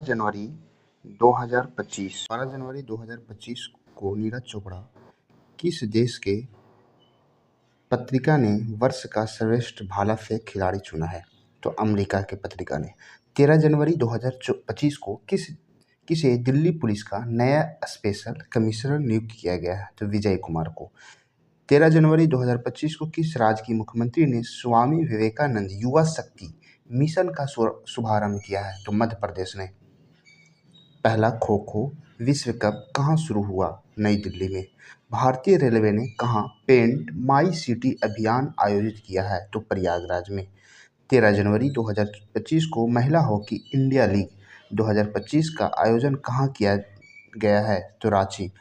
जनवरी 2025 12 जनवरी 2025 को नीरज चोपड़ा किस देश के पत्रिका ने वर्ष का सर्वश्रेष्ठ भाला फेंक खिलाड़ी चुना है? तो अमेरिका के पत्रिका ने। 13 जनवरी 2025 को किसे दिल्ली पुलिस का नया स्पेशल कमिश्नर नियुक्त किया गया है? तो विजय कुमार को। 13 जनवरी 2025 को किस राज्य की मुख्यमंत्री ने स्वामी विवेकानंद युवा शक्ति मिशन का शुभारंभ किया है? तो मध्य प्रदेश ने। पहला खो खो विश्व कप कहाँ शुरू हुआ? नई दिल्ली में। भारतीय रेलवे ने कहाँ पेंट माई सिटी अभियान आयोजित किया है? तो प्रयागराज में। 13 जनवरी 2025 को महिला हॉकी इंडिया लीग 2025 का आयोजन कहाँ किया गया है? तो रांची।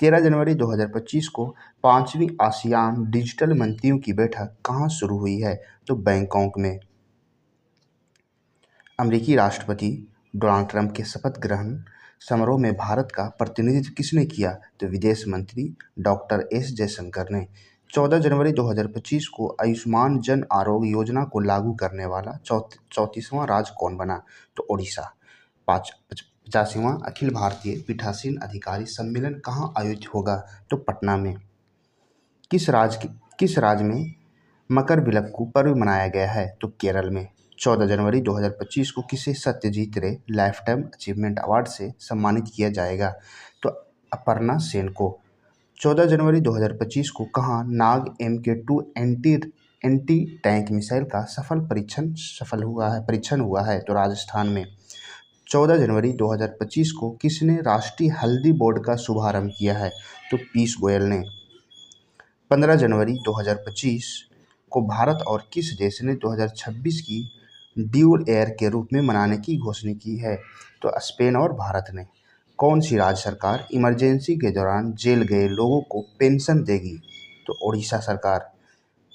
13 जनवरी 2025 को 5वीं आसियान डिजिटल मंत्रियों की बैठक कहाँ शुरू हुई है? तो बैंकॉक में। अमेरिकी राष्ट्रपति डोनाल्ड ट्रंप के शपथ ग्रहण समारोह में भारत का प्रतिनिधित्व किसने किया? तो विदेश मंत्री डॉक्टर एस जयशंकर ने। 14 जनवरी 2025 को आयुष्मान जन आरोग्य योजना को लागू करने वाला 34वां राज्य कौन बना? तो ओडिशा। 85वां अखिल भारतीय पीठासीन अधिकारी सम्मेलन कहाँ आयोजित होगा? तो पटना में। किस राज्य में मकरविलक्कू पर्व मनाया गया है? तो केरल में। 14 जनवरी 2025 को किसे सत्यजीत रे लाइफटाइम अचीवमेंट अवार्ड से सम्मानित किया जाएगा? तो अपर्णा सेन को। 14 जनवरी 2025 को कहाँ नाग MK2 एंटी टैंक मिसाइल का परीक्षण हुआ है? तो राजस्थान में। 14 जनवरी 2025 को किसने राष्ट्रीय हल्दी बोर्ड का शुभारंभ किया है? तो पीयूष गोयल ने। 15 जनवरी 2025 को भारत और किस देश ने 2026 की ड्यूल एयर के रूप में मनाने की घोषणा की है? तो स्पेन और भारत ने। कौन सी राज्य सरकार इमरजेंसी के दौरान जेल गए लोगों को पेंशन देगी? तो ओडिशा सरकार।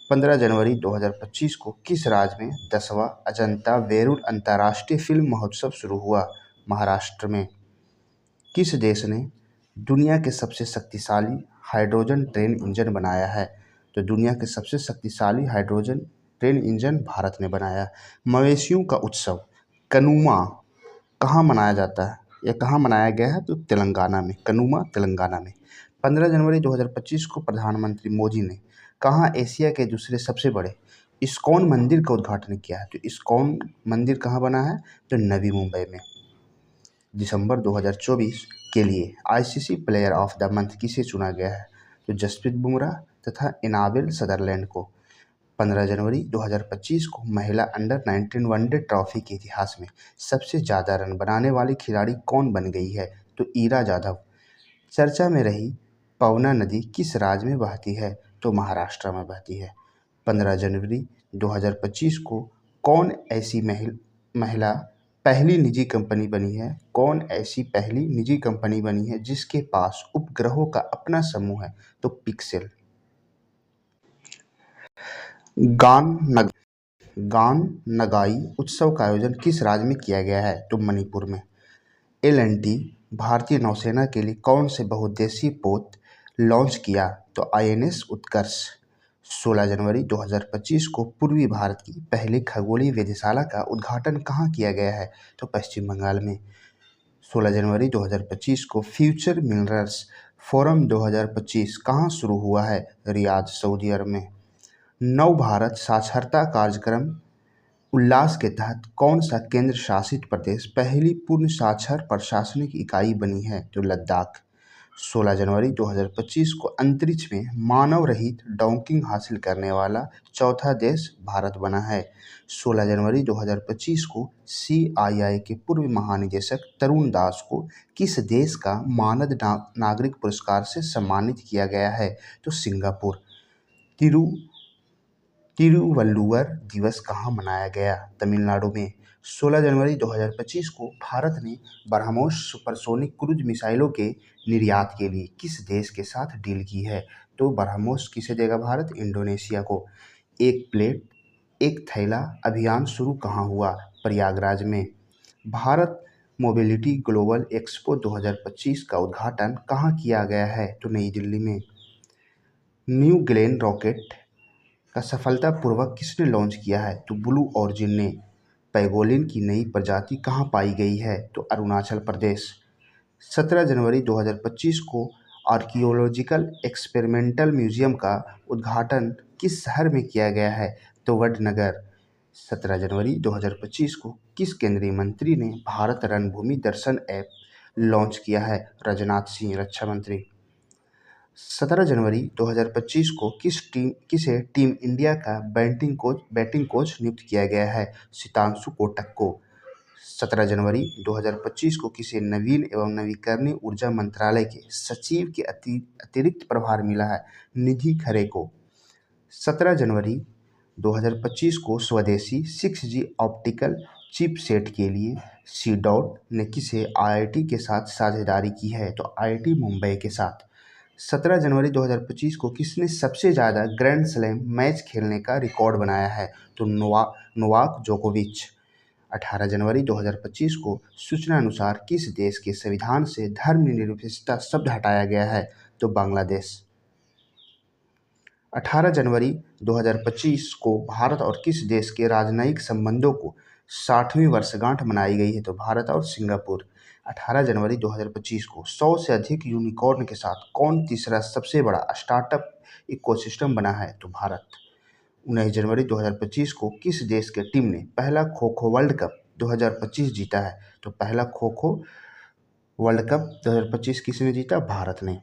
15 जनवरी 2025 को किस राज्य में 10वां अजंता वेरूल अंतर्राष्ट्रीय फिल्म महोत्सव शुरू हुआ? महाराष्ट्र में। किस देश ने दुनिया के सबसे शक्तिशाली हाइड्रोजन ट्रेन इंजन बनाया है? तो दुनिया के सबसे शक्तिशाली हाइड्रोजन ट्रेन इंजन भारत ने बनाया। मवेशियों का उत्सव कनुमा कहाँ मनाया जाता है या कहाँ मनाया गया है? तो तेलंगाना में। कनुमा तेलंगाना में। 15 जनवरी 2025 को प्रधानमंत्री मोदी ने कहाँ एशिया के दूसरे सबसे बड़े इस्कॉन मंदिर का उद्घाटन किया है? तो इस्कॉन मंदिर कहाँ बना है? तो नवी मुंबई में। दिसंबर 2024 के लिए ICC player of the month किसे चुना गया है? तो जसप्रीत बुमराह तथा एनाबेल सदरलैंड को। 15 जनवरी 2025 को महिला अंडर 19 वनडे ट्रॉफी के इतिहास में सबसे ज़्यादा रन बनाने वाली खिलाड़ी कौन बन गई है? तो ईरा जाधव। चर्चा में रही पवना नदी किस राज्य में बहती है? तो महाराष्ट्र में बहती है। 15 जनवरी 2025 को कौन ऐसी महिला पहली निजी कंपनी बनी है? कौन ऐसी पहली निजी कंपनी बनी है जिसके पास उपग्रहों का अपना समूह है? तो पिक्सेल। गान नगाई उत्सव का आयोजन किस राज्य में किया गया है? तो मणिपुर में। L&T भारतीय नौसेना के लिए कौन से बहुउद्देशीय पोत लॉन्च किया? तो INS उत्कर्ष। 16 जनवरी 2025 को पूर्वी भारत की पहली खगोलीय वेधशाला का उद्घाटन कहाँ किया गया है? तो पश्चिम बंगाल में। 16 जनवरी 2025 को फ्यूचर मिनरल्स फोरम 2025 कहाँ शुरू हुआ है? रियाद, सऊदी अरब में। नव भारत साक्षरता कार्यक्रम उल्लास के तहत कौन सा केंद्र शासित प्रदेश पहली पूर्ण साक्षर प्रशासनिक इकाई बनी है? तो लद्दाख। 16 जनवरी 2025 को अंतरिक्ष में मानव रहित डॉकिंग हासिल करने वाला चौथा देश भारत बना है। 16 जनवरी 2025 को CII के पूर्व महानिदेशक तरुण दास को किस देश का मानद नागरिक पुरस्कार से सम्मानित किया गया है? तो सिंगापुर। तिरुवल्लुवर दिवस कहाँ मनाया गया? तमिलनाडु में। 16 जनवरी 2025 को भारत ने ब्रह्मोस सुपरसोनिक क्रूज मिसाइलों के निर्यात के लिए किस देश के साथ डील की है? तो ब्रह्मोस किसे देगा भारत? इंडोनेशिया को। एक प्लेट एक थैला अभियान शुरू कहाँ हुआ? प्रयागराज में। भारत मोबिलिटी ग्लोबल एक्सपो 2025 का उद्घाटन कहाँ किया गया है? तो नई दिल्ली में। न्यू ग्लेन रॉकेट का सफलतापूर्वक किसने लॉन्च किया है? तो ब्लू ऑरिजिन ने। पैगोलिन की नई प्रजाति कहाँ पाई गई है? तो अरुणाचल प्रदेश। 17 जनवरी 2025 को आर्कियोलॉजिकल एक्सपेरिमेंटल म्यूजियम का उद्घाटन किस शहर में किया गया है? तो वडनगर। 17 जनवरी 2025 को किस केंद्रीय मंत्री ने भारत रणभूमि दर्शन ऐप लॉन्च किया है? राजनाथ सिंह, रक्षा मंत्री। 17 जनवरी 2025 को किसे टीम इंडिया का बैटिंग कोच नियुक्त किया गया है? सितांशु कोटक को। 17 जनवरी 2025 को किसे नवीन एवं नवीकरणीय ऊर्जा मंत्रालय के सचिव के अतिरिक्त प्रभार मिला है? निधि खरे को। 17 जनवरी 2025 को स्वदेशी 6G ऑप्टिकल चिपसेट के लिए सी-डॉट ने किसे आईआईटी के साथ साझेदारी की है? तो आईआईटी मुंबई के साथ। 17 जनवरी 2025 को किसने सबसे ज़्यादा ग्रैंड स्लैम मैच खेलने का रिकॉर्ड बनाया है? तो नोवाक जोकोविच। 18 जनवरी 2025 को सूचना अनुसार किस देश के संविधान से धर्मनिरपेक्षता शब्द हटाया गया है? तो बांग्लादेश। 18 जनवरी 2025 को भारत और किस देश के राजनयिक संबंधों को 60वीं वर्षगांठ मनाई गई है? तो भारत और सिंगापुर। 18 जनवरी 2025 को 100 से अधिक यूनिकॉर्न के साथ कौन तीसरा सबसे बड़ा स्टार्टअप इकोसिस्टम बना है? तो भारत। 19 जनवरी 2025 को किस देश की टीम ने पहला खो खो वर्ल्ड कप 2025 जीता है? तो पहला खो खो वर्ल्ड कप 2025 किसने जीता? भारत ने।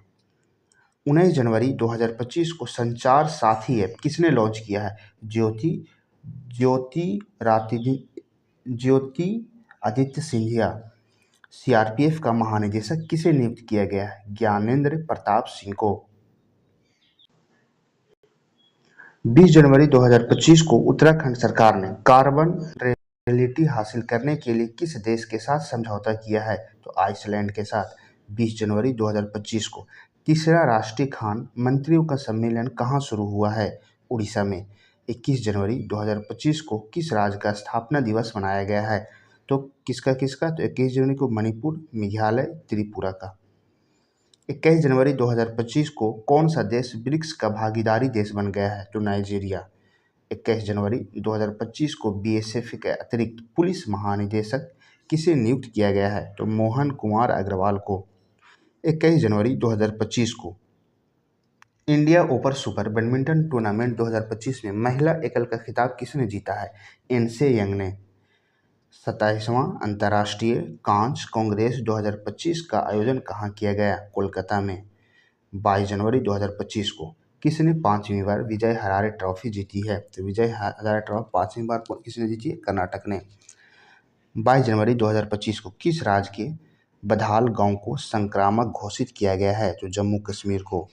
19 जनवरी 2025 को संचार साथी ऐप किसने लॉन्च किया है? ज्योति आदित्य सिंधिया। सीआरपीएफ का महानिदेशक किसे नियुक्त किया गया है? ज्ञानेंद्र प्रताप सिंह को। 20 जनवरी 2025 को उत्तराखंड सरकार ने कार्बन न्यूट्रलिटी हासिल करने के लिए किस देश के साथ समझौता किया है? तो आइसलैंड के साथ। 20 जनवरी 2025 को तीसरा राष्ट्रीय खान मंत्रियों का सम्मेलन कहाँ शुरू हुआ है? उड़ीसा में। 21 जनवरी 2025 को किस राज्य का स्थापना दिवस मनाया गया है? तो किसका? तो 21 जनवरी को मणिपुर, मेघालय, त्रिपुरा का। 21 जनवरी 2025 को कौन सा देश ब्रिक्स का भागीदारी देश बन गया है? तो नाइजीरिया। 21 जनवरी 2025 को बीएसएफ के अतिरिक्त पुलिस महानिदेशक किसे नियुक्त किया गया है? तो मोहन कुमार अग्रवाल को। 21 जनवरी 2025 को India open super badminton tournament 2025 में महिला एकल का खिताब किसने जीता है? एनसे यंग ने। 27वां अंतर्राष्ट्रीय कांच कांग्रेस 2025 का आयोजन कहाँ किया गया? कोलकाता में। 22 जनवरी 2025 को किसने 5वीं बार विजय हजारे ट्रॉफी जीती है? तो विजय हजारे ट्रॉफी 5वीं बार किसने जीती है? कर्नाटक ने। 22 जनवरी 2025 को किस राज्य के बधाल गांव को संक्रामक घोषित किया गया है? तो जम्मू कश्मीर को।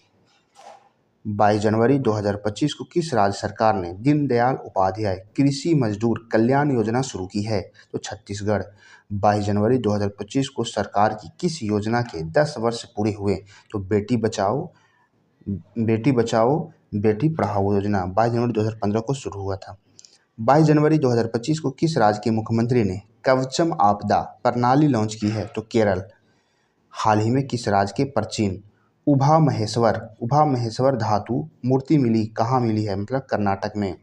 22 जनवरी 2025 को किस राज्य सरकार ने दीनदयाल उपाध्याय कृषि मजदूर कल्याण योजना शुरू की है? तो छत्तीसगढ़। 22 जनवरी 2025 को सरकार की किस योजना के 10 वर्ष पूरे हुए? तो बेटी बचाओ बेटी पढ़ाओ योजना 22 जनवरी 2015 को शुरू हुआ था। 22 जनवरी 2025 को किस राज्य के मुख्यमंत्री ने कवचम आपदा प्रणाली लॉन्च की है? तो केरल। हाल ही में किस राज्य के प्राचीन उभा महेश्वर धातु मूर्ति कहाँ मिली है? मतलब कर्नाटक में।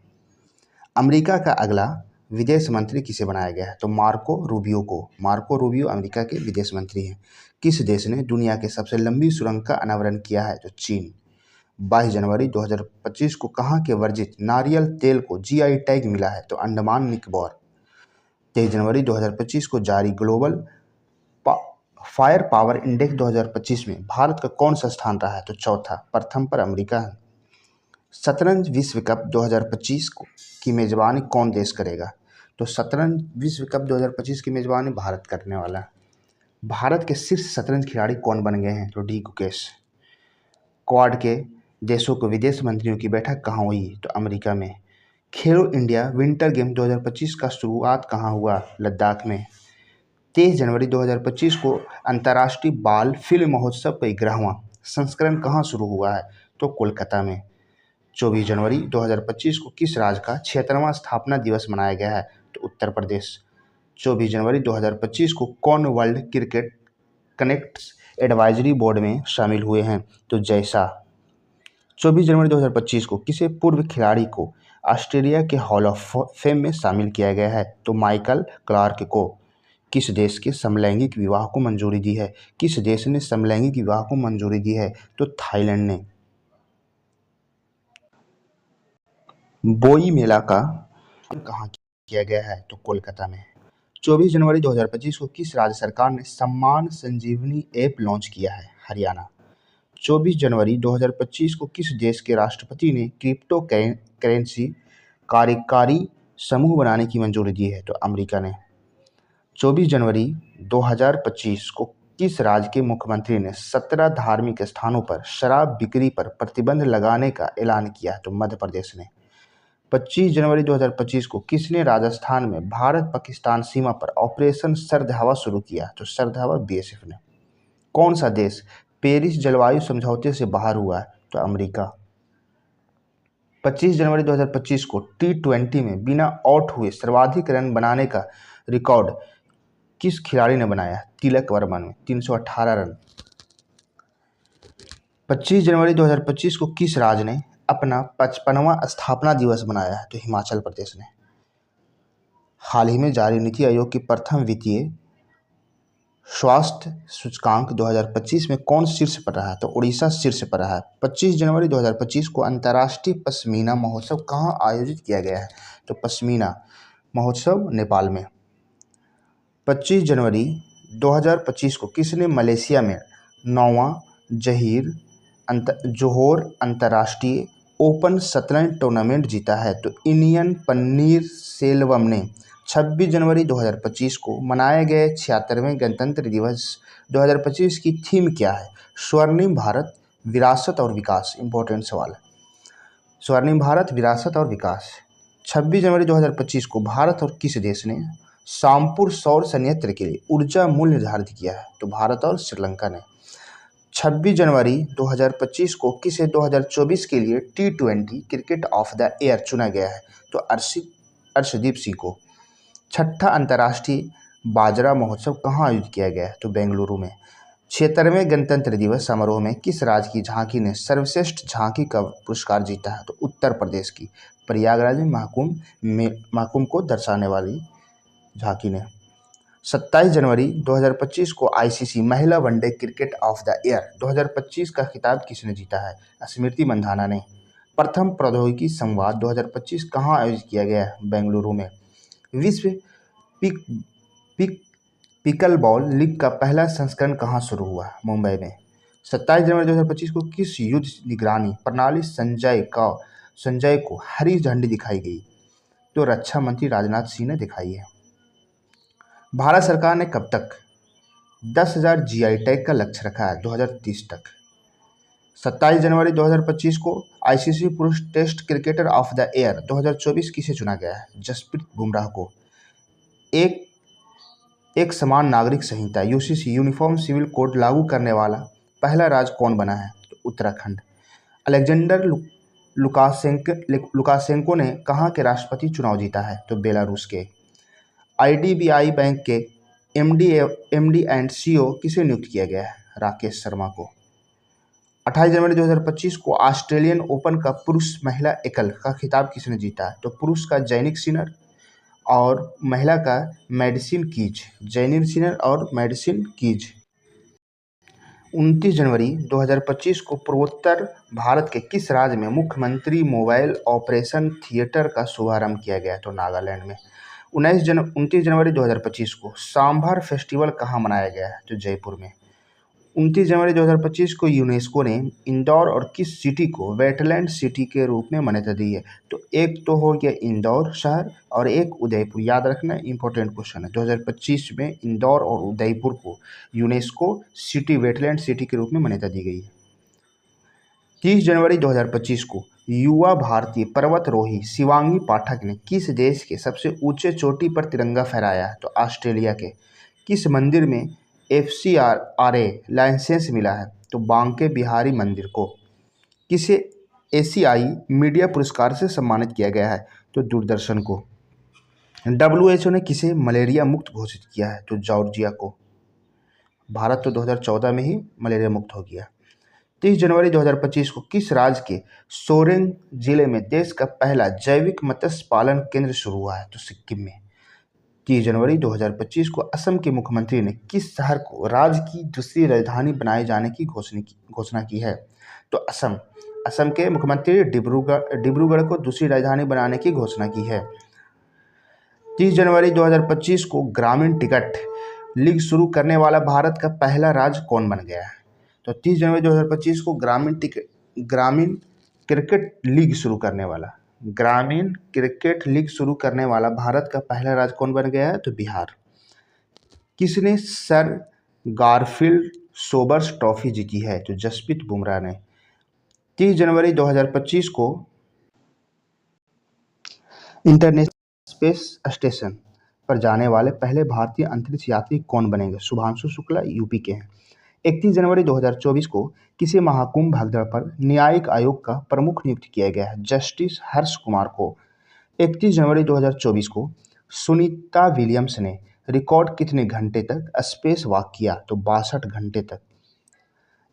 अमेरिका का अगला विदेश मंत्री किसे बनाया गया है? तो मार्को रूबियो को। मार्को रूबियो अमेरिका के विदेश मंत्री हैं। किस देश ने दुनिया के सबसे लंबी सुरंग का अनावरण किया है? तो चीन। 22 जनवरी 2025 को कहाँ के वर्जित नारियल तेल को जीआई टैग मिला है? तो अंडमान निकोबार। 23 जनवरी 2025 को जारी ग्लोबल फायर पावर इंडेक्स 2025 में भारत का कौन सा स्थान रहा है? तो चौथा। प्रथम पर अमेरिका है। शतरंज विश्व कप 2025 की मेजबानी कौन देश करेगा? तो शतरंज विश्व कप 2025 की मेजबानी भारत करने वाला है। भारत के शीर्ष शतरंज खिलाड़ी कौन बन गए हैं? तो डी गुकेश। क्वाड के देशों के विदेश मंत्रियों की बैठक कहाँ हुई? तो अमेरिका में। खेलो इंडिया विंटर गेम 2025 का शुरुआत कहाँ हुआ? लद्दाख में। 23 जनवरी 2025 को अंतर्राष्ट्रीय बाल फिल्म महोत्सव का 11वां संस्करण कहाँ शुरू हुआ है? तो कोलकाता में। 24 जनवरी 2025 को किस राज्य का 76वां स्थापना दिवस मनाया गया है? तो उत्तर प्रदेश। 24 जनवरी 2025 को कौन world cricket connects advisory board में शामिल हुए हैं? तो जय शाह। 24 जनवरी 2025 को किसी पूर्व खिलाड़ी को ऑस्ट्रेलिया के हॉल ऑफ फेम में शामिल किया गया है? तो माइकल क्लार्क को। किस देश के समलैंगिक विवाह को मंजूरी दी है? किस देश ने समलैंगिक विवाह को मंजूरी दी है? तो थाईलैंड ने। बोई मेला का कहाँ किया गया है? तो कोलकाता में। 24 जनवरी 2025 को किस राज्य सरकार ने सम्मान संजीवनी ऐप लॉन्च किया है? हरियाणा। 24 जनवरी 2025 को किस देश के राष्ट्रपति ने क्रिप्टो करेंसी कार्यकारी समूह बनाने की मंजूरी दी है? तो अमेरिका ने। 24 जनवरी 2025 को किस राज्य के मुख्यमंत्री ने 17 धार्मिक स्थानों पर शराब बिक्री पर प्रतिबंध लगाने का ऐलान किया? तो मध्य प्रदेश ने। 25 जनवरी 2025 को किसने राजस्थान में भारत पाकिस्तान सीमा पर ऑपरेशन सर्द हवा शुरू किया? तो सर्द हवा बीएसएफ ने। कौन सा देश पेरिस जलवायु समझौते से बाहर हुआ है? तो अमेरिका। 25 जनवरी 2025 को T20 में बिना आउट हुए सर्वाधिक रन बनाने का रिकॉर्ड किस खिलाड़ी ने बनाया? तिलक वर्मा ने 318 रन। 25 जनवरी 2025 को किस राज्य ने अपना 55वां स्थापना दिवस मनाया है? तो हिमाचल प्रदेश ने। हाल ही में जारी नीति आयोग की प्रथम वित्तीय स्वास्थ्य सूचकांक 2025 में कौन शीर्ष पर रहा है? तो उड़ीसा शीर्ष पर रहा है। 25 जनवरी 2025 को अंतर्राष्ट्रीय पश्मीना महोत्सव कहाँ आयोजित किया गया है? तो पश्मीना महोत्सव नेपाल में। 25 जनवरी 2025 को किसने मलेशिया में 9वां जोहोर अंतर्राष्ट्रीय ओपन शतरंज टूर्नामेंट जीता है? तो इनियन पन्नीर सेल्वम ने। 26 जनवरी 2025 को मनाए गए 76वें गणतंत्र दिवस 2025 की थीम क्या है? स्वर्णिम भारत विरासत और विकास। इंपॉर्टेंट सवाल है। स्वर्णिम भारत विरासत और विकास। 26 जनवरी 2025 को भारत और किस देश ने शामपुर सौर संयंत्र के लिए ऊर्जा मूल्य निर्धारित किया है? तो भारत और श्रीलंका ने। 26 जनवरी 2025 को किसे 2024 के लिए T20 cricket of the year चुना गया है? तो अर्शदीप सिंह को। 6ठा अंतर्राष्ट्रीय बाजरा महोत्सव कहाँ आयोजित किया गया है? तो बेंगलुरु में। 76वें गणतंत्र दिवस समारोह में किस राज्य की झांकी ने सर्वश्रेष्ठ झांकी का पुरस्कार जीता है? तो उत्तर प्रदेश की प्रयागराज में महाकुंभ को दर्शाने वाली झांकी ने। 27 जनवरी 2025 को आईसीसी महिला one day cricket of the year 2025 का खिताब किसने जीता है? स्मृति मंधाना ने। प्रथम प्रौद्योगिकी संवाद 2025 कहाँ आयोजित किया गया है? बेंगलुरु में। विश्व पिकलबॉल लीग का पहला संस्करण कहाँ शुरू हुआ? मुंबई में। 27 जनवरी 2025 को किस युद्ध निगरानी प्रणाली संजय को हरी झंडी दिखाई गई? तो रक्षा मंत्री राजनाथ सिंह ने दिखाई है। भारत सरकार ने कब तक 10,000 जीआई टैग का लक्ष्य रखा है? 2030 तक। 27 जनवरी 2025 को आईसीसी पुरुष test cricketer of the year 2024 किसे चुना गया है? जसप्रीत बुमराह को। एक समान नागरिक संहिता यूसीसी यूनिफॉर्म सिविल कोड लागू करने वाला पहला राज्य कौन बना है? तो उत्तराखंड। अलेक्जेंडर लुकाशेंको ने कहाँ के राष्ट्रपति चुनाव जीता है? तो बेलारूस के। आईडीबीआई बैंक के एमडी एंड सीईओ किसे नियुक्त किया गया है? राकेश शर्मा को। 28 जनवरी 2025 को ऑस्ट्रेलियन ओपन का पुरुष महिला एकल का खिताब किसने जीता है? तो पुरुष का जैनिक सिनर और महिला का मैडिसन कीज। जैनिक सिनर और मैडिसन कीज। 29 जनवरी 2025 को पूर्वोत्तर भारत के किस राज्य में मुख्यमंत्री मोबाइल ऑपरेशन थिएटर का शुभारंभ किया गया? तो नागालैंड में। 29 जनवरी 2025 को सांभर फेस्टिवल कहाँ मनाया गया है? तो जयपुर में। 29 जनवरी 2025 को यूनेस्को ने इंदौर और किस सिटी को वेटलैंड सिटी के रूप में मान्यता दी है? तो एक तो हो गया इंदौर शहर और एक उदयपुर। याद रखना, इंपॉर्टेंट क्वेश्चन है। 2025 में इंदौर और उदयपुर को यूनेस्को सिटी वेटलैंड सिटी के रूप में मान्यता दी गई है। 30 जनवरी 2025 को युवा भारतीय पर्वतारोही शिवांगी पाठक ने किस देश के सबसे ऊंचे चोटी पर तिरंगा फहराया है? तो ऑस्ट्रेलिया के। किस मंदिर में FCRA लाइसेंस मिला है? तो बांके बिहारी मंदिर को। किसे एशियाई मीडिया पुरस्कार से सम्मानित किया गया है? तो दूरदर्शन को। WHO ने किसे मलेरिया मुक्त घोषित किया है? तो जॉर्जिया को। भारत तो 2014 में ही मलेरिया मुक्त हो गया। 30 जनवरी 2025 को किस राज्य के सोरेंग जिले में देश का पहला जैविक मत्स्य पालन केंद्र शुरू हुआ है? तो सिक्किम में। 30 जनवरी 2025 को असम के मुख्यमंत्री ने किस शहर को राज्य की दूसरी राजधानी बनाए जाने की घोषणा की है? तो असम। असम के मुख्यमंत्री डिब्रूगढ़ को दूसरी राजधानी बनाने की घोषणा की है। 30 जनवरी 2025 को ग्रामीण टिकट लीग शुरू करने वाला भारत का पहला राज्य कौन बन गया है? तो 30 जनवरी 2025 को ग्रामीण क्रिकेट लीग शुरू करने वाला भारत का पहला राज्य कौन बन गया है? तो बिहार। किसने सर गारफील्ड सोबर्स ट्रॉफी जीती है? तो जसप्रीत बुमराह ने। 30 जनवरी 2025 को इंटरनेशनल स्पेस स्टेशन पर जाने वाले पहले भारतीय अंतरिक्ष यात्री कौन बनेंगे? शुभांशु शुक्ला यूपी के हैं। 31 जनवरी 2024 को किसी महाकुंभ भगदड़ पर न्यायिक आयोग का प्रमुख नियुक्त किया गया है? जस्टिस हर्ष कुमार को। 31 जनवरी 2024 को सुनीता विलियम्स ने रिकॉर्ड कितने घंटे तक स्पेस वॉक किया? तो 62 घंटे तक।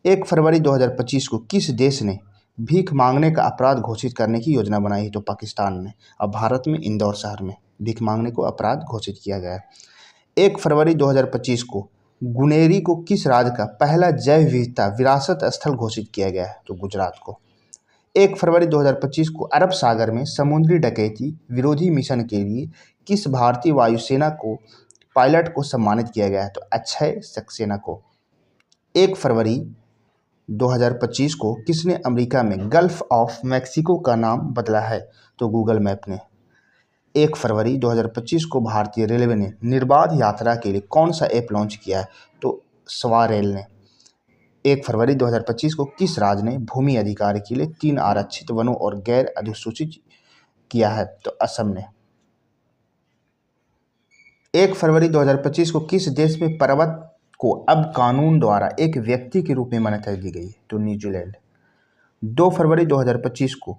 1 फरवरी 2025 को किस देश ने भीख मांगने का अपराध घोषित करने की योजना बनाई है? तो पाकिस्तान ने। अब भारत में इंदौर शहर में भीख मांगने को अपराध घोषित किया गया है। 1 फरवरी 2025 को गुनेरी को किस राज्य का पहला जैव विविधता विरासत स्थल घोषित किया गया है? तो गुजरात को। 1 फरवरी 2025 को अरब सागर में समुद्री डकैती विरोधी मिशन के लिए किस भारतीय वायुसेना को पायलट को सम्मानित किया गया है? तो अक्षय सक्सेना को। 1 फरवरी 2025 को किसने अमेरिका में गल्फ ऑफ मैक्सिको का नाम बदला है? तो गूगल मैप ने। 1 फरवरी 2025 को भारतीय रेलवे ने निर्बाध यात्रा के लिए कौन सा ऐप लॉन्च किया है? तो सवारेल ने। 1 फरवरी 2025 को किस राज्य ने भूमि अधिकार के लिए 3 आरक्षित वनों और गैर अधिसूचित किया है? तो असम ने। 1 फरवरी 2025 को किस देश में पर्वत को अब कानून द्वारा एक व्यक्ति के रूप में मान्यता दी गई है? तो न्यूजीलैंड। 2 फरवरी 2025 को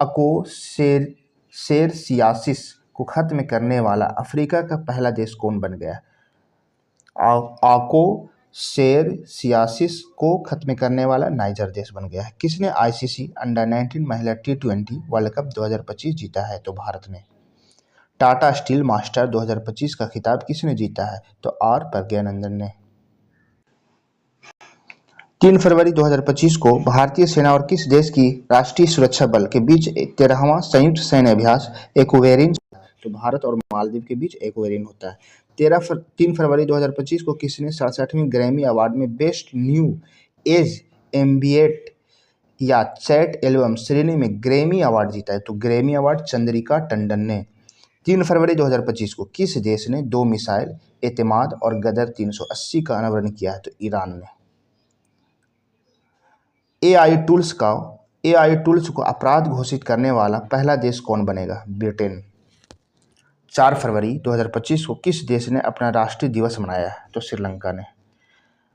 अकोसेरसियासिस को खत्म करने वाला अफ्रीका का पहला देश कौन बन गया? अकोसेरसियासिस को खत्म करने वाला नाइजर देश बन गया है। किसने आईसीसी अंडर-19 महिला T20 वर्ल्ड कप 2025 जीता है? तो भारत ने। टाटा स्टील मास्टर 2025 का खिताब किसने जीता है? तो आर प्रज्ञानंदन ने। 3 फरवरी 2025 को भारतीय सेना और किस देश की राष्ट्रीय सुरक्षा बल के बीच 13वां संयुक्त सैन्य अभ्यास एक्वेरिन? तो भारत और मालदीव के बीच एक्वेरिन होता है। 3 फरवरी 2025 को किसने 67वें ग्रैमी अवार्ड में बेस्ट न्यू एज एम्बिएंट या चैट एल्बम श्रेणी में ग्रैमी अवार्ड जीता है? तो ग्रैमी अवार्ड चंद्रिका टंडन ने। 3 फरवरी 2025 को किस देश ने 2 मिसाइल एतमाद और गदर 380 का अनावरण किया है? तो ईरान ने। एआई टूल्स को अपराध घोषित करने वाला पहला देश कौन बनेगा? ब्रिटेन। 4 फरवरी 2025 को किस देश ने अपना राष्ट्रीय दिवस मनाया है? तो श्रीलंका ने।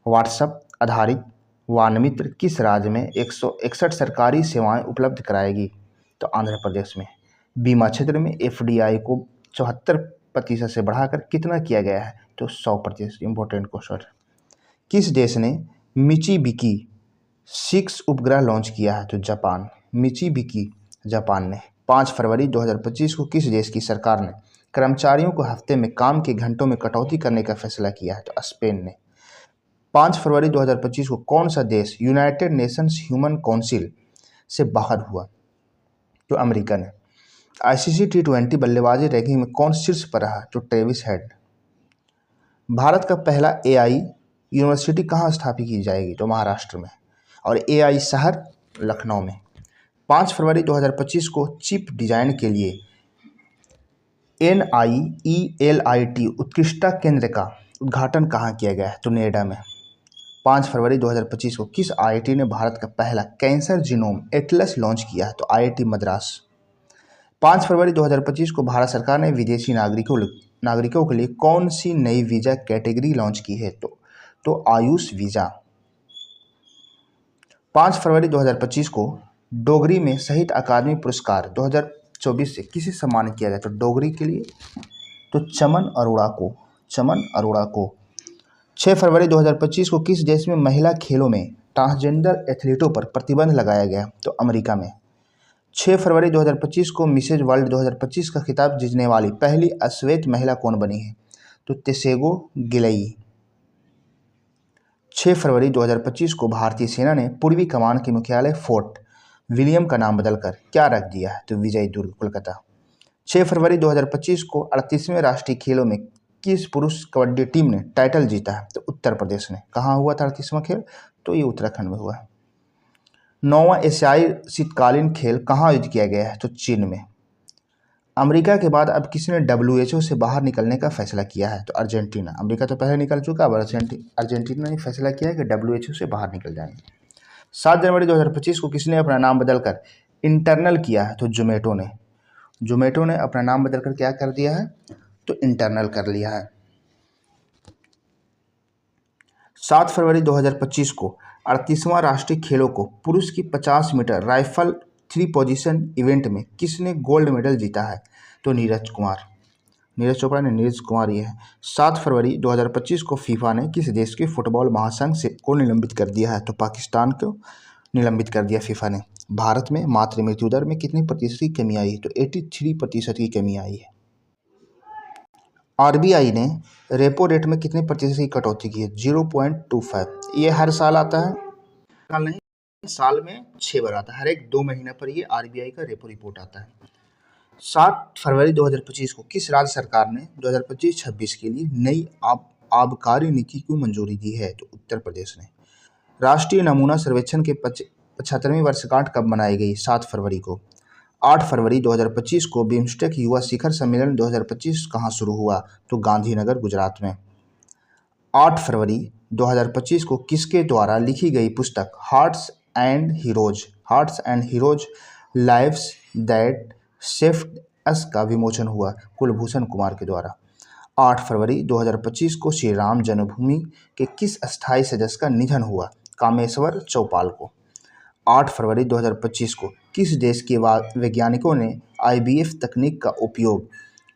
व्हाट्सएप आधारित वानमित्र किस राज्य में 161 सरकारी सेवाएं उपलब्ध कराएगी? तो आंध्र प्रदेश में। बीमा क्षेत्र में एफडीआई को 74% से बढ़ाकर कितना किया गया है? तो 100%। Important question. किस देश ने मिचिबिकी 6 उपग्रह लॉन्च किया है? तो जापान। मिचिबिकी जापान ने। 5 फरवरी 2025 को किस देश की सरकार ने कर्मचारियों को हफ्ते में काम के घंटों में कटौती करने का फैसला किया है? तो स्पेन ने। 5 फरवरी 2025 को कौन सा देश यूनाइटेड नेशंस ह्यूमन काउंसिल से बाहर हुआ? तो अमेरिका ने। आईसीसी T20 बल्लेबाजी रैंकिंग में कौन शीर्ष पर रहा? तो ट्रेविस हेड। भारत का पहला एआई यूनिवर्सिटी कहाँ स्थापित की जाएगी? तो महाराष्ट्र में। और एआई शहर लखनऊ में। 5 फरवरी 2025 को चिप डिजाइन के लिए NIELIT उत्कृष्टता केंद्र का उद्घाटन कहाँ किया गया है? तो नोएडा में। 5 फरवरी 2025 को किस आईआईटी ने भारत का पहला कैंसर जीनोम एटलस लॉन्च किया है? तो आईआईटी मद्रास। 5 फरवरी 2025 को भारत सरकार ने विदेशी नागरिकों के लिए कौन सी नई वीज़ा कैटेगरी लॉन्च की है? तो आयुष वीज़ा। 5 फरवरी 2025 को डोगरी में साहित्य अकादमी पुरस्कार 2024 से किसे सम्मानित किया गया? तो डोगरी के लिए तो चमन अरोड़ा को। 6 फरवरी 2025 को किस देश में महिला खेलों में ट्रांसजेंडर एथलीटों पर प्रतिबंध लगाया गया? तो अमेरिका में। 6 फरवरी 2025 को मिसेज वर्ल्ड 2025 का खिताब जीतने वाली पहली अश्वेत महिला कौन बनी है? तो तेसेगो गिलई। 6 फरवरी 2025 को भारतीय सेना ने पूर्वी कमान के मुख्यालय फोर्ट विलियम का नाम बदलकर क्या रख दिया है? तो विजय दुर्ग, कोलकाता। 6 फरवरी 2025 को 38वें राष्ट्रीय खेलों में किस पुरुष कबड्डी टीम ने टाइटल जीता है? तो उत्तर प्रदेश ने। कहाँ हुआ था 38वां खेल? तो ये उत्तराखंड में हुआ है। 9वां एशियाई शीतकालीन खेल कहाँ आयोजित किया गया है? तो चीन में। अमेरिका के बाद अब किसने WHO से बाहर निकलने का फैसला किया है? तो अर्जेंटीना। अमेरिका तो पहले निकल चुका, अब अर्जेंटीना ने फैसला किया है कि WHO से बाहर निकल जाएंगे। 7 जनवरी 2025 को किसने अपना नाम बदलकर इंटरनल किया है? तो जोमेटो ने। जोमेटो ने अपना नाम बदलकर क्या कर दिया है? तो इंटरनल कर लिया है। 7 फरवरी 2025 को 38वां राष्ट्रीय खेलों को पुरुष की 50 मीटर राइफल 3 पोजीशन इवेंट में किसने गोल्ड मेडल जीता है? तो नीरज चोपड़ा ने। नीरज कुमार ये है। 7 फरवरी 2025 को फीफा ने किस देश के फुटबॉल महासंघ से को निलंबित कर दिया है? तो पाकिस्तान को निलंबित कर दिया फीफा ने। भारत में मातृ मृत्यु दर में कितनी प्रतिशत की कमी आई है? तो 83% की कमी आई है। RBI ने रेपो रेट में कितने प्रतिशत की कटौती की है? 0.25। ये हर साल आता है, साल नहीं, साल में 6 बार आता है। हर एक 2 महीने पर ये RBI का रेपो रिपोर्ट आता है। 7 फरवरी 2025 को किस राज्य सरकार ने 2025-26 के लिए नई आबकारी नीति को मंजूरी दी है? तो उत्तर प्रदेश ने। राष्ट्रीय नमूना सर्वेक्षण के 75वीं वर्षगांठ कब मनाई गई? 7 फरवरी को। 8 फरवरी 2025 को बिम्स्टेक युवा शिखर सम्मेलन 2025 कहाँ शुरू हुआ? तो गांधीनगर, गुजरात में। 8 फरवरी 2025 को किसके द्वारा लिखी गई पुस्तक hearts and heroes lives that shaped us का विमोचन हुआ? कुलभूषण कुमार के द्वारा। 8 फरवरी 2025 को श्री राम जन्मभूमि के किस अस्थायी सदस्य का निधन हुआ? कामेश्वर चौपाल को। 8 फरवरी 2025 को किस देश के वैज्ञानिकों ने IVF तकनीक का उपयोग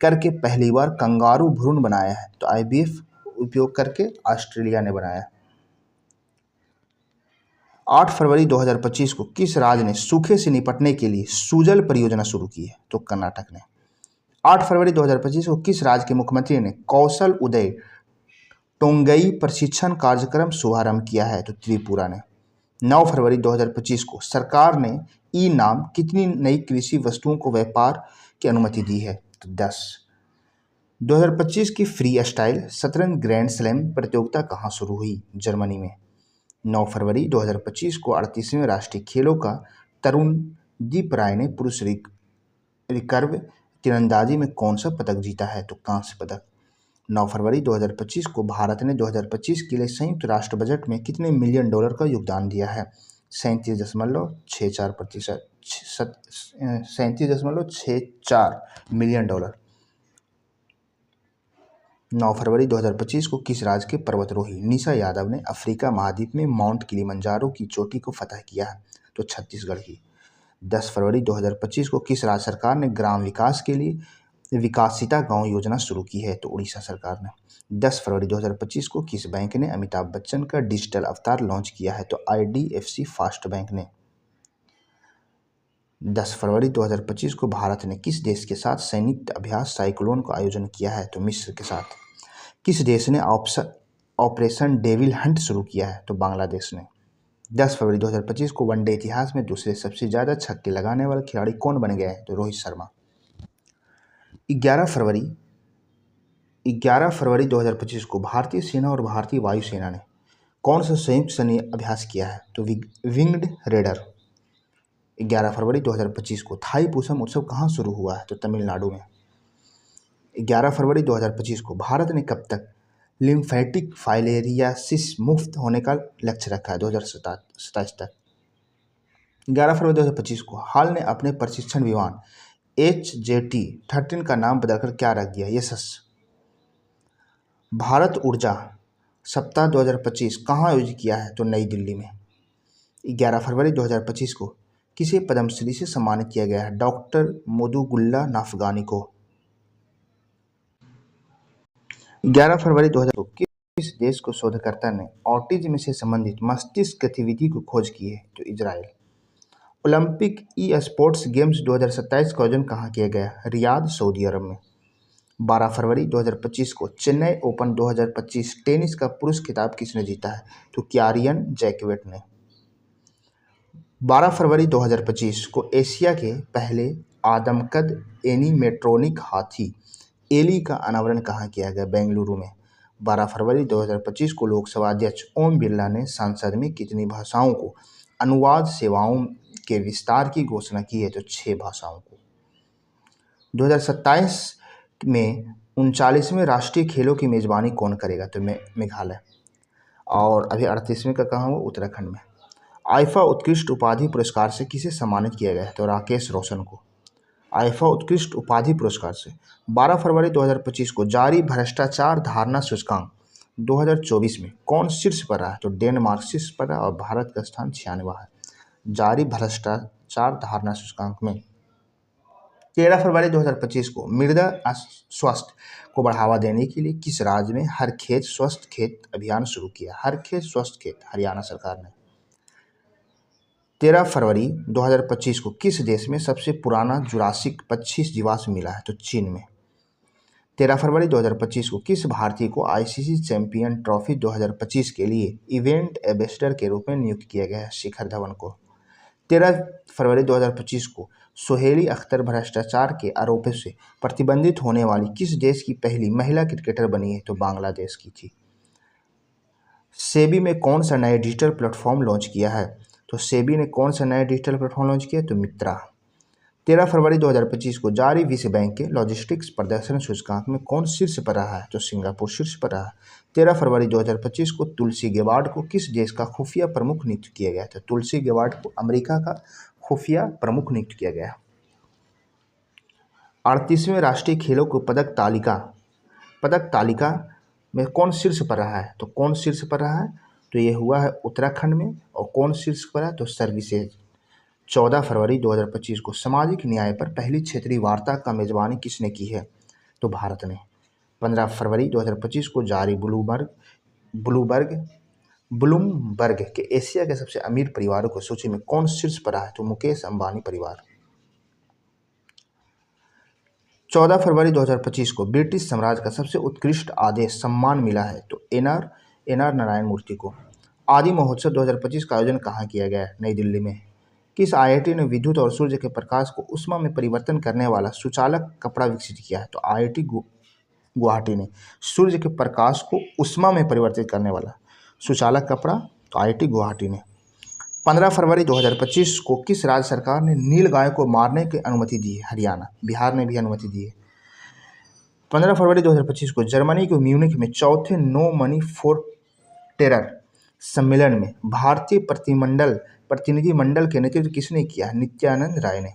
करके पहली बार कंगारू भ्रूण बनाया है? तो IVF उपयोग करके ऑस्ट्रेलिया ने बनाया। 8 फरवरी 2025 को किस राज्य ने सूखे से निपटने के लिए सुजल परियोजना शुरू की है? तो कर्नाटक ने। 8 फरवरी 2025 को किस राज्य के मुख्यमंत्री ने कौशल उदय टोंगई प्रशिक्षण कार्यक्रम शुभारंभ किया है? तो त्रिपुरा ने। 9 फरवरी 2025 को सरकार ने ई-नाम कितनी नई कृषि वस्तुओं को व्यापार की अनुमति दी है? तो 10। 2025 की फ्री स्टाइल शतरंज ग्रैंड स्लैम प्रतियोगिता कहाँ शुरू हुई? जर्मनी में। 9 फरवरी 2025 को 38वें राष्ट्रीय खेलों का तरुणदीप राय ने पुरुष रिकर्व तीरंदाजी में कौन सा पदक जीता है? तो कांस्य पदक। 9 फरवरी 2025 को भारत ने 2025 के लिए संयुक्त राष्ट्र बजट में कितने मिलियन डॉलर का योगदान दिया है? 37.64 मिलियन डॉलर। 9 फरवरी 2025 को किस राज्य के पर्वतारोही निशा यादव ने अफ्रीका महाद्वीप में माउंट किलिमंजारो की चोटी को फतह किया है? तो छत्तीसगढ़ की। 10 फरवरी 2025 को किस राज्य सरकार ने ग्राम विकास के लिए विकासिता गांव योजना शुरू की है? तो उड़ीसा सरकार ने। 10 फरवरी 2025 को किस बैंक ने अमिताभ बच्चन का डिजिटल अवतार लॉन्च किया है? तो IDFC फास्ट बैंक ने। 10 फरवरी 2025 को भारत ने किस देश के साथ संयुक्त अभ्यास साइक्लोन का आयोजन किया है? तो मिस्र के साथ। किस देश ने ऑपरेशन डेविल हंट शुरू किया है? तो बांग्लादेश ने। 10 फरवरी 2025 को वनडे इतिहास में दूसरे सबसे ज़्यादा छक्के लगाने वाले खिलाड़ी कौन बन गए हैं? तो रोहित शर्मा। 11 फरवरी 2025 को भारतीय सेना और भारतीय वायुसेना ने कौन सा संयुक्त सैन्य अभ्यास किया है? तो विंग्ड रेडर। 11 फरवरी 2025 को थाई पूसम उत्सव कहाँ शुरू हुआ है? तो तमिलनाडु में। 11 फरवरी 2025 को भारत ने कब तक लिम्फेटिक फाइलेरियासिस मुक्त होने का लक्ष्य रखा है? 2027 तक। 11 फरवरी 2025 को हाल ने अपने प्रशिक्षण विमान HJT-13 का नाम बदलकर क्या रख दिया? यशस। भारत ऊर्जा सप्ताह 2025 कहाँ आयोजित किया है? तो नई दिल्ली में। 11 फरवरी 2025 को किसे पद्मश्री से सम्मानित किया गया है? डॉक्टर मुदुगुल्ला नाफगानी को। 11 फरवरी 2000 किस देश को शोधकर्ता ने ऑटिज्म से संबंधित मस्तिष्क गतिविधि को खोज की है? तो Israel. Olympic e sports games 2027 का आयोजन कहाँ किया गया? रियाद, सऊदी अरब में। 12 फरवरी 2025 को चेन्नई ओपन 2025 टेनिस का पुरुष खिताब किसने जीता है? तो क्यारियन जैकोविच ने। 12 फरवरी 2025 को एशिया के पहले आदमकद एनीमेट्रोनिक हाथी एली का अनावरण कहाँ किया गया? बेंगलुरु में। 12 फरवरी 2025 को लोकसभा अध्यक्ष ओम बिरला ने संसद में कितनी भाषाओं को अनुवाद सेवाओं के विस्तार की घोषणा की है? तो 6 भाषाओं को। 2027 में 39वें राष्ट्रीय खेलों की मेजबानी कौन करेगा? तो मेघालय। और अभी 38वें का कहाँ हुआ? उत्तराखंड में। आईफा उत्कृष्ट उपाधि पुरस्कार से किसे सम्मानित किया गया है? तो राकेश रोशन को। आईफा उत्कृष्ट उपाधि पुरस्कार से 12 फरवरी 2025 को जारी भ्रष्टाचार धारणा सूचकांक 2024 में कौन शीर्ष पर रहा है? तो डेनमार्क शीर्ष पर रहा और भारत का स्थान 96वां है जारी भ्रष्टाचार धारणा सूचकांक में। 13 फरवरी 2025 को मृदा स्वास्थ्य को बढ़ावा देने के लिए किस राज्य में हर खेत स्वस्थ खेत अभियान शुरू किया? हर खेत स्वस्थ खेत, हरियाणा सरकार ने। 13 फरवरी 2025 को किस देश में सबसे पुराना जुरासिक 25 जीवाश्म मिला है? तो चीन में। 13 फरवरी 2025 को किस भारतीय को आईसीसी चैंपियन ट्रॉफी 2025 के लिए इवेंट एम्बेसडर के रूप में नियुक्त किया गया है? शिखर धवन को। 13 फरवरी 2025 को सोहेली अख्तर भ्रष्टाचार के आरोपों से प्रतिबंधित होने वाली किस देश की पहली महिला क्रिकेटर बनी है? तो बांग्लादेश की थी। सेबी में कौन सा नया डिजिटल प्लेटफॉर्म लॉन्च किया है? तो सेबी ने कौन सा नया डिजिटल प्लेटफॉर्म लॉन्च किया? तो मित्रा। 13 फरवरी 2025 को जारी विश्व बैंक के लॉजिस्टिक्स प्रदर्शन सूचकांक में कौन शीर्ष पर रहा है? तो सिंगापुर शीर्ष पर रहा। 13 फरवरी 2025 को तुलसी गेबार्ड को किस देश का खुफिया प्रमुख नियुक्त किया गया था? तुलसी गेबार्ड को अमेरिका का खुफिया प्रमुख नियुक्त किया गया। 38वें राष्ट्रीय खेलों को पदक तालिका में कौन शीर्ष पर रहा है? तो कौन शीर्ष पर रहा है? तो ये हुआ है उत्तराखंड में। और कौन शीर्ष पर है? तो सर्विसेज। 14 फरवरी 2025 को सामाजिक न्याय पर पहली क्षेत्रीय वार्ता का मेजबानी किसने की है? तो भारत ने। 15 फरवरी 2025 को जारी ब्लूमबर्ग के एशिया के सबसे अमीर परिवारों की सूची में कौन शीर्ष पर रहा है? तो मुकेश अंबानी परिवार। 14 फरवरी 2025 को ब्रिटिश साम्राज्य का सबसे उत्कृष्ट आदेश सम्मान मिला है? तो एनआर नारायण मूर्ति को। आदि महोत्सव 2025 का आयोजन कहाँ किया गया है? नई दिल्ली में। किस आईआईटी ने विद्युत और सूर्य के प्रकाश को ऊष्मा में परिवर्तन करने वाला सुचालक कपड़ा विकसित किया है? तो आईआईटी गुवाहाटी ने। सूर्य के प्रकाश को ऊष्मा में परिवर्तित करने वाला सुचालक कपड़ा, तो आईआईटी गुवाहाटी ने। 15 फरवरी 2025 को किस राज्य सरकार ने नीलगाय को मारने की अनुमति दी है? हरियाणा। बिहार ने भी अनुमति दी है। 15 फरवरी 2025 को जर्मनी के म्यूनिख में चौथे नो मनी फॉर टेरर सम्मेलन में भारतीय प्रतिनिधिमंडल के नेतृत्व किसने किया? नित्यानंद राय ने।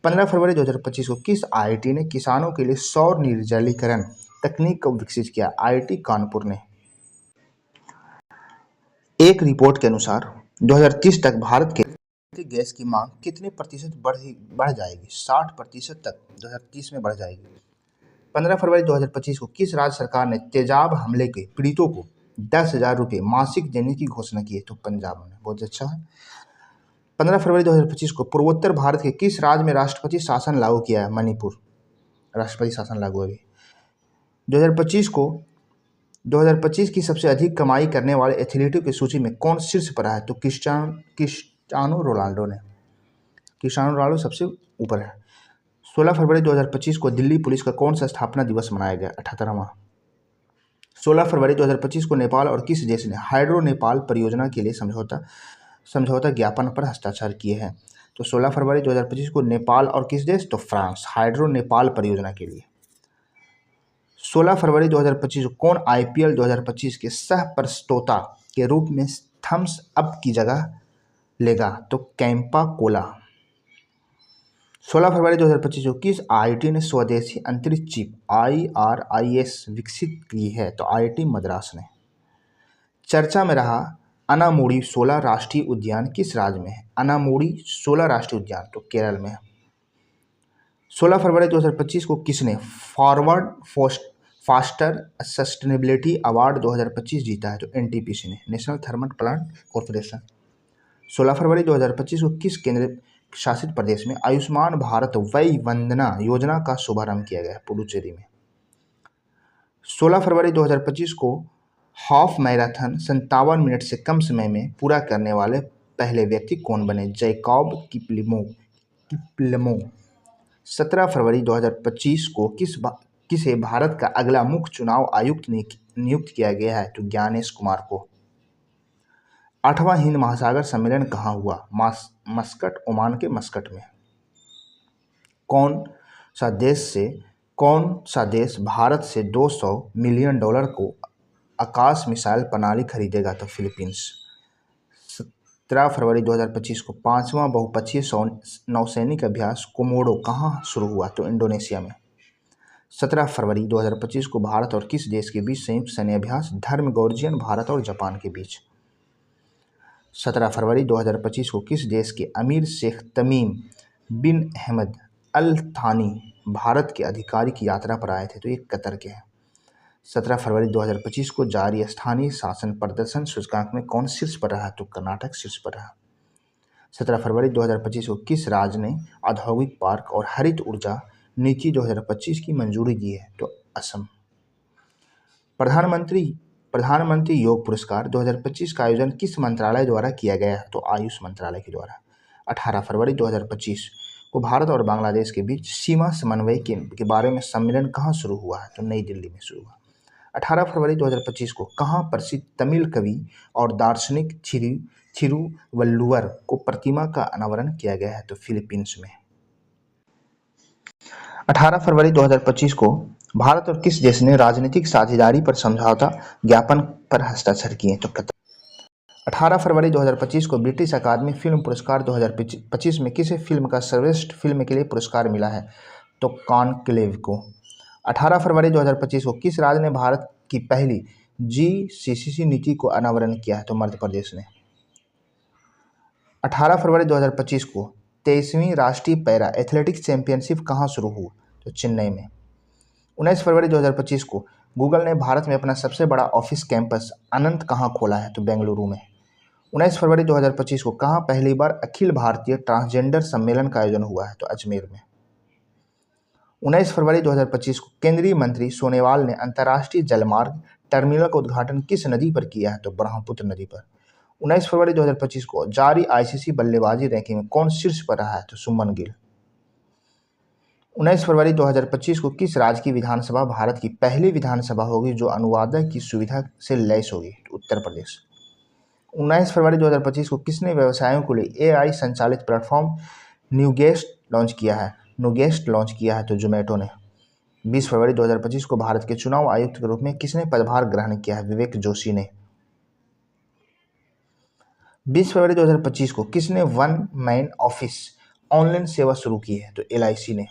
15 फरवरी 2025 को किस आईआईटी ने किसानों के लिए सौर निर्जलीकरण तकनीक को विकसित किया? आईआईटी कानपुर ने। एक रिपोर्ट के अनुसार 2030 तक भारत के प्राकृतिक गैस की मांग कितने प्रतिशत बढ़ जाएगी? 60% तक 2030 में बढ़ जाएगी। 15 फरवरी 2025 को किस राज्य सरकार ने तेजाब हमले के पीड़ितों को 10,000 रुपये मासिक देने की घोषणा की है? तो पंजाब में। बहुत अच्छा है। 15 फरवरी 2025 को पूर्वोत्तर भारत के किस राज्य में राष्ट्रपति शासन लागू किया है? मणिपुर। राष्ट्रपति शासन लागू है। 2025 की सबसे अधिक कमाई करने वाले एथलीटों की सूची में कौन शीर्ष पर है? तो क्रिस्टियानो रोनाल्डो ने। क्रिस्टियानो रोनाल्डो सबसे ऊपर है। 16 फरवरी 2025 को दिल्ली पुलिस का कौन सा स्थापना दिवस मनाया गया? 78वां। 16 फरवरी 2025 को नेपाल और किस देश ने हाइड्रो नेपाल परियोजना के लिए समझौता ज्ञापन पर हस्ताक्षर किए हैं? तो 16 फरवरी 2025 को नेपाल और किस देश? तो फ्रांस, हाइड्रो नेपाल परियोजना के लिए। 16 फरवरी 2025 को कौन आईपीएल 2025 के सह प्रस्तोता के रूप में थम्स अप की जगह लेगा? तो कैंपा कोला। 16 फरवरी 2025 को किस आईआईटी ने स्वदेशी अंतरिक्ष चिप IRIS विकसित की है? तो आईआईटी मद्रास ने। चर्चा में रहा अनामुडी 16 राष्ट्रीय उद्यान किस राज्य में है? अनामुडी 16 राष्ट्रीय उद्यान तो केरल में है। 16 फरवरी 2025 को किसने फास्टर सस्टेनेबिलिटी अवार्ड 2025 जीता है तो एनटीपीसी ने, नेशनल थर्मल प्लांट कॉरपोरेशन। 16 फरवरी 2025 को किस केंद्र शासित प्रदेश में आयुष्मान भारत वय वंदना योजना का शुभारंभ किया गया? पुडुचेरी में। 16 फरवरी 2025 को हाफ मैराथन 57 मिनट से कम समय में पूरा करने वाले पहले व्यक्ति कौन बने? जैकब किपलिमो। 17 फरवरी 2025 को किसे भारत का अगला मुख्य चुनाव आयुक्त नियुक्त किया गया है? तो ज्ञानेश कुमार को। 8वां हिंद महासागर सम्मेलन कहाँ हुआ? मस्कट, ओमान के मस्कट में। कौन सा देश भारत से $200 मिलियन को आकाश मिसाइल प्रणाली खरीदेगा? तो फिलीपींस। 17 फरवरी 2025 को 5वां बहुपक्षीय नौसैनिक अभ्यास कोमोडो कहाँ शुरू हुआ? तो इंडोनेशिया में। 17 फरवरी 2025 को भारत और किस देश के बीच संयुक्त सैन्य अभ्यास? धर्मगोर्जियन, भारत और जापान के बीच। 17 फरवरी 2025 को किस देश के अमीर शेख तमीम बिन अहमद अल थानी भारत के आधिकारिक यात्रा पर आए थे? तो ये कतर के हैं। 17 फरवरी 2025 को जारी स्थानीय शासन प्रदर्शन सूचकांक में कौन शीर्ष पर रहा? तो कर्नाटक शीर्ष पर रहा। 17 फरवरी 2025 को किस राज्य ने औद्योगिक पार्क और हरित ऊर्जा नीति 2025 की मंजूरी दी है? तो असम। प्रधानमंत्री योग पुरस्कार 2025 का आयोजन किस मंत्रालय द्वारा किया गया? तो आयुष मंत्रालय के द्वारा। 18 फरवरी 2025 को भारत और बांग्लादेश के बीच सीमा समन्वय के बारे में सम्मेलन कहाँ शुरू हुआ है? तो नई दिल्ली में शुरू हुआ। 18 फरवरी 2025 को कहाँ प्रसिद्ध तमिल कवि और दार्शनिक थिरुवल्लुवर को प्रतिमा का अनावरण किया गया है? तो फिलीपींस में। 18 फरवरी 2025 को भारत और किस देश ने राजनीतिक साझेदारी पर समझौता ज्ञापन पर हस्ताक्षर किए? तो कतर। 18 फरवरी 2025 को ब्रिटिश अकादमी फिल्म पुरस्कार 2025 में किसे फिल्म का सर्वश्रेष्ठ फिल्म के लिए पुरस्कार मिला है? तो कॉन्क्लेव को। 18 फरवरी 2025 को किस राज्य ने भारत की पहली GCC नीति को अनावरण किया है? तो मध्य प्रदेश ने। 18 फरवरी 2025 को 23वीं राष्ट्रीय पैरा एथलेटिक्स चैंपियनशिप कहाँ शुरू हुई? तो चेन्नई में। 19 फरवरी 2025 को गूगल ने भारत में अपना सबसे बड़ा ऑफिस कैंपस अनंत कहाँ खोला है? तो बेंगलुरु में। 19 फरवरी 2025 को कहाँ पहली बार अखिल भारतीय ट्रांसजेंडर सम्मेलन का आयोजन हुआ है? तो अजमेर में। 19 फरवरी 2025 को केंद्रीय मंत्री सोनोवाल ने अंतर्राष्ट्रीय जलमार्ग टर्मिनल का उद्घाटन किस नदी पर किया है? तो ब्रह्मपुत्र नदी पर। 19 फरवरी 2025 को जारी ICC बल्लेबाजी रैंकिंग में कौन शीर्ष पर रहा है? तो शुभमन गिल। 19 फरवरी 2025 को किस राज्य की विधानसभा भारत की पहली विधानसभा होगी जो अनुवादक की सुविधा से लैस होगी? तो उत्तर प्रदेश। 19 फरवरी 2025 को किसने व्यवसायों के लिए AI संचालित प्लेटफॉर्म न्यूगेस्ट लॉन्च किया है? तो जोमेटो ने। 20 फरवरी 2025 को भारत के चुनाव आयुक्त के रूप में किसने पदभार ग्रहण किया है? विवेक जोशी ने। 20 फरवरी 2025 को किसने वन मैन ऑफिस ऑनलाइन सेवा शुरू की है? तो LIC ने।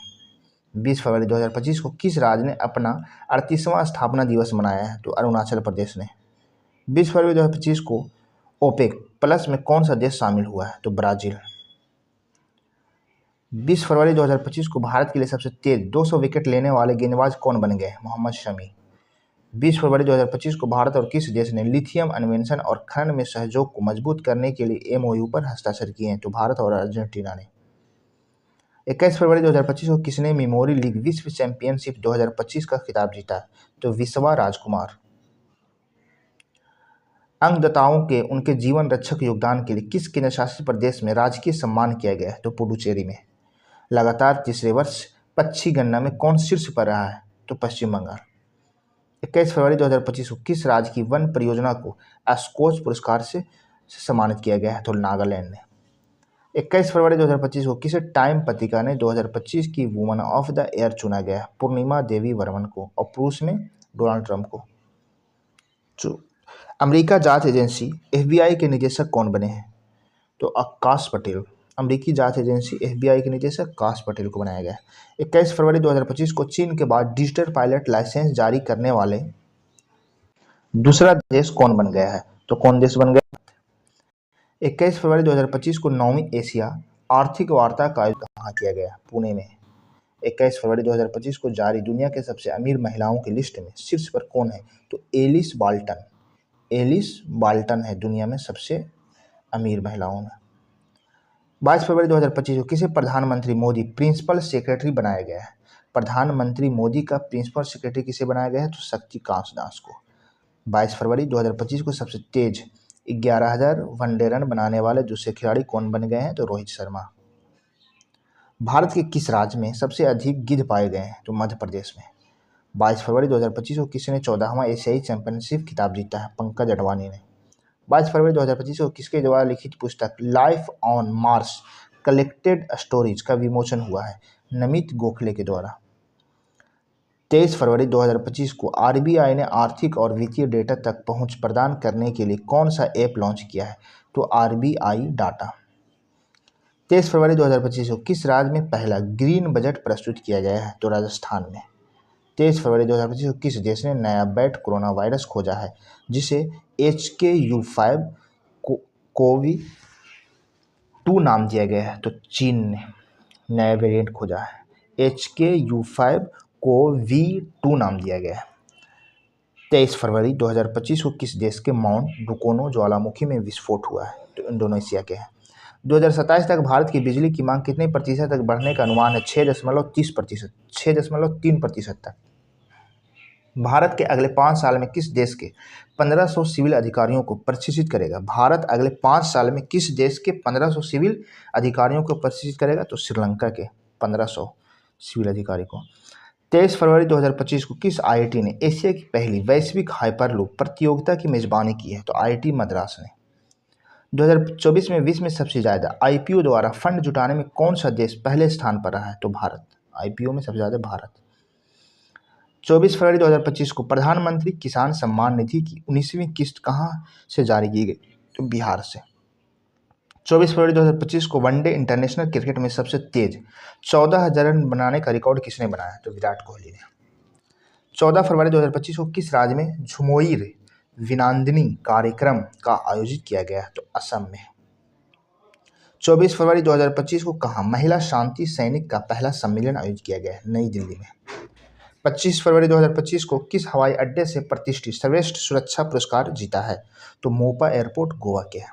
20 फरवरी 2025 को किस राज्य ने अपना 38वां स्थापना दिवस मनाया है? तो अरुणाचल प्रदेश ने। 20 फरवरी 2025 को OPEC प्लस में कौन सा देश शामिल हुआ है? तो ब्राजील। 20 फरवरी 2025 को भारत के लिए सबसे तेज 200 विकेट लेने वाले गेंदबाज कौन बन गए? मोहम्मद शमी। 20 फरवरी 2025 को भारत और किस देश ने लिथियम अन्वेषण और खनन में सहयोग को मजबूत करने के लिए MOU पर हस्ताक्षर किए हैं? तो भारत और अर्जेंटीना ने। 21 फरवरी 2025 को किसने मेमोरी लीग विश्व चैंपियनशिप 2025 का खिताब जीता? तो विश्वा राजकुमार। अंगदाताओं के उनके जीवन रक्षक योगदान के लिए किस केंद्र शासित प्रदेश में राजकीय सम्मान किया गया है? तो पुडुचेरी में। लगातार तीसरे वर्ष पक्षी गणना में कौन शीर्ष पर रहा है? तो पश्चिम बंगाल। 21 फरवरी 2025 को किस राज्य की वन परियोजना को स्कोच पुरस्कार से सम्मानित किया गया है? तो नागालैंड ने। 21 फरवरी 2025 को किसे टाइम पत्रिका ने 2025 की वुमन ऑफ द ईयर चुना गया? पूर्णिमा देवी वर्मन को। और पुरुष में डोनाल्ड ट्रंप को। अमेरिका जांच एजेंसी FBI के निदेशक कौन बने हैं? तो आकाश पटेल। अमेरिकी जांच एजेंसी FBI के निदेशक आकाश पटेल को बनाया गया है। 21 फरवरी 2025 को चीन के बाद डिजिटल पायलट लाइसेंस जारी करने वाले दूसरा देश कौन बन गया है? तो कौन देश बन गया? 21 फरवरी 2025 को 9वीं एशिया आर्थिक वार्ता का आयोजन कहाँ किया गया? पुणे में। 21 फरवरी 2025 को जारी दुनिया के सबसे अमीर महिलाओं की लिस्ट में शीर्ष पर कौन है? तो एलिस बाल्टन। एलिस बाल्टन है दुनिया में सबसे अमीर महिलाओं में। 22 फरवरी 2025 को किसे प्रधानमंत्री मोदी प्रिंसिपल सेक्रेटरी बनाया गया है? प्रधानमंत्री मोदी का प्रिंसिपल सेक्रेटरी किसे बनाया गया है? तो शक्तिकांत दास को। 22 फरवरी 2025 को सबसे तेज 11,000 वनडे रन बनाने वाले दूसरे खिलाड़ी कौन बन गए हैं? तो रोहित शर्मा। भारत के किस राज्य में सबसे अधिक गिद्ध पाए गए हैं? तो मध्य प्रदेश में। 22 फरवरी 2025 को किसने 14वां एशियाई चैंपियनशिप खिताब जीता है? पंकज अडवाणी ने। 22 फरवरी 2025 को किसके द्वारा लिखित पुस्तक life on Mars collected stories का विमोचन हुआ है? नमित गोखले के द्वारा। 23 फरवरी 2025 को आरबीआई ने आर्थिक और वित्तीय डेटा तक पहुंच प्रदान करने के लिए कौन सा ऐप लॉन्च किया है? तो आरबीआई डाटा। 23 फरवरी 2025 को किस राज्य में पहला ग्रीन बजट प्रस्तुत किया गया है? तो राजस्थान में। 23 फरवरी 2025 को किस देश ने नया बैट कोरोना वायरस खोजा है जिसे HKU5 कोवी2 नाम दिया गया है? तो चीन ने नया वेरिएंट खोजा है, HKU5 कोवी2 नाम दिया गया है। 23 फरवरी 2025 को किस देश के माउंट डुकोनो ज्वालामुखी में विस्फोट हुआ है? तो इंडोनेशिया के हैं। 2027 तक भारत की बिजली की मांग कितने प्रतिशत तक बढ़ने का अनुमान है? 6.30%, 6.3% तक। भारत के अगले 5 साल में किस देश के 1500 सिविल अधिकारियों को प्रशिक्षित करेगा? भारत अगले 5 साल में किस देश के 1500 सिविल अधिकारियों को प्रशिक्षित करेगा? तो श्रीलंका के 1500 सिविल अधिकारी को। 23 फरवरी 2025 को किस IIT ने एशिया की पहली वैश्विक हाइपरलूप प्रतियोगिता की मेजबानी की है? तो IIT मद्रास ने। 2024 में विश्व में सबसे ज़्यादा IPO द्वारा फंड जुटाने में कौन सा देश पहले स्थान पर रहा है? तो भारत। IPO में सबसे ज़्यादा भारत। 24 फरवरी 2025 को प्रधानमंत्री किसान सम्मान निधि की 19वीं किस्त कहाँ से जारी की गई? तो बिहार से। 24 फरवरी 2025 को वनडे इंटरनेशनल क्रिकेट में सबसे तेज 14,000 रन बनाने का रिकॉर्ड किसने बनाया? तो विराट कोहली ने। 14 फरवरी 2025 को किस राज्य में झुमोइर विनांदनी कार्यक्रम का आयोजित किया गया? तो असम में। 24 फरवरी 2025 को कहाँ महिला शांति सैनिक का पहला सम्मेलन आयोजित किया गया है? नई दिल्ली में। 25 फरवरी 2025 को किस हवाई अड्डे से प्रतिष्ठित सर्वश्रेष्ठ सुरक्षा पुरस्कार जीता है? तो मोपा एयरपोर्ट गोवा के है।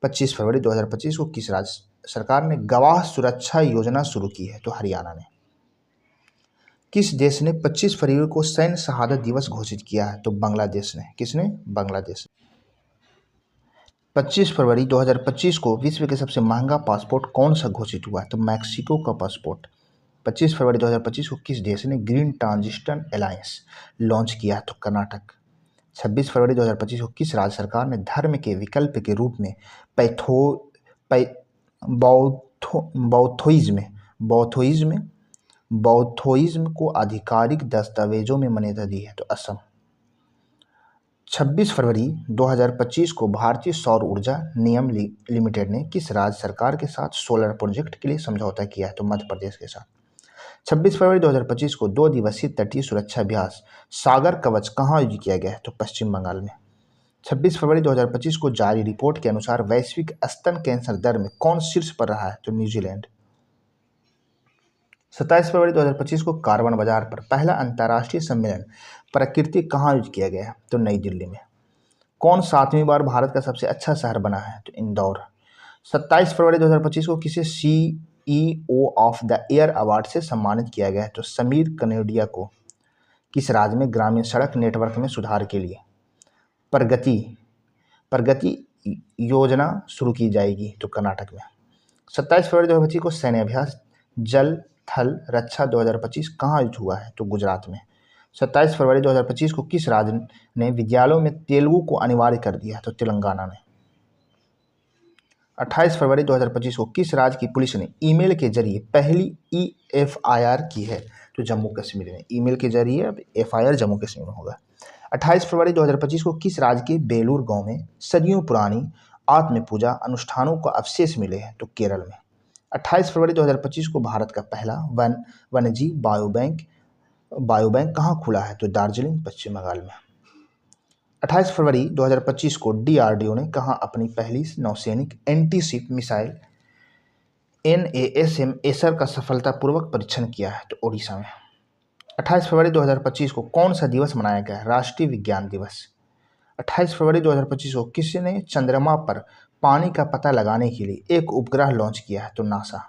25 फरवरी 2025 को किस राज्य सरकार ने गवाह सुरक्षा योजना शुरू की है? तो हरियाणा ने। किस देश ने 25 फरवरी को सैन्य शहादत दिवस घोषित किया है? तो बांग्लादेश ने। किसने? बांग्लादेश। 25 फरवरी 2025 को विश्व के सबसे महंगा पासपोर्ट कौन सा घोषित हुआ है? तो मैक्सिको का पासपोर्ट। 25 फरवरी 2025 को किस देश ने ग्रीन ट्रांजिशन अलायंस लॉन्च किया है? तो कर्नाटक। 26 फरवरी 2025 को किस राज्य सरकार ने धर्म के विकल्प के रूप में बौद्धोइज्म को आधिकारिक दस्तावेजों में मान्यता दी है? तो असम। 26 फरवरी 2025 को भारतीय सौर ऊर्जा निगम लिमिटेड ने किस राज्य सरकार के साथ सोलर प्रोजेक्ट के लिए समझौता किया है? तो मध्य प्रदेश के साथ। 26 फरवरी 2025 को 2 दिवसीय तटीय सुरक्षा अभ्यास सागर कवच कहाँ आयोजित किया गया है? तो पश्चिम बंगाल में। 26 फरवरी 2025 को जारी रिपोर्ट के अनुसार वैश्विक स्तन कैंसर दर में कौन शीर्ष पर रहा है? तो न्यूजीलैंड। 27 फरवरी 2025 को कार्बन बाजार पर पहला अंतर्राष्ट्रीय सम्मेलन प्रकृति कहाँ आयोजित किया गया है? तो नई दिल्ली में। कौन 7वीं बार भारत का सबसे अच्छा शहर बना है? तो इंदौर। 27 फरवरी 2025 को किसे CEO of the year award से सम्मानित किया गया है? तो समीर कनोडिया को। किस राज्य में ग्रामीण सड़क नेटवर्क में सुधार के लिए प्रगति योजना शुरू की जाएगी? तो कर्नाटक में। 27 फरवरी 2025 को सैन्य अभ्यास जल थल रक्षा 2025 कहाँ आयोजित हुआ है? तो गुजरात में। 27 फरवरी 2025 को किस राज्य ने विद्यालयों में तेलुगु को अनिवार्य कर दिया? तो तेलंगाना ने। 28 फरवरी 2025 को किस राज्य की पुलिस ने ईमेल के जरिए पहली FIR की है? तो जम्मू कश्मीर ने। ईमेल के जरिए अब FIR जम्मू कश्मीर में होगा। 28 फरवरी 2025 को किस राज्य के बेलूर गांव में सदियों पुरानी आत्म पूजा अनुष्ठानों का अवशेष मिले हैं? तो केरल में। 28 फरवरी 2025 को भारत का पहला वन्यजीव बायोबैंक कहाँ खुला है? तो दार्जिलिंग पश्चिम बंगाल में। 28 फरवरी 2025 को DRDO ने कहाँ अपनी पहली नौसैनिक anti ship missile NASM Acer का सफलतापूर्वक परीक्षण किया है? तो ओडिशा में। 28 फरवरी 2025 को कौन सा दिवस मनाया गया? राष्ट्रीय विज्ञान दिवस। 28 फरवरी 2025 को किसने चंद्रमा पर पानी का पता लगाने के लिए एक उपग्रह लॉन्च किया है? तो नासा।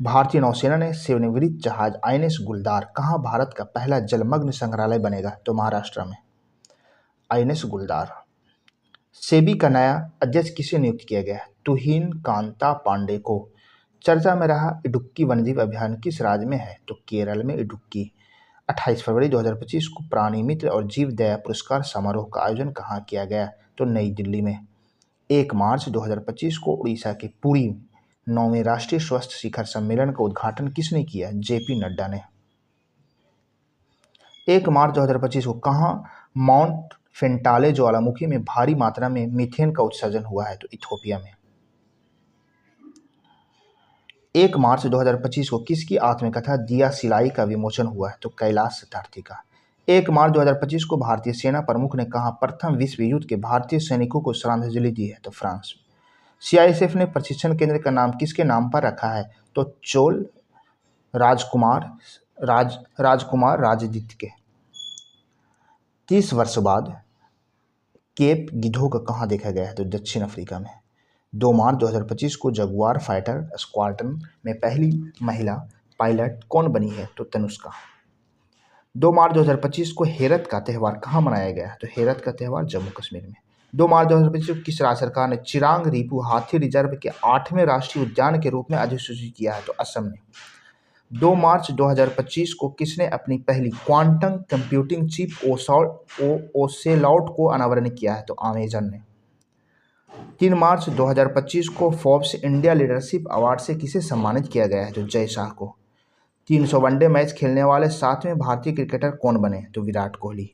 भारतीय नौसेना ने सेवानिवृत्त जहाज INS गुलदार कहाँ भारत का पहला जलमग्न संग्रहालय बनेगा? तो महाराष्ट्र में INS गुलदार। सेबी का नया अध्यक्ष किसे नियुक्त किया गया? तुहिन कांता पांडे को। चर्चा में रहा इडुक्की वन्यजीव अभयारण्य किस राज्य में है? तो केरल में इडुक्की। 28 फरवरी 2025 को प्राणी मित्र और जीव दया पुरस्कार समारोह का आयोजन कहाँ किया गया? तो नई दिल्ली में। 1 मार्च 2025 को उड़ीसा के पुरी 9वें राष्ट्रीय स्वास्थ्य शिखर सम्मेलन का उद्घाटन किसने किया? JP नड्डा ने। 1 मार्च 2025 को कहाँ माउंट फेंटाले ज्वालामुखी में भारी मात्रा में मीथेन का उत्सर्जन हुआ है? तो इथियोपिया में। 1 मार्च 2025 को किसकी आत्मकथा दिया सिलाई का विमोचन हुआ है? तो कैलाश सत्यार्थी का। 1 मार्च 2025 को भारतीय सेना प्रमुख ने कहा प्रथम विश्व युद्ध के भारतीय सैनिकों को श्रद्धांजलि दी है? तो फ्रांस। CISF ने प्रशिक्षण केंद्र का नाम किसके नाम पर रखा है? तो चोल राजकुमार राजदित्य के। 30 वर्ष बाद केप गिद्धोग कहाँ देखा गया है? तो दक्षिण अफ्रीका में। 2 मार्च 2025 को जगुआर फाइटर स्क्वाड्रन में पहली महिला पायलट कौन बनी है? तो तनुष्का। 2 मार्च 2025 को हेरत का त्यौहार कहाँ मनाया गया है? तो हेरत का त्यौहार जम्मू कश्मीर में। 2 मार्च 2025 को किस राज्य सरकार ने चिरांग रीपू हाथी रिजर्व के 8वें राष्ट्रीय उद्यान के रूप में अधिसूचित किया है? तो असम ने। 2 मार्च 2025 को किसने अपनी पहली क्वांटम कंप्यूटिंग चिप ओसेलॉट को अनावरण किया है? तो अमेजन ने। 3 मार्च 2025 को फोर्ब्स इंडिया लीडरशिप अवार्ड से किसे सम्मानित किया गया है? तो जय शाह को। 300 वनडे मैच खेलने वाले 7वें भारतीय क्रिकेटर कौन बने? तो विराट कोहली।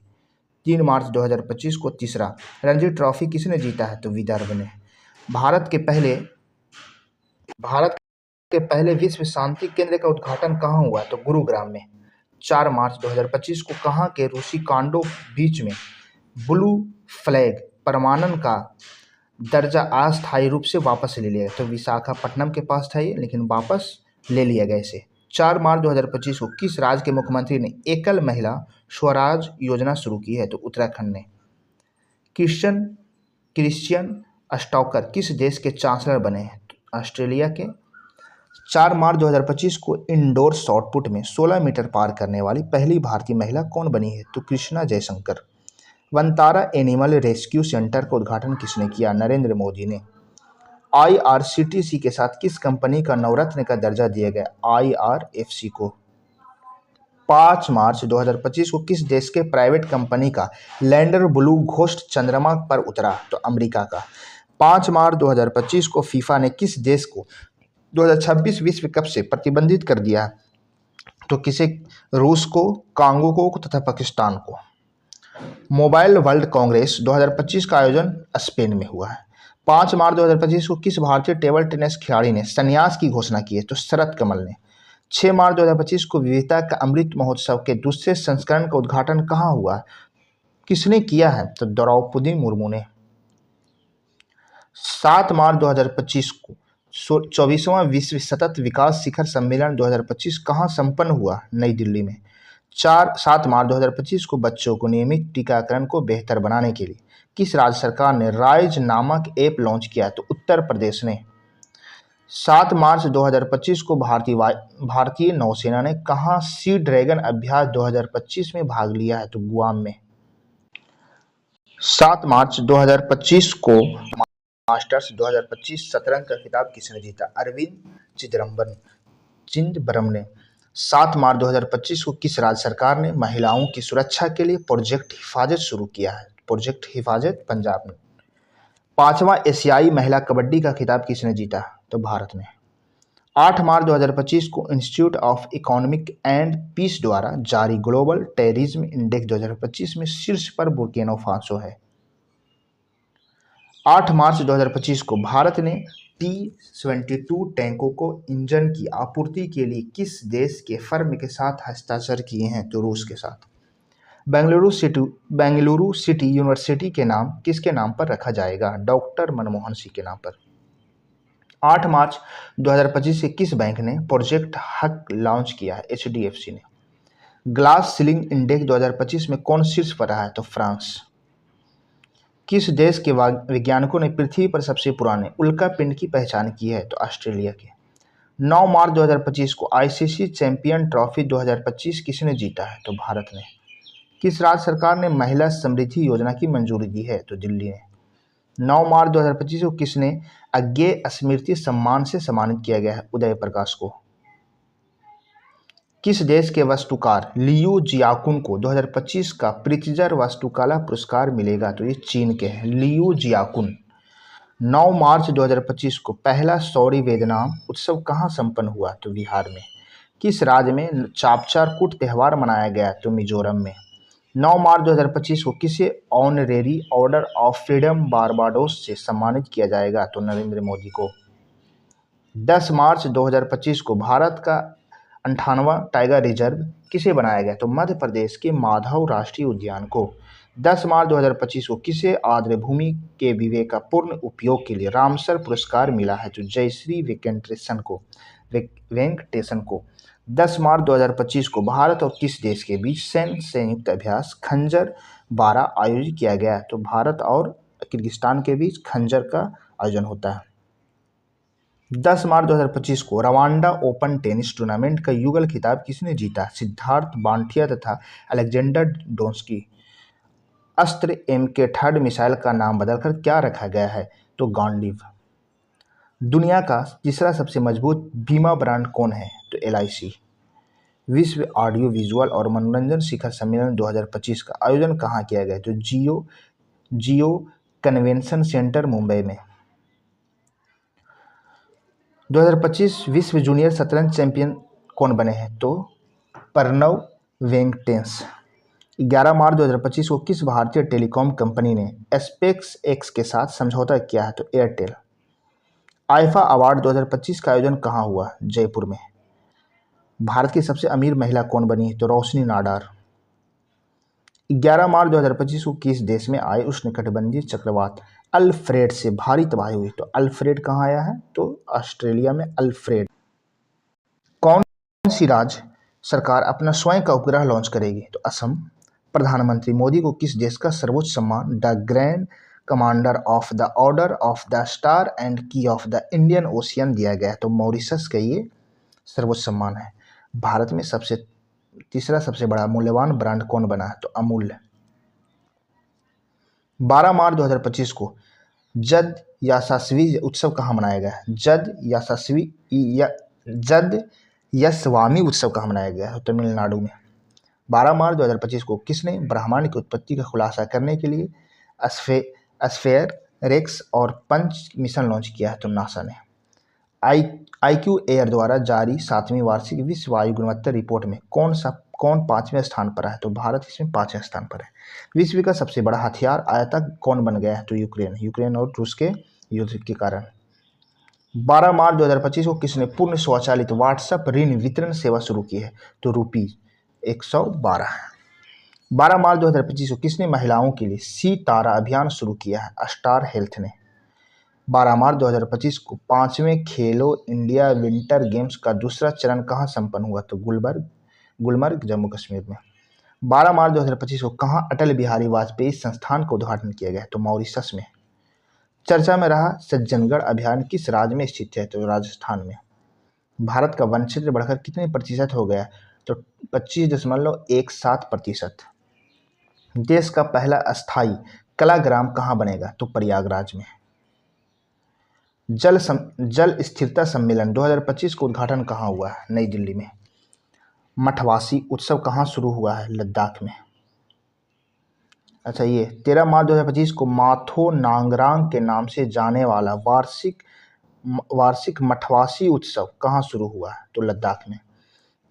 3 मार्च 2025 को तीसरा रणजी ट्रॉफी किसने जीता है? तो विदर्भ ने। भारत के पहले विश्व शांति केंद्र का उद्घाटन कहाँ हुआ? तो गुरुग्राम में। 4 मार्च 2025 को कहाँ के ऋषिकांडो बीच में ब्लू फ्लैग प्रमाणन का दर्जा अस्थायी रूप से वापस ले लिया गया? तो विशाखापट्टनम के पास था ये, लेकिन वापस ले लिया गया इसे। 4 मार्च 2025 को किस राज्य के मुख्यमंत्री ने एकल महिला स्वराज योजना शुरू की है? तो उत्तराखंड ने। क्रिश्चियन स्टॉकर किस देश के चांसलर बने हैं? तो ऑस्ट्रेलिया के। 4 मार्च 2025 को इंडोर शॉटपुट में 16 मीटर पार करने वाली पहली भारतीय महिला कौन बनी है? तो Krishna Jaishankar. Vantara animal rescue centre का उद्घाटन किसने किया? नरेंद्र मोदी ने। IRCTC के साथ किस कंपनी का नवरत्न का दर्जा दिया गया? IRFC को। 5 मार्च 2025 को किस देश के प्राइवेट कंपनी का लैंडर ब्लू घोस्ट चंद्रमा पर उतरा? तो अमेरिका का। 5 मार्च 2025 को फीफा ने किस देश को 2026 विश्व कप से प्रतिबंधित कर दिया? तो किसे? रूस को, कांगो को तथा पाकिस्तान को। मोबाइल वर्ल्ड कांग्रेस 2025 का आयोजन स्पेन में हुआ है। 5 मार्च 2025 को किस भारतीय टेबल टेनिस खिलाड़ी ने संन्यास की घोषणा की है? तो शरत कमल ने। 6 मार्च 2025 को विविधता का अमृत महोत्सव के दूसरे संस्करण का उद्घाटन कहाँ हुआ? किसने किया है? तो द्रौपदी मुर्मू ने। 7 मार्च 2025 को 24वां विश्व सतत विकास शिखर सम्मेलन 2025 कहाँ संपन्न हुआ? नई दिल्ली में। 7 मार्च 2025 को बच्चों को नियमित टीकाकरण को बेहतर बनाने के लिए किस राज्य सरकार ने राइज नामक ऐप लॉन्च किया? तो उत्तर प्रदेश ने। 7 मार्च 2025 को भारतीय नौसेना ने कहाँ सी ड्रैगन अभ्यास 2025 में भाग लिया है? तो गुआम में। 7 मार्च 2025 को मास्टर्स 2025 शतरंज का खिताब किसने जीता? अरविंद चिदंबरम ने। 7 मार्च 2025 को किस राज्य सरकार ने महिलाओं की सुरक्षा के लिए प्रोजेक्ट हिफाजत शुरू किया है? प्रोजेक्ट हिफाजत पंजाब ने। 5वां एशियाई महिला कबड्डी का खिताब किसने जीता? तो भारत ने। 8 मार्च 2025 को institute of economic and peace द्वारा जारी ग्लोबल टेररिज्म इंडेक्स 2025 में शीर्ष पर बुर्किना फासो है। 8 मार्च 2025 को भारत ने T-72 टैंकों को इंजन की आपूर्ति के लिए किस देश के फर्म के साथ हस्ताक्षर किए हैं? तो रूस के साथ। बेंगलुरु सिटी यूनिवर्सिटी के नाम किसके नाम पर रखा जाएगा? डॉक्टर मनमोहन सिंह के नाम पर। 8 मार्च 2025 से किस बैंक ने प्रोजेक्ट हक लॉन्च किया है? HDFC ने। ग्लास सीलिंग इंडेक्स 2025 में कौन शीर्ष पर रहा है? तो फ्रांस। किस देश के वैज्ञानिकों ने पृथ्वी पर सबसे पुराने उल्का पिंड की पहचान की है? तो ऑस्ट्रेलिया के। 9 मार्च 2025 को ICC चैंपियन ट्रॉफी 2025 किसने जीता है? तो भारत ने। किस राज्य सरकार ने महिला समृद्धि योजना की मंजूरी दी है? तो दिल्ली ने। 9 मार्च 2025 को किसने अज्ञेय स्मृति सम्मान से सम्मानित किया गया है? उदय प्रकाश को। किस देश के वास्तुकार लियू जियाकुन को 2025 का प्रित्जर वास्तुकला पुरस्कार मिलेगा? तो ये चीन के हैं, लियू जियाकुन। 9 मार्च 2025 को पहला सौरी वेदनाम उत्सव कहाँ संपन्न हुआ? तो बिहार में। किस राज्य में चापचार कूट त्यौहार मनाया गया? तो मिजोरम में। 9 मार्च 2025 को किसे honorary order of freedom Barbados से सम्मानित किया जाएगा? तो नरेंद्र मोदी को। 10 मार्च 2025 को भारत का 58वां टाइगर रिजर्व किसे बनाया गया? तो मध्य प्रदेश के माधव राष्ट्रीय उद्यान को। 10 मार्च 2025 को किसे आर्द्र भूमि के विवेकपूर्ण उपयोग के लिए रामसर पुरस्कार मिला है? तो जयश्री वेंकटेशन को। 10 मार्च 2025 को भारत और किस देश के बीच सैन्य संयुक्त अभ्यास खंजर 12 आयोजित किया गया? तो भारत और किर्गिस्तान के बीच खंजर का आयोजन होता है। 10 मार्च 2025 को रवांडा ओपन टेनिस टूर्नामेंट का युगल खिताब किसने जीता? सिद्धार्थ बांठिया तथा अलेक्जेंडर डोंस्की। अस्त्र MK-3 मिसाइल का नाम बदलकर क्या रखा गया है? तो गांडीव। दुनिया का तीसरा सबसे मजबूत बीमा ब्रांड कौन है? तो LIC। विश्व ऑडियो विजुअल और मनोरंजन शिखर सम्मेलन 2025 का आयोजन कहाँ किया गया? तो जियो कन्वेंशन सेंटर मुंबई में। 2025 विश्व जूनियर शतरंज चैंपियन कौन बने हैं? तो प्रणव वेंकटेश। 11 मार्च 2025 को किस भारतीय टेलीकॉम कंपनी ने स्पेस एक्स के साथ समझौता किया है? तो एयरटेल। आईफा अवार्ड 2025 का आयोजन कहाँ हुआ? जयपुर में। भारत की सबसे अमीर महिला कौन बनी? तो रोशनी नाडार। 11 मार्च 2025 को किस देश में आए उष्णकटिबंधीय चक्रवात अल्फ्रेड से भारी तबाही हुई? तो अल्फ्रेड कहाँ आया है? तो ऑस्ट्रेलिया में अल्फ्रेड। कौन सी राज्य सरकार अपना स्वयं का उपग्रह लॉन्च करेगी? तो असम। प्रधानमंत्री मोदी को किस देश का सर्वोच्च सम्मान the grand commander of the order of the star and की ऑफ द इंडियन ओशियन दिया गया है? तो मॉरिशस का ये सर्वोच्च सम्मान है। भारत में तीसरा सबसे बड़ा मूल्यवान ब्रांड कौन बना है? तो अमूल्य। 12 मार्च 2025 को जद यासास्वी उत्सव कहाँ मनाया गया? जद यस्वामी उत्सव कहाँ मनाया गया है? तमिलनाडु में। 12 मार्च 2025 को किसने ब्रह्मांड की उत्पत्ति का खुलासा करने के लिए स्फेयर रेक्स और पंच मिशन लॉन्च किया है? तो नासा ने। IQ एयर द्वारा जारी 7वीं वार्षिक विश्व वायु गुणवत्ता रिपोर्ट में कौन 5वें स्थान पर है? तो भारत इसमें 5वें स्थान पर है। विश्व का सबसे बड़ा हथियार आयातक कौन बन गया है? तो यूक्रेन और रूस के युद्ध के कारण। 12 मार्च 2025 को किसने पूर्ण स्वचालित व्हाट्सएप ऋण वितरण सेवा शुरू की है? तो रूपी 112। 12 मार्च 2025 को किसने महिलाओं के लिए सितारा अभियान शुरू किया है? स्टार हेल्थ ने। 12 मार्च 2025 को 5वें खेलो इंडिया विंटर गेम्स का दूसरा चरण कहाँ संपन्न हुआ? तो गुलमर्ग जम्मू कश्मीर में। 12 मार्च 2025 को कहाँ अटल बिहारी वाजपेयी संस्थान का उद्घाटन किया गया? तो मॉरिशस में। चर्चा में रहा सज्जनगढ़ अभियान किस राज्य में स्थित है? तो राजस्थान में। भारत का वन क्षेत्र बढ़कर कितने प्रतिशत हो गया? तो 25.17%। देश का पहला अस्थायी कलाग्राम कहाँ बनेगा? तो प्रयागराज में। जल स्थिरता सम्मेलन 2025 का उद्घाटन कहाँ हुआ है? नई दिल्ली में। मठवासी उत्सव कहाँ शुरू हुआ है? लद्दाख में। अच्छा, ये 13 मार्च 2025 को माथो नांगरांग के नाम से जाने वाला वार्षिक मठवासी उत्सव कहाँ शुरू हुआ है? तो लद्दाख में।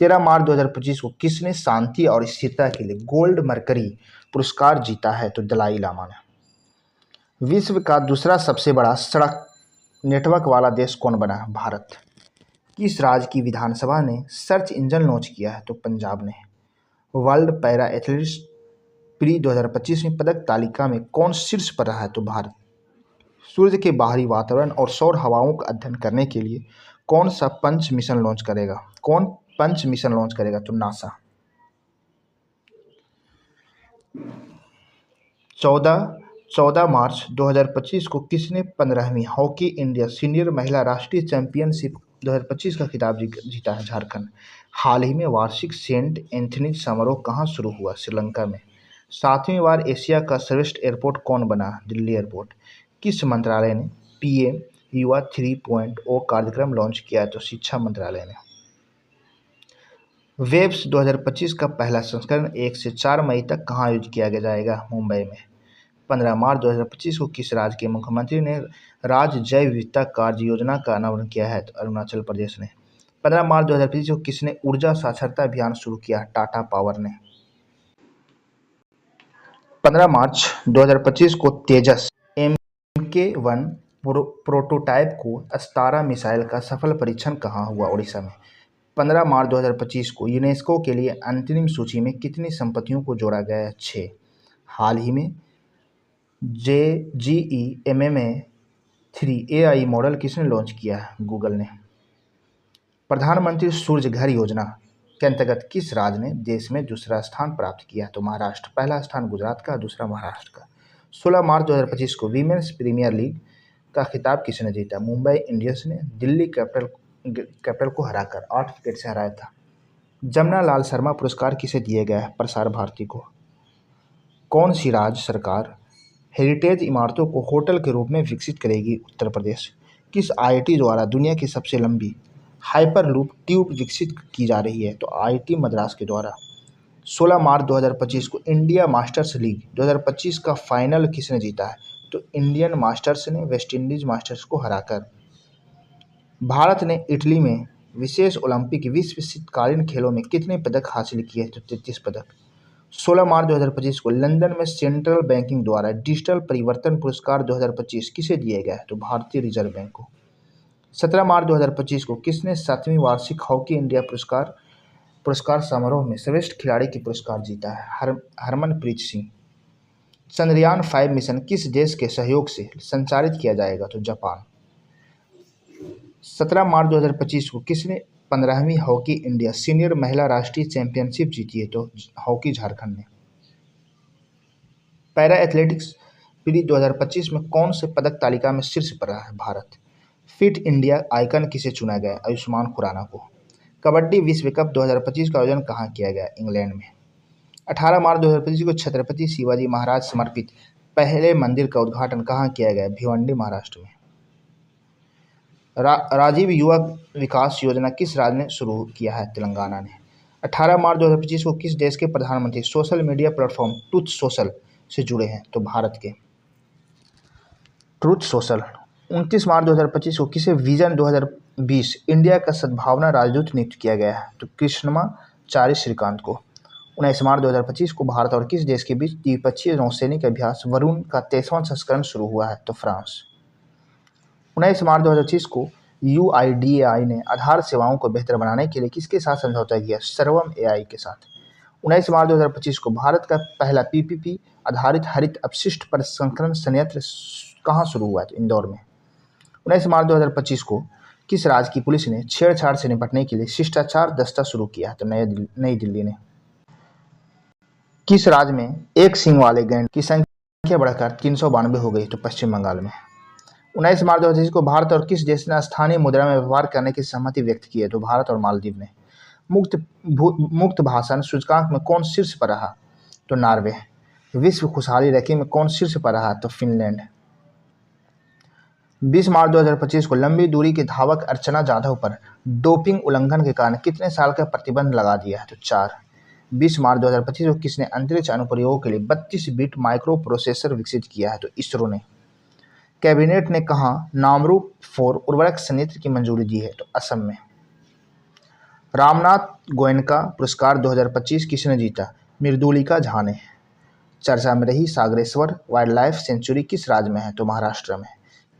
13 मार्च 2025 को किसने शांति और स्थिरता के लिए गोल्ड मरकरी पुरस्कार जीता है? तो दलाई लामा ने। विश्व का दूसरा सबसे बड़ा सड़क नेटवर्क वाला देश कौन बना? भारत। किस राज्य की विधानसभा ने सर्च इंजन लॉन्च किया है? तो पंजाब ने। वर्ल्ड पैरा एथलेटिक्स प्री 2025 में पदक तालिका में कौन शीर्ष पर रहा है? तो भारत। सूर्य के बाहरी वातावरण और सौर हवाओं का अध्ययन करने के लिए कौन सा पंच मिशन लॉन्च करेगा? कौन पंच मिशन लॉन्च करेगा? तो नासा। 14 मार्च 2025 को किसने 15वीं हॉकी इंडिया सीनियर महिला राष्ट्रीय चैंपियनशिप 2025 का खिताब जीता है? झारखंड। हाल ही में वार्षिक सेंट एंथनी समारोह कहाँ शुरू हुआ? श्रीलंका में। 7वीं बार एशिया का सर्वश्रेष्ठ एयरपोर्ट कौन बना? दिल्ली एयरपोर्ट। किस मंत्रालय ने पीएम युवा 3.0 कार्यक्रम लॉन्च किया? तो शिक्षा मंत्रालय ने। वेब्स 2025 का पहला संस्करण 1 से 4 मई तक कहाँ आयोजित किया जाएगा? मुंबई में। 15 मार्च 2025 को किस राज्य के मुख्यमंत्री ने राज्य जैव विविधता कार्य योजना का अनावरण किया है? तो अरुणाचल प्रदेश ने। 15 मार्च 2025 को किसने ऊर्जा साक्षरता अभियान शुरू किया? टाटा पावर ने। 15 मार्च 2025 को तेजस MK-1 प्रोटोटाइप को अस्तारा मिसाइल का सफल परीक्षण कहाँ हुआ? ओडिशा में। 15 मार्च 2025 को यूनेस्को के लिए अंतरिम सूची में कितनी संपत्तियों को जोड़ा गया है? 6। हाल ही में GEMMA-3 AI मॉडल किसने लॉन्च किया है? गूगल ने। प्रधानमंत्री सूर्य घर योजना के अंतर्गत किस राज्य ने देश में दूसरा स्थान प्राप्त किया? तो महाराष्ट्र। पहला स्थान गुजरात का, दूसरा महाराष्ट्र का। 16 मार्च 2025 को वीमेंस प्रीमियर लीग का खिताब किसने जीता? मुंबई इंडियंस ने दिल्ली कैपिटल को हराकर 8 विकेट से हराया था। जमुना लाल शर्मा पुरस्कार किसे दिया गया है? प्रसार भारती को। कौन सी राज्य सरकार हेरिटेज इमारतों को होटल के रूप में विकसित करेगी? उत्तर प्रदेश। किस IIT द्वारा दुनिया की सबसे लंबी हाइपरलूप ट्यूब विकसित की जा रही है? तो IIT मद्रास के द्वारा। 16 मार्च 2025 को इंडिया मास्टर्स लीग 2025 का फाइनल किसने जीता है? तो इंडियन मास्टर्स ने वेस्टइंडीज मास्टर्स को हराकर। भारत ने इटली में विशेष ओलंपिक विश्व शीतकालीन खेलों में कितने पदक हासिल किए? तो 33 पदक। 16 मार्च 2025 को लंदन में सेंट्रल बैंकिंग द्वारा डिजिटल परिवर्तन पुरस्कार 2025 किसे दिए गए? तो भारतीय रिजर्व बैंक को। 17 मार्च 2025 को किसने 7वीं वार्षिक हॉकी इंडिया पुरस्कार समारोह में श्रेष्ठ खिलाड़ी की पुरस्कार जीता है? हरमनप्रीत सिंह। चंद्रयान 5 मिशन किस देश के सहयोग से संचालित किया जाएगा? तो जापान। 17 मार्च 2025 को किसने 15वीं हॉकी इंडिया सीनियर महिला राष्ट्रीय चैंपियनशिप जीती है? तो हॉकी झारखंड ने। पैरा एथलेटिक्स पीढ़ी 2025 में कौन से पदक तालिका में शीर्ष पर रहा है? भारत। फिट इंडिया आइकन किसे चुना गया? आयुष्मान खुराना को। कबड्डी विश्व कप 2025 का आयोजन कहाँ किया गया? इंग्लैंड में। 18 मार्च 2025 को छत्रपति शिवाजी महाराज समर्पित पहले मंदिर का उद्घाटन कहाँ किया गया? भिवंडी महाराष्ट्र में। राजीव युवा विकास योजना किस राज्य ने शुरू किया है? तेलंगाना ने। 18 मार्च 2025 को किस देश के प्रधानमंत्री social media platform truth social से जुड़े हैं? तो भारत के। Truth social. 29 मार्च 2025 को किसे विजन 2020 इंडिया का सद्भावना राजदूत नियुक्त किया गया है? तो कृष्णमाचारी श्रीकांत को। 19 मार्च 2025 को भारत और किस देश के बीच द्विपक्षीय नौसैनिक अभ्यास वरुण का 23वां संस्करण शुरू हुआ है? तो फ्रांस। 19 मार्च 2025 को UIDAI ने आधार सेवाओं को बेहतर बनाने के लिए किसके साथ समझौता किया? सर्वम AI के साथ। 19 मार्च 2025 को भारत का पहला PPP आधारित हरित अपशिष्ट प्रसंस्करण संयंत्र कहाँ शुरू हुआ? तो इंदौर में। 19 मार्च 2025 को किस राज्य की पुलिस ने छेड़छाड़ से निपटने के लिए शिष्टाचार दस्ता शुरू किया? तो नई दिल्ली ने। किस राज्य में एक सींग वाले गैंड की संख्या बढ़कर 392 हो गई? तो पश्चिम बंगाल में। 19 मार्च 2025 को भारत और किस देश ने स्थानीय मुद्रा में व्यापार करने की सहमति व्यक्त की है? तो भारत और मालदीव ने। मुक्त भाषण सूचकांक में कौन शीर्ष पर रहा? तो नॉर्वे। विश्व खुशहाली रैंकिंग में कौन शीर्ष पर रहा? तो फिनलैंड। 20 मार्च 2025 को लंबी दूरी के धावक अर्चना जाधव पर डोपिंग उल्लंघन के कारण कितने साल का प्रतिबंध लगा दिया है? तो 4। 20 मार्च 2025 को किसने अंतरिक्ष अनुप्रयोगों के लिए 32 बिट माइक्रो प्रोसेसर विकसित किया है? तो इसरो ने। कैबिनेट ने कहाँ नामरूप 4 उर्वरक संयंत्र की मंजूरी दी है? तो असम में। रामनाथ गोयनका पुरस्कार 2025 किसने जीता? मृदुलिका झा ने। चर्चा में रही सागरेश्वर वाइल्ड लाइफ सेंचुरी किस राज्य में है? तो महाराष्ट्र में।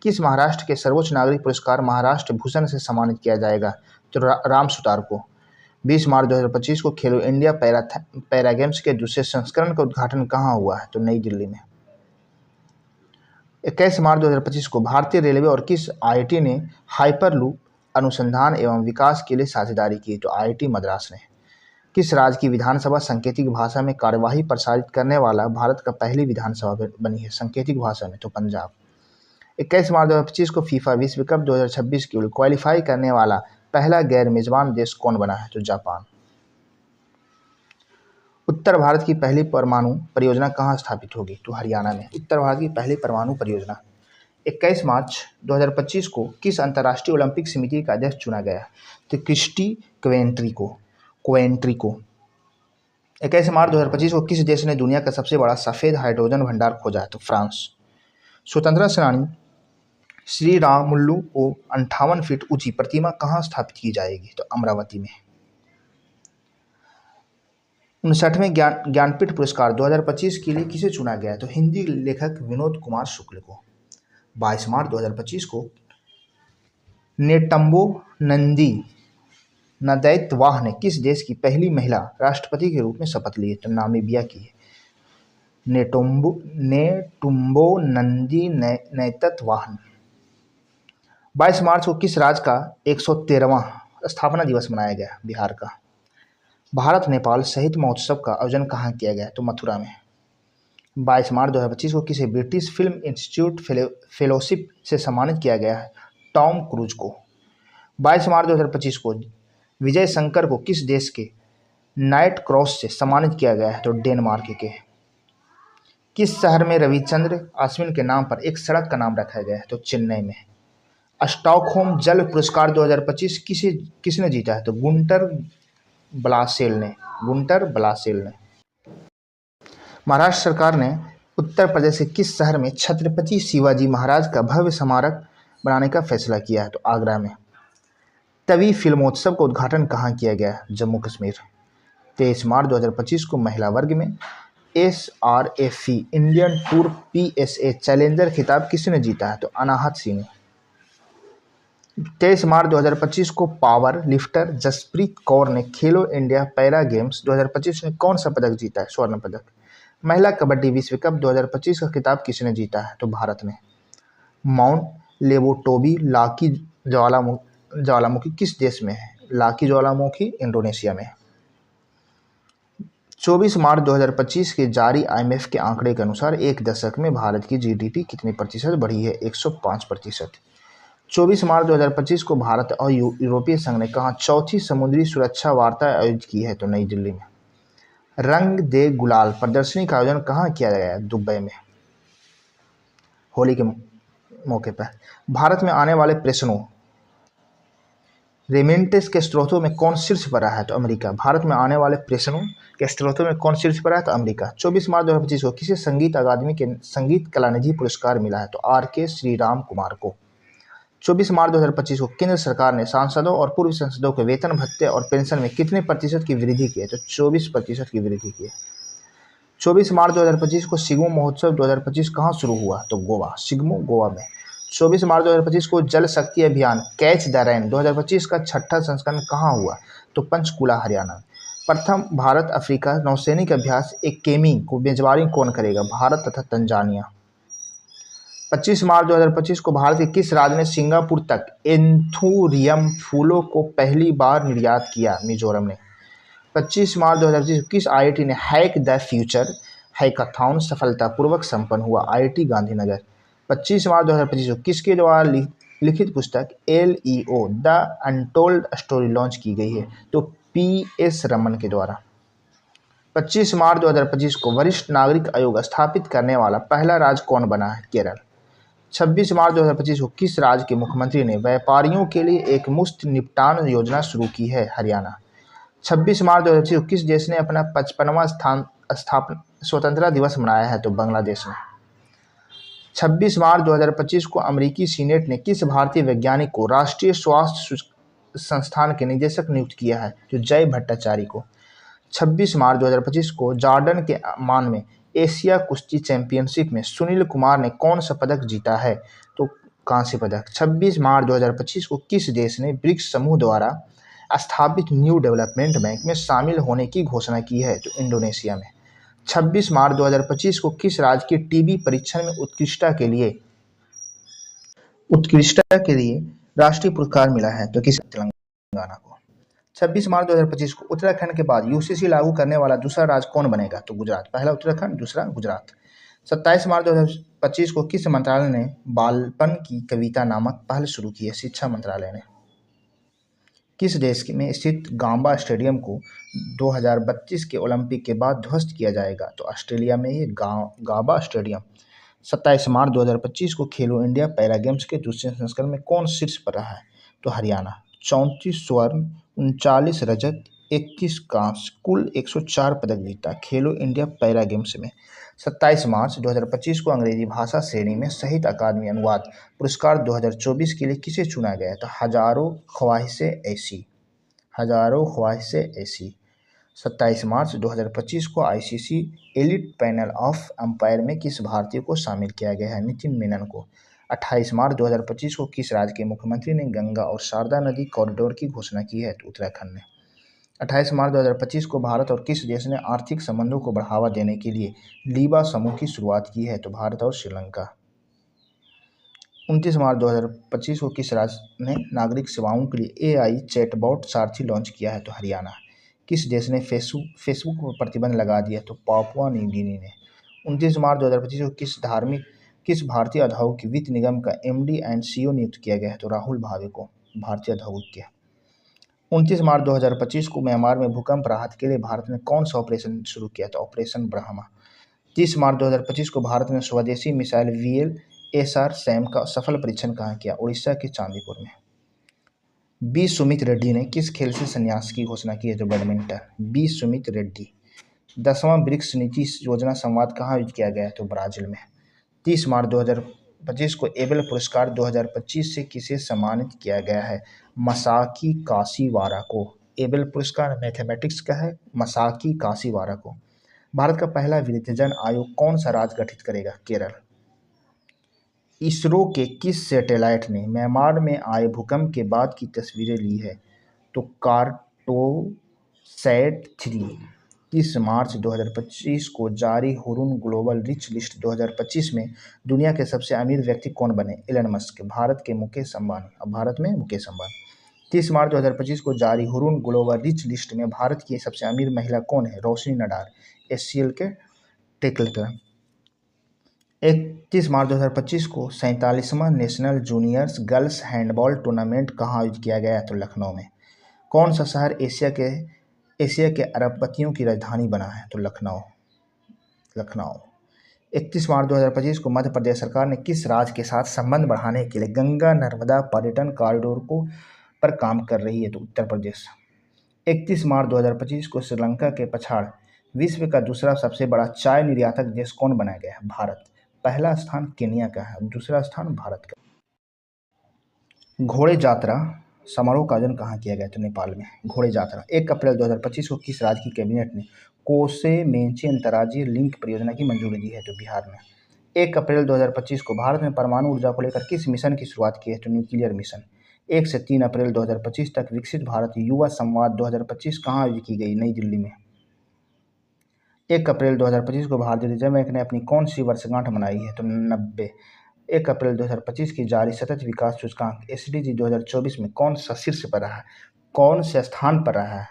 किस महाराष्ट्र के सर्वोच्च नागरिक पुरस्कार महाराष्ट्र भूषण से सम्मानित किया जाएगा? तो राम सुतार को। 20 मार्च 2025 को खेलो इंडिया पैरा गेम्स के दूसरे संस्करण का उद्घाटन कहाँ हुआ है? तो नई दिल्ली में। 21 मार्च 2025 को भारतीय रेलवे और किस आईआईटी ने हाइपरलूप अनुसंधान एवं विकास के लिए साझेदारी की? तो आईआईटी मद्रास ने। किस राज्य की विधानसभा सांकेतिक भाषा में कार्यवाही प्रसारित करने वाला भारत का पहली विधानसभा बनी है सांकेतिक भाषा में? तो पंजाब। 21 मार्च 2025 को फीफा विश्व कप 2026 के लिए क्वालिफाई करने वाला पहला गैर मेजबान देश कौन बना है? तो जापान। उत्तर भारत की पहली परमाणु परियोजना कहाँ स्थापित होगी? तो हरियाणा में। उत्तर भारत की पहली परमाणु परियोजना। 21 मार्च 2025 को किस अंतर्राष्ट्रीय ओलंपिक समिति का अध्यक्ष चुना गया? तो क्रिस्टी क्वेंट्री को। 21 मार्च 2025 को किस देश ने दुनिया का सबसे बड़ा सफेद हाइड्रोजन भंडार खोजा है? तो फ्रांस। स्वतंत्रता सेनानी श्री रामुलु को 58 फीट ऊंची प्रतिमा कहाँ स्थापित की जाएगी? तो अमरावती में। 59वें ज्ञानपीठ पुरस्कार 2025 के लिए किसे चुना गया? तो हिंदी लेखक विनोद कुमार शुक्ल को। 22 मार्च 2025 को नेटम्बो नंदी नदैतवाह ने किस देश की पहली महिला राष्ट्रपति के रूप में शपथ ली? तो नामीबिया की है। नेटुम्बो नंदी नैततवाह। 22 मार्च को किस राज्य का 113वां स्थापना दिवस मनाया गया? बिहार का। भारत नेपाल साहित्य महोत्सव का आयोजन कहाँ किया गया? तो मथुरा में। 22 मार्च 2025 को किसे ब्रिटिश फिल्म इंस्टीट्यूट फेलोशिप से सम्मानित किया गया है? टॉम क्रूज को। 22 मार्च 2025 को विजय शंकर को किस देश के नाइट क्रॉस से सम्मानित किया गया है? तो डेनमार्क के। किस शहर में रविचंद्र अश्विन के नाम पर एक सड़क का नाम रखा गया है? तो चेन्नई में। स्टॉकहोम जल पुरस्कार 2025 किसने जीता है? तो गुंटर ब्लासेल ने। महाराष्ट्र सरकार ने उत्तर प्रदेश के किस शहर में छत्रपति शिवाजी महाराज का भव्य स्मारक बनाने का फैसला किया है? तो आगरा में। तवी फिल्मोत्सव का उद्घाटन कहाँ किया गया? जम्मू कश्मीर। 23 मार्च 2025 को महिला वर्ग में SRFE Indian tour PSA challenger खिताब किसने जीता है? तो अनाहत सिंह ने। 23 मार्च 2025 को पावर लिफ्टर जसप्रीत कौर ने खेलो इंडिया पैरा गेम्स 2025 में कौन सा पदक जीता है? स्वर्ण पदक। महिला कबड्डी विश्व कप 2025 का खिताब किसने जीता है? तो भारत ने। माउंट लेबोटोबी लाकी ज्वालामुखी किस देश में है? लाकी ज्वालामुखी इंडोनेशिया में। 24 मार्च 2025 के जारी IMF के आंकड़े के अनुसार एक दशक में भारत की GDP कितने प्रतिशत बढ़ी है? 105%। 24 मार्च 2025 को भारत और यूरोपीय संघ ने कहा चौथी समुद्री सुरक्षा वार्ता आयोजित की है? तो नई दिल्ली में। रंग दे गुलाल प्रदर्शनी का आयोजन कहाँ किया गया है? दुबई में, होली के मौके पर। भारत में आने वाले प्रेषणों रेमिटेंस के स्रोतों में कौन शीर्ष पर रहा है? तो अमेरिका। भारत में आने वाले प्रेषणों के स्रोतों में कौन शीर्ष पर रहा है? तो अमेरिका। 24 मार्च 2025 को किसे संगीत अकादमी के संगीत कलानिधि पुरस्कार मिला है? तो RK श्रीराम कुमार को। 24 मार्च 2025 को केंद्र सरकार ने सांसदों और पूर्व सांसदों के वेतन भत्ते और पेंशन में कितने प्रतिशत की वृद्धि की है? तो 24% की वृद्धि की है। 24 मार्च 2025 को सिगमो महोत्सव 2025 कहाँ शुरू हुआ? तो गोवा। सिगमो गोवा में। 24 मार्च 2025 को जल शक्ति अभियान कैच द रेन 2025 का 6ठा संस्करण कहाँ हुआ? तो पंचकुला हरियाणा। प्रथम भारत अफ्रीका नौसैनिक अभ्यास एकेमी को मेजबानी कौन करेगा? भारत तथा तंजानिया। 25 मार्च 2025 को भारत के किस राज्य ने सिंगापुर तक एंथूरियम फूलों को पहली बार निर्यात किया? मिजोरम ने। 25 मार्च 2025 को किस IIT ने हैक द फ्यूचर हैकाथॉन सफलतापूर्वक संपन्न हुआ? IIT गांधीनगर। 25 मार्च 2025 को किसके द्वारा लिखित पुस्तक LEO the untold story launch की गई है? तो PS रमन के द्वारा। 25 मार्च 2025 को वरिष्ठ नागरिक आयोग स्थापित करने वाला पहला राज्य कौन बना है? केरल। 26 मार्च 2025 को किस राज्य के मुख्यमंत्री ने व्यापारियों के लिए एक मुफ्त निपटान योजना शुरू की है? हरियाणा। 26 मार्च 2025 को किस देश ने अपना 55वां स्वतंत्रता दिवस मनाया है? तो बांग्लादेश ने। 26 मार्च 2025 को अमेरिकी सीनेट ने किस भारतीय वैज्ञानिक को राष्ट्रीय स्वास्थ्य संस्थान के निदेशक नियुक्त किया है? तो जय भट्टाचार्य को। 26 मार्च 2025 को जॉर्डन के अम्मान में एशिया कुश्ती चैंपियनशिप में सुनील कुमार ने कौन सा पदक जीता है? तो कांस्य पदक। 26 मार्च 2025 को किस देश ने ब्रिक्स समूह द्वारा स्थापित न्यू डेवलपमेंट बैंक में शामिल होने की घोषणा की है? तो इंडोनेशिया में। 26 मार्च 2025 को किस राज्य के टीबी परीक्षण में उत्कृष्टता के लिए उत्कृष्टता के लिए राष्ट्रीय पुरस्कार मिला है तो किस तेलंगाना को। 26 मार्च 2025 को उत्तराखंड के बाद यूसीसी लागू करने वाला दूसरा राज्य कौन बनेगा तो गुजरात। पहला उत्तराखंड, दूसरा गुजरात। 27 मार्च 2025 को किस मंत्रालय ने बालपन की कविता नामक पहल शुरू की है? शिक्षा मंत्रालय ने। किस देश में स्थित गांबा स्टेडियम को 2032 के ओलंपिक के बाद ध्वस्त किया जाएगा तो ऑस्ट्रेलिया में ये गांबा स्टेडियम। 27 मार्च 2025 को खेलो इंडिया पैरा गेम्स के दूसरे संस्करण में कौन शीर्ष पर रहा है तो हरियाणा। 34 स्वर्ण, 39 रजत, 21 कांस्य, कुल 104 पदक जीता खेलो इंडिया पैरा गेम्स में। 27 मार्च 2025 को अंग्रेजी भाषा श्रेणी में साहित्य अकादमी अनुवाद पुरस्कार 2024 के लिए किसे चुना गया तो हजारों ख्वाहिशें ऐसी। 27 मार्च 2025 को ICC elite panel of umpire में किस भारतीय को शामिल किया गया है? नितिन मेनन को। 28 मार्च 2025 को किस राज्य के मुख्यमंत्री ने गंगा और शारदा नदी कॉरिडोर की घोषणा की है तो उत्तराखंड ने। 28 मार्च 2025 को भारत और किस देश ने आर्थिक संबंधों को बढ़ावा देने के लिए लीबा समूह की शुरुआत की है तो भारत और श्रीलंका। 29 मार्च 2025 को किस राज्य ने नागरिक सेवाओं के लिए एआई चैटबॉट सारथी लॉन्च किया है तो हरियाणा। किस देश ने फेसबुक पर प्रतिबंध लगा दिया तो पापुआ न्यू गिनी ने। 29 मार्च 2025 को किस भारतीय औद्योगिक वित्त निगम का एमडी एंड सीईओ नियुक्त किया गया है तो राहुल भावे को, भारतीय औद्योगिक। 29 मार्च 2025 को म्यांमार में भूकंप राहत के लिए भारत ने कौन सा ऑपरेशन शुरू किया था ऑपरेशन ब्रह्मा। 30 मार्च 2025 को भारत ने स्वदेशी मिसाइल VLSR सैम का सफल परीक्षण कहाँ किया? उड़ीसा के चांदीपुर में। बी सुमित रेड्डी ने किस खेल से संन्यास की घोषणा की है तो बैडमिंटन। बी सुमित रेड्डी। 10वां ब्रिक्स नीति योजना संवाद कहाँ आयोजित किया गया है तो ब्राजील में। 30 मार्च 2025 को एबेल पुरस्कार 2025 से किसे सम्मानित किया गया है? मसाकी काशीवारा को। एबेल पुरस्कार मैथमेटिक्स का है मसाकी काशीवारा को। भारत का पहला वृद्धजन आयोग कौन सा राज्य गठित करेगा? केरल। इसरो के किस सैटेलाइट ने म्यांमार में आए भूकंप के बाद की तस्वीरें ली है तो कार्टोसैट 3। 30 मार्च 2025 को जारी हुरुन ग्लोबल रिच लिस्ट 2025 में दुनिया के सबसे अमीर व्यक्ति कौन बने? Elon Musk. भारत के मुकेश अंबानी। अब भारत में मुकेश अंबानी। 30 मार्च 2025 को जारी हुरुन ग्लोबल रिच लिस्ट में भारत की सबसे अमीर महिला कौन है? रोशनी नडार, HCL के टेक्निकल। 31 मार्च 2025 को 47वां national juniors girls handball tournament कहाँ आयोजित किया गया तो लखनऊ में। कौन सा शहर एशिया के अरबपतियों की राजधानी बना है तो लखनऊ। 31 मार्च 2025 को मध्य प्रदेश सरकार ने किस राज्य के साथ संबंध बढ़ाने के लिए गंगा नर्मदा पर्यटन कॉरिडोर पर काम कर रही है तो उत्तर प्रदेश। 31 मार्च 2025 को श्रीलंका के पछाड़ विश्व का दूसरा सबसे बड़ा चाय निर्यातक देश कौन बनाया गया है? भारत। पहला स्थान केन्या का है, दूसरा स्थान भारत का। घोड़े यात्रा समारोह का आयोजन कहाँ किया गया तो नेपाल में। घोड़े यात्रा 1 अप्रैल 2025 को किस राज्य की कैबिनेट ने कोसे मेची अंतर्राज्यीय लिंक परियोजना की मंजूरी दी है तो बिहार में। 1 अप्रैल 2025 को भारत में परमाणु ऊर्जा को लेकर किस मिशन की शुरुआत की है तो न्यूक्लियर मिशन। 1 से 3 अप्रैल 2025 तक विकसित भारत युवा संवाद 2025 कहाँ आयोजित की गई? नई दिल्ली में। 1 अप्रैल 2025 को भारतीय रिजर्व बैंक ने अपनी कौन सी वर्षगांठ मनाई है तो 90। 1 अप्रैल 2025 की जारी सतत विकास सूचकांक SDG 2024 में कौन सा शीर्ष पर रहा है? कौन से स्थान पर रहा है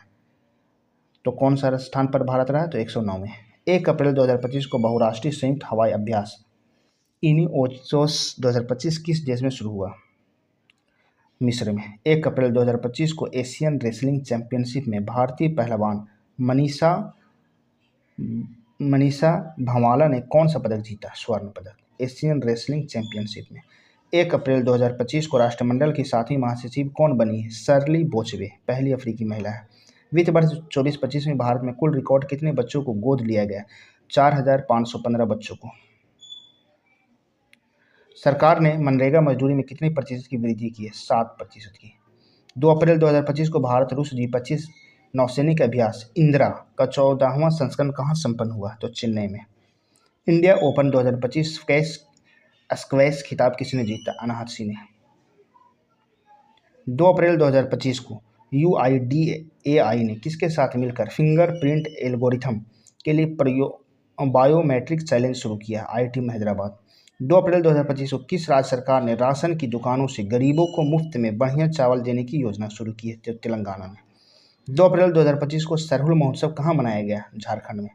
तो कौन सा स्थान पर भारत रहा है तो 109 में। 1 अप्रैल 2025 को बहुराष्ट्रीय संयुक्त हवाई अभ्यास इनिओचोस 2025 किस देश में शुरू हुआ? मिस्र में। 1 अप्रैल 2025 को एशियन रेसलिंग चैंपियनशिप में भारतीय पहलवान मनीषा भंवाला ने कौन सा पदक जीता? स्वर्ण पदक एशियन रेसलिंग चैंपियनशिप में। 1 अप्रैल 2025 को राष्ट्रमंडल की 7वीं महासचिव कौन बनी है? शर्ली बोचवे, पहली अफ्रीकी महिला है। वित्त वर्ष 24-25 में भारत में कुल रिकॉर्ड कितने बच्चों को गोद लिया गया? 4,515 बच्चों को। सरकार ने मनरेगा मजदूरी में कितने प्रतिशत की वृद्धि की है? 7% की। 2 अप्रैल 2025 को भारत रूस G25 नौसैनिक अभ्यास इंदिरा का 14वां संस्करण कहाँ संपन्न हुआ तो चेन्नई में। इंडिया ओपन 2025 स्क्वैश खिताब किसने जीता? अनाहत सिंह ने। 2 अप्रैल 2025 को UIDAI ने किसके साथ मिलकर फिंगरप्रिंट एल्गोरिथम के लिए बायोमेट्रिक चैलेंज शुरू किया? IIT हैदराबाद। 2 अप्रैल 2025 को किस राज्य सरकार ने राशन की दुकानों से गरीबों को मुफ्त में बढ़िया चावल देने की योजना शुरू की है? तो तेलंगाना में। 2 अप्रैल 2025 को सरहुल महोत्सव कहाँ मनाया गया? झारखंड में।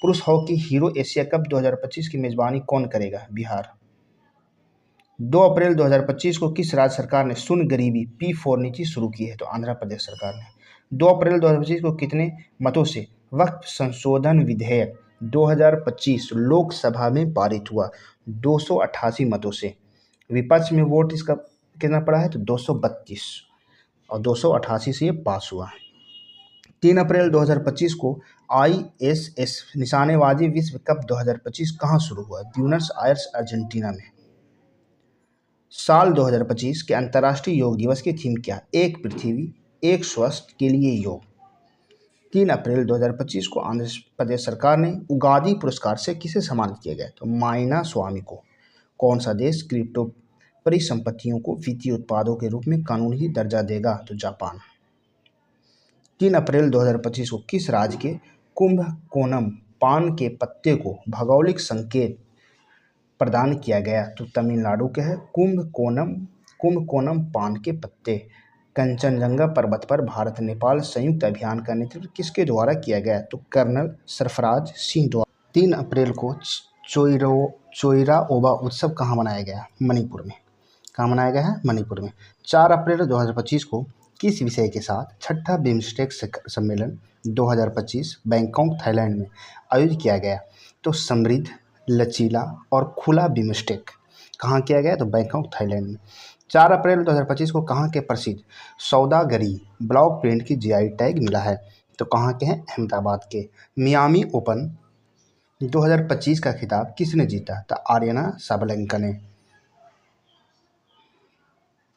पुरुष हॉकी हीरो एशिया कप 2025 की मेजबानी कौन करेगा? बिहार। 2 अप्रैल 2025 को किस राज्य सरकार ने सुन गरीबी P4 नीति शुरू की है? तो आंध्र प्रदेश सरकार ने। 2 अप्रैल 2025 को कितने मतों से वक्फ संशोधन विधेयक 2025 लोकसभा में पारित हुआ? 288 मतों से। विपक्ष में वोट इसका कितना पड़ा है? तो 232 और 288 से ये पास हुआ। 3 अप्रैल 2025 को ISS निशानेबाजी विश्व कप 2025 कहाँ शुरू हुआ? ब्यूनस आयर्स अर्जेंटीना में। साल 2025 के अंतर्राष्ट्रीय योग दिवस की थीम क्या? एक पृथ्वी एक स्वस्थ के लिए योग। 3 अप्रैल 2025 को आंध्र प्रदेश सरकार ने उगादी पुरस्कार से किसे सम्मानित किया गया? तो माइना स्वामी को। कौन सा देश क्रिप्टो परिसंपत्तियों को वित्तीय उत्पादों के रूप में कानूनी दर्जा देगा? तो जापान। 3 अप्रैल 2025 को किस राज्य के कुंभकोणम पान के पत्ते को भौगोलिक संकेत प्रदान किया गया? तो तमिलनाडु के है कुंभकोणम पान के पत्ते। कंचनजंगा पर्वत पर भारत नेपाल संयुक्त अभियान का नेतृत्व किसके द्वारा किया गया? तो कर्नल सरफराज सिंह द्वारा। 3 अप्रैल को चोइरा ओबा उत्सव कहाँ मनाया गया? मणिपुर में। कहाँ मनाया गया है? मणिपुर में। 4 अप्रैल 2025 को किस विषय के साथ छठा बिम्स्टेक सम्मेलन 2025 बैंकॉक थाईलैंड में आयोजित किया गया? तो समृद्ध, लचीला और खुला बिम्स्टेक। कहाँ किया गया? तो बैंकॉक थाईलैंड में। 4 अप्रैल 2025 को कहाँ के प्रसिद्ध सौदागरी ब्लॉक प्रिंट की GI टैग मिला है? तो कहाँ के हैं? अहमदाबाद के। मियामी ओपन 2025 का खिताब किसने जीता? तो आर्यना साबलेंका ने।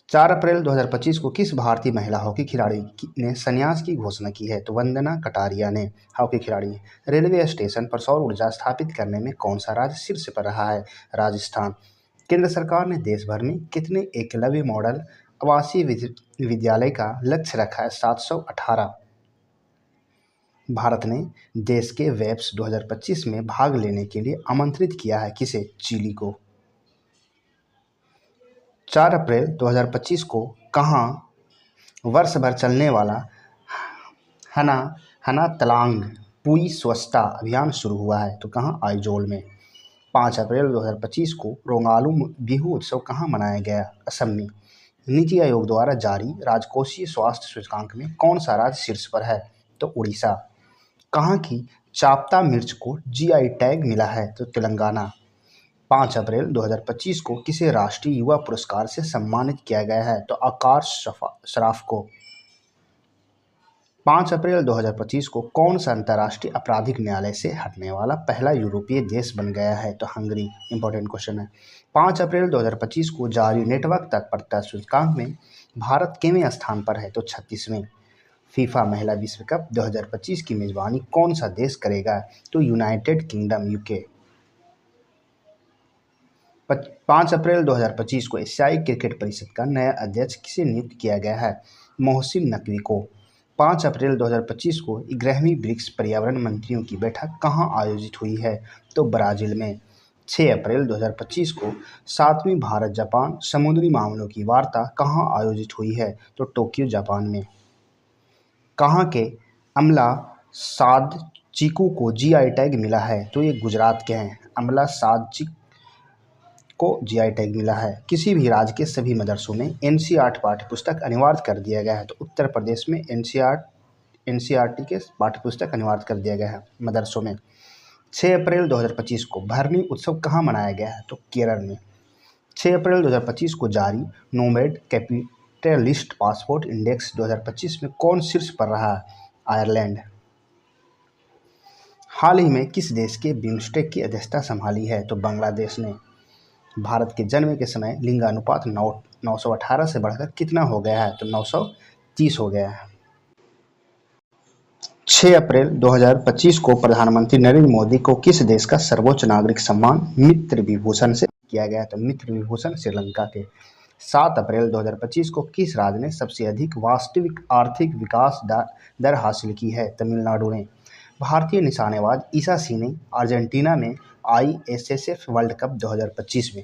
4 अप्रैल 2025 को किस भारतीय महिला हॉकी खिलाड़ी ने संन्यास की घोषणा की है? तो वंदना कटारिया ने। हॉकी खिलाड़ी। रेलवे स्टेशन पर सौर ऊर्जा स्थापित करने में कौन सा राज्य शीर्ष पर रहा है? राजस्थान। केंद्र सरकार ने देश भर में कितने एकलव्य मॉडल आवासीय विद्यालय का लक्ष्य रखा है? 718। भारत ने देश के वेब्स 2025 में भाग लेने के लिए आमंत्रित किया है किसे? चिली को। 4 अप्रैल 2025 को कहाँ वर्ष भर चलने वाला हना तलांग पुई स्वच्छता अभियान शुरू हुआ है? तो कहाँ? आइजोल में। 5 अप्रैल 2025 को रोंगालू बिहू उत्सव कहाँ मनाया गया? असम में। नीति आयोग द्वारा जारी राजकोषीय स्वास्थ्य सूचकांक में कौन सा राज्य शीर्ष पर है? तो उड़ीसा। कहाँ की चाप्ता मिर्च को GI टैग मिला है? तो तेलंगाना। 5 अप्रैल 2025 को किसे राष्ट्रीय युवा पुरस्कार से सम्मानित किया गया है? तो आकाश सराफ को। 5 अप्रैल 2025 को कौन सा अंतर्राष्ट्रीय आपराधिक न्यायालय से हटने वाला पहला यूरोपीय देश बन गया है? तो हंगरी। इंपॉर्टेंट क्वेश्चन है। 5 अप्रैल 2025 को जारी नेटवर्क तत्परता सूचकांक में भारत किवें स्थान पर है? तो 36वें। फीफा महिला विश्व कप 2025 की मेजबानी कौन सा देश करेगा? तो यूनाइटेड किंगडम UK। 5 अप्रैल 2025 को एशियाई क्रिकेट परिषद का नया अध्यक्ष किसे नियुक्त किया गया है? मोहसिन नकवी को। 5 अप्रैल 2025 को 11वीं ब्रिक्स पर्यावरण मंत्रियों की बैठक कहाँ आयोजित हुई है? तो ब्राज़ील में। 6 अप्रैल 2025 को 7वीं भारत जापान समुद्री मामलों की वार्ता कहाँ आयोजित हुई है? तो टोक्यो जापान में। कहाँ के अमला साद चीकू को GI टैग मिला है? तो ये गुजरात के हैं। अमला साद चीकू को GI टैग मिला है। किसी भी राज्य के सभी मदरसों में NCERT पाठ्यपुस्तक अनिवार्य कर दिया गया है? तो उत्तर प्रदेश में NCERT के पाठ्यपुस्तक अनिवार्य कर दिया गया है मदरसों में। 6 अप्रैल 2025 को भरनी उत्सव कहाँ मनाया गया है? तो केरल में। 6 अप्रैल 2025 को जारी नोमैड कैपिटलिस्ट पासपोर्ट इंडेक्स 2025 में कौन शीर्ष पर रहा? आयरलैंड। हाल ही में किस देश के बिम्स्टेक की अध्यक्षता संभाली है? तो बांग्लादेश ने। भारत के जन्म के समय लिंगानुपात 918 से बढ़कर कितना हो गया है? तो 930 हो गया है। 6 अप्रैल 2025 को प्रधानमंत्री नरेंद्र मोदी को किस देश का सर्वोच्च नागरिक सम्मान मित्र विभूषण से किया गया? तो मित्र विभूषण श्रीलंका के। 7 अप्रैल 2025 को किस राज्य ने सबसे अधिक वास्तविक आर्थिक विकास दर हासिल की है? तमिलनाडु ने। भारतीय निशानेबाज ईशा सिंह ने अर्जेंटीना में ISSF वर्ल्ड कप 2025 में।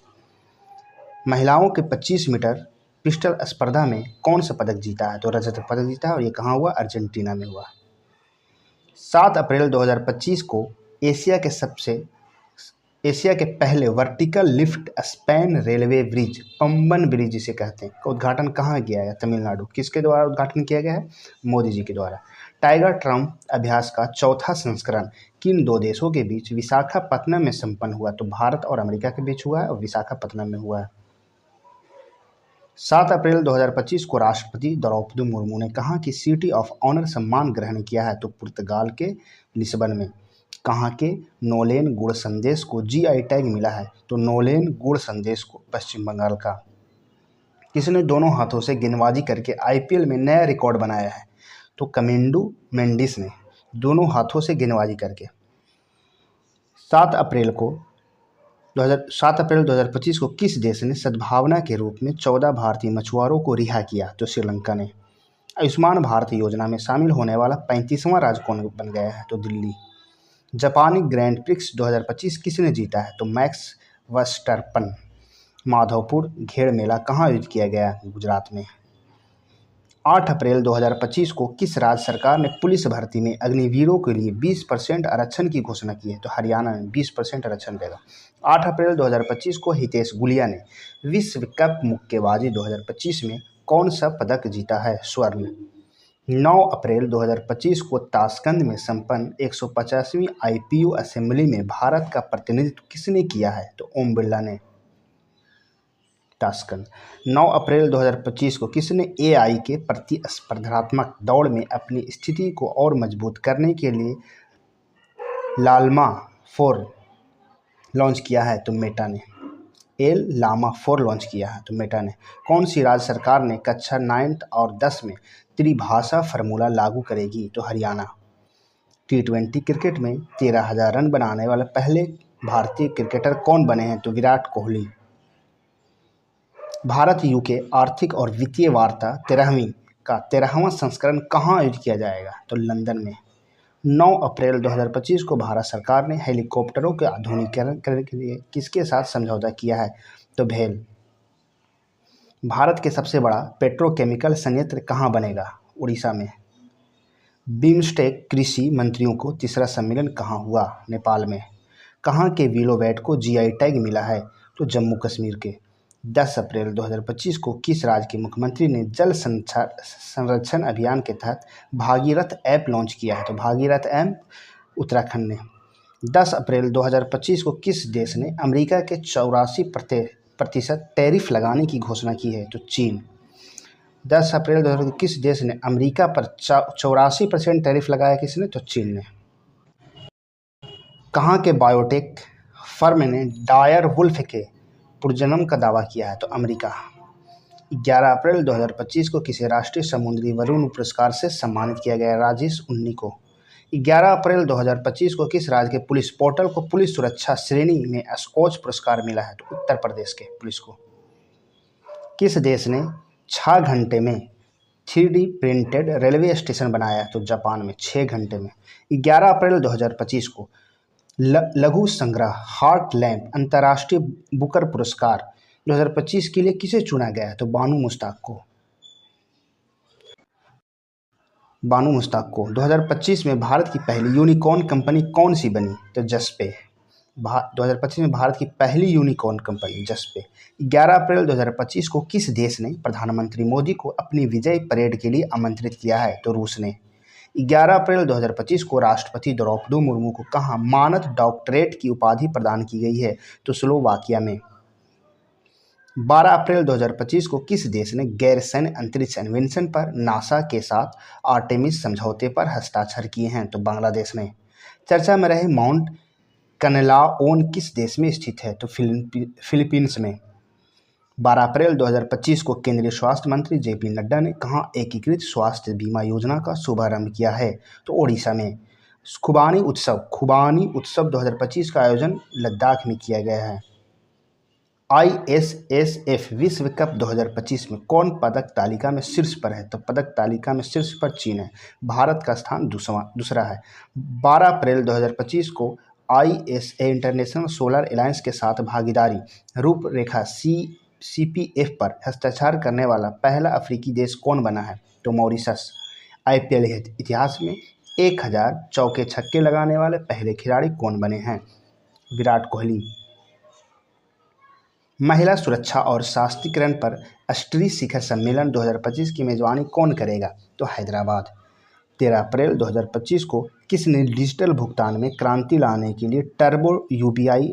महिलाओं के 25 मीटर पिस्टल स्पर्धा में कौन सा पदक जीता है? तो रजत पदक जीता है और ये कहाँ हुआ? अर्जेंटीना में हुआ। 7 अप्रैल 2025 को एशिया के पहले vertical lift span railway bridge, Pamban bridge जिसे कहते हैं, का उद्घाटन कहाँ किया गया? तमिलनाडु। किसके द्वारा उद्घाटन किया गया है? मोदी जी के द्वारा। टाइगर ट्रम्प अभ्यास का चौथा संस्करण किन दो देशों के बीच विशाखापत्तनम में संपन्न हुआ? तो भारत और अमेरिका के बीच हुआ है और विशाखापत्तनम में हुआ है। 7 अप्रैल 2025 को राष्ट्रपति द्रौपदी मुर्मू ने कहाँ की सिटी ऑफ ऑनर सम्मान ग्रहण किया है? तो पुर्तगाल के लिस्बन में। कहाँ के नोलेन गुड़ संदेश को GI टैग मिला है? तो नोलेन गुड़ संदेश को पश्चिम बंगाल का। किसने दोनों हाथों से गेंदबाजी करके IPL में नया रिकॉर्ड बनाया है? तो कमिंडू मेंडिस ने, दोनों हाथों से गेंदबाजी करके। 7 अप्रैल 2025 को किस देश ने सद्भावना के रूप में 14 भारतीय मछुआरों को रिहा किया? तो श्रीलंका ने। आयुष्मान भारत योजना में शामिल होने वाला 35वां राज्य कौन बन गया है? तो दिल्ली। जापानी ग्रैंड प्रिक्स 2025 किसने जीता है? तो मैक्स वर्स्टैपन। माधवपुर घेड़ मेला कहाँ आयोजित किया गया? गुजरात में। 8 अप्रैल 2025 को किस राज्य सरकार ने पुलिस भर्ती में अग्निवीरों के लिए 20% आरक्षण की घोषणा की है? तो हरियाणा में 20% आरक्षण देगा। 8 अप्रैल 2025 को हितेश गुलिया ने विश्व कप मुक्केबाजी 2025 में कौन सा पदक जीता है? स्वर्ण। 9 अप्रैल 2025 को ताशकंद में संपन्न 150वीं IPU असेंबली में भारत का प्रतिनिधित्व किसने किया है? तो ओम बिरला ने। ताशकंद। 9 अप्रैल 2025 को किसने AI के प्रतिस्पर्धात्मक दौड़ में अपनी स्थिति को और मजबूत करने के लिए लामा 4 लॉन्च किया है? तो मेटा ने। लामा 4 लॉन्च किया है तो मेटा ने। कौन सी राज्य सरकार ने कक्षा 9 और 10 में त्रिभाषा फार्मूला लागू करेगी? तो हरियाणा। T20 क्रिकेट में 13,000 रन बनाने वाले पहले भारतीय क्रिकेटर कौन बने हैं? तो विराट कोहली। भारत UK आर्थिक और वित्तीय वार्ता 13वां संस्करण कहाँ आयोजित किया जाएगा? तो लंदन में। 9 अप्रैल 2025 को भारत सरकार ने हेलीकॉप्टरों के आधुनिकीकरण करने के लिए किसके साथ समझौता किया है? तो भेल। भारत के सबसे बड़ा पेट्रोकेमिकल संयंत्र कहाँ बनेगा? उड़ीसा में। बिम्स्टेक कृषि मंत्रियों को तीसरा सम्मेलन कहाँ हुआ? नेपाल में। कहाँ के विलोवैट को GI टैग मिला है? तो जम्मू कश्मीर के। 10 अप्रैल 2025 को किस राज्य के मुख्यमंत्री ने जल संरक्षण अभियान के तहत भागीरथ ऐप लॉन्च किया है? तो भागीरथ ऐप उत्तराखंड ने। 10 अप्रैल 2025 को किस देश ने अमेरिका के 84% टैरिफ लगाने की घोषणा की है? तो चीन। 10 अप्रैल 2025 किस देश ने अमेरिका पर 84% टैरिफ लगाया? किसने? तो चीन ने। कहाँ के बायोटेक फर्म ने डायर वुल्फ के पुनर्जन्म का दावा किया है? तो अमेरिका। 11 अप्रैल 2025 को किसे राष्ट्रीय समुद्री वरुण पुरस्कार से सम्मानित किया गया? राजेश उन्नी को। 11 अप्रैल 2025 को किस राज्य के पुलिस पोर्टल को पुलिस सुरक्षा श्रेणी में स्कॉच पुरस्कार मिला है? तो उत्तर प्रदेश के पुलिस को। किस देश ने 6 घंटे में 3D प्रिंटेड रेलवे स्टेशन बनाया? तो जापान में 6 घंटे में। 11 अप्रैल 2025 को लघु संग्रह हार्ट लैम्प अंतर्राष्ट्रीय बुकर पुरस्कार 2025 के लिए किसे चुना गया है? तो बानू मुश्ताक को। 2025 में भारत की पहली यूनिकॉर्न कंपनी कौन सी बनी? तो जस्पे। 2025 में भारत की पहली यूनिकॉर्न कंपनी जस्पे। 11 अप्रैल 2025 को किस देश ने प्रधानमंत्री मोदी को अपनी विजय परेड के लिए आमंत्रित किया है? तो रूस ने। 11 अप्रैल 2025 को राष्ट्रपति द्रौपदी मुर्मू को कहाँ मानद डॉक्टरेट की उपाधि प्रदान की गई है? तो स्लोवाकिया में। 12 अप्रैल 2025 को किस देश ने गैर सैन्य अंतरिक्ष अन्वेषण पर नासा के साथ आर्टेमिस समझौते पर हस्ताक्षर किए हैं? तो बांग्लादेश ने। चर्चा में रहे माउंट कनलाओन किस देश में स्थित है? तो फिलीपींस में। 12 अप्रैल 2025 को केंद्रीय स्वास्थ्य मंत्री JP नड्डा ने कहाँ एकीकृत स्वास्थ्य बीमा योजना का शुभारंभ किया है? तो ओडिशा में। खुबानी उत्सव 2025 का आयोजन लद्दाख में किया गया है। ISSF विश्व कप 2025 में कौन पदक तालिका में शीर्ष पर है? तो पदक तालिका में शीर्ष पर चीन है। भारत का स्थान दूसरा है। 12 अप्रैल 2025 को ISA इंटरनेशनल सोलर अलायंस के साथ भागीदारी रूपरेखा CPF पर हस्ताक्षर करने वाला पहला अफ्रीकी देश कौन बना है? तो मॉरिशस। IPL इतिहास में 1000 चौके छक्के लगाने वाले पहले खिलाड़ी कौन बने हैं? विराट कोहली। महिला सुरक्षा और सशक्तिकरण पर राष्ट्रीय शिखर सम्मेलन 2025 की मेजबानी कौन करेगा? तो हैदराबाद। 13 अप्रैल 2025 को किसने डिजिटल भुगतान में क्रांति लाने के लिए turbo UPI